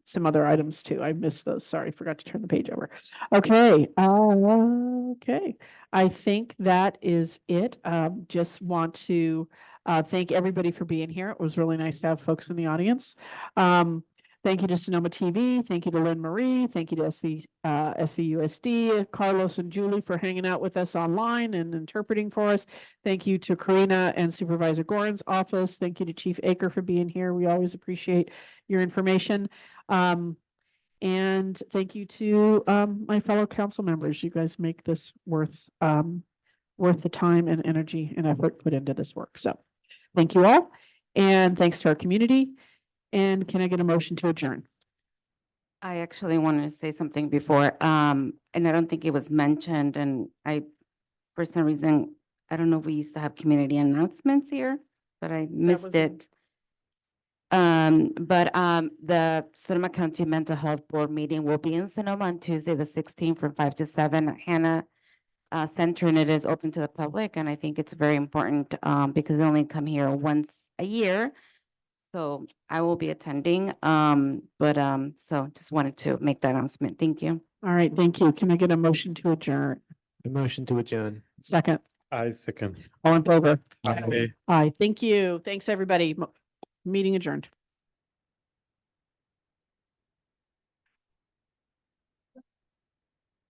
some other items too. I missed those. Sorry, forgot to turn the page over. Okay. Okay. I think that is it. Just want to thank everybody for being here. It was really nice to have folks in the audience. Thank you to Sonoma TV. Thank you to Lynn Marie. Thank you to SVUSD, Carlos and Julie for hanging out with us online and interpreting for us. Thank you to Karina and Supervisor Gorin's office. Thank you to Chief Aker for being here. We always appreciate your information. And thank you to my fellow council members. You guys make this worth the time and energy and effort put into this work. So thank you all. And thanks to our community. And can I get a motion to adjourn? I actually wanted to say something before, and I don't think it was mentioned, and for some reason, I don't know if we used to have community announcements here, but I missed it. The Sonoma County Mental Health Board meeting will be in Sonoma on Tuesday, the 16th from 5 to 7 at Hannah Center, and it is open to the public, and I think it's very important because they only come here once a year. So I will be attending, so just wanted to make that announcement. Thank you. All right, thank you. Can I get a motion to adjourn? A motion to adjourn. Second, I second. all in favor? Aye. Aye, thank you. Thanks, everybody. Meeting adjourned.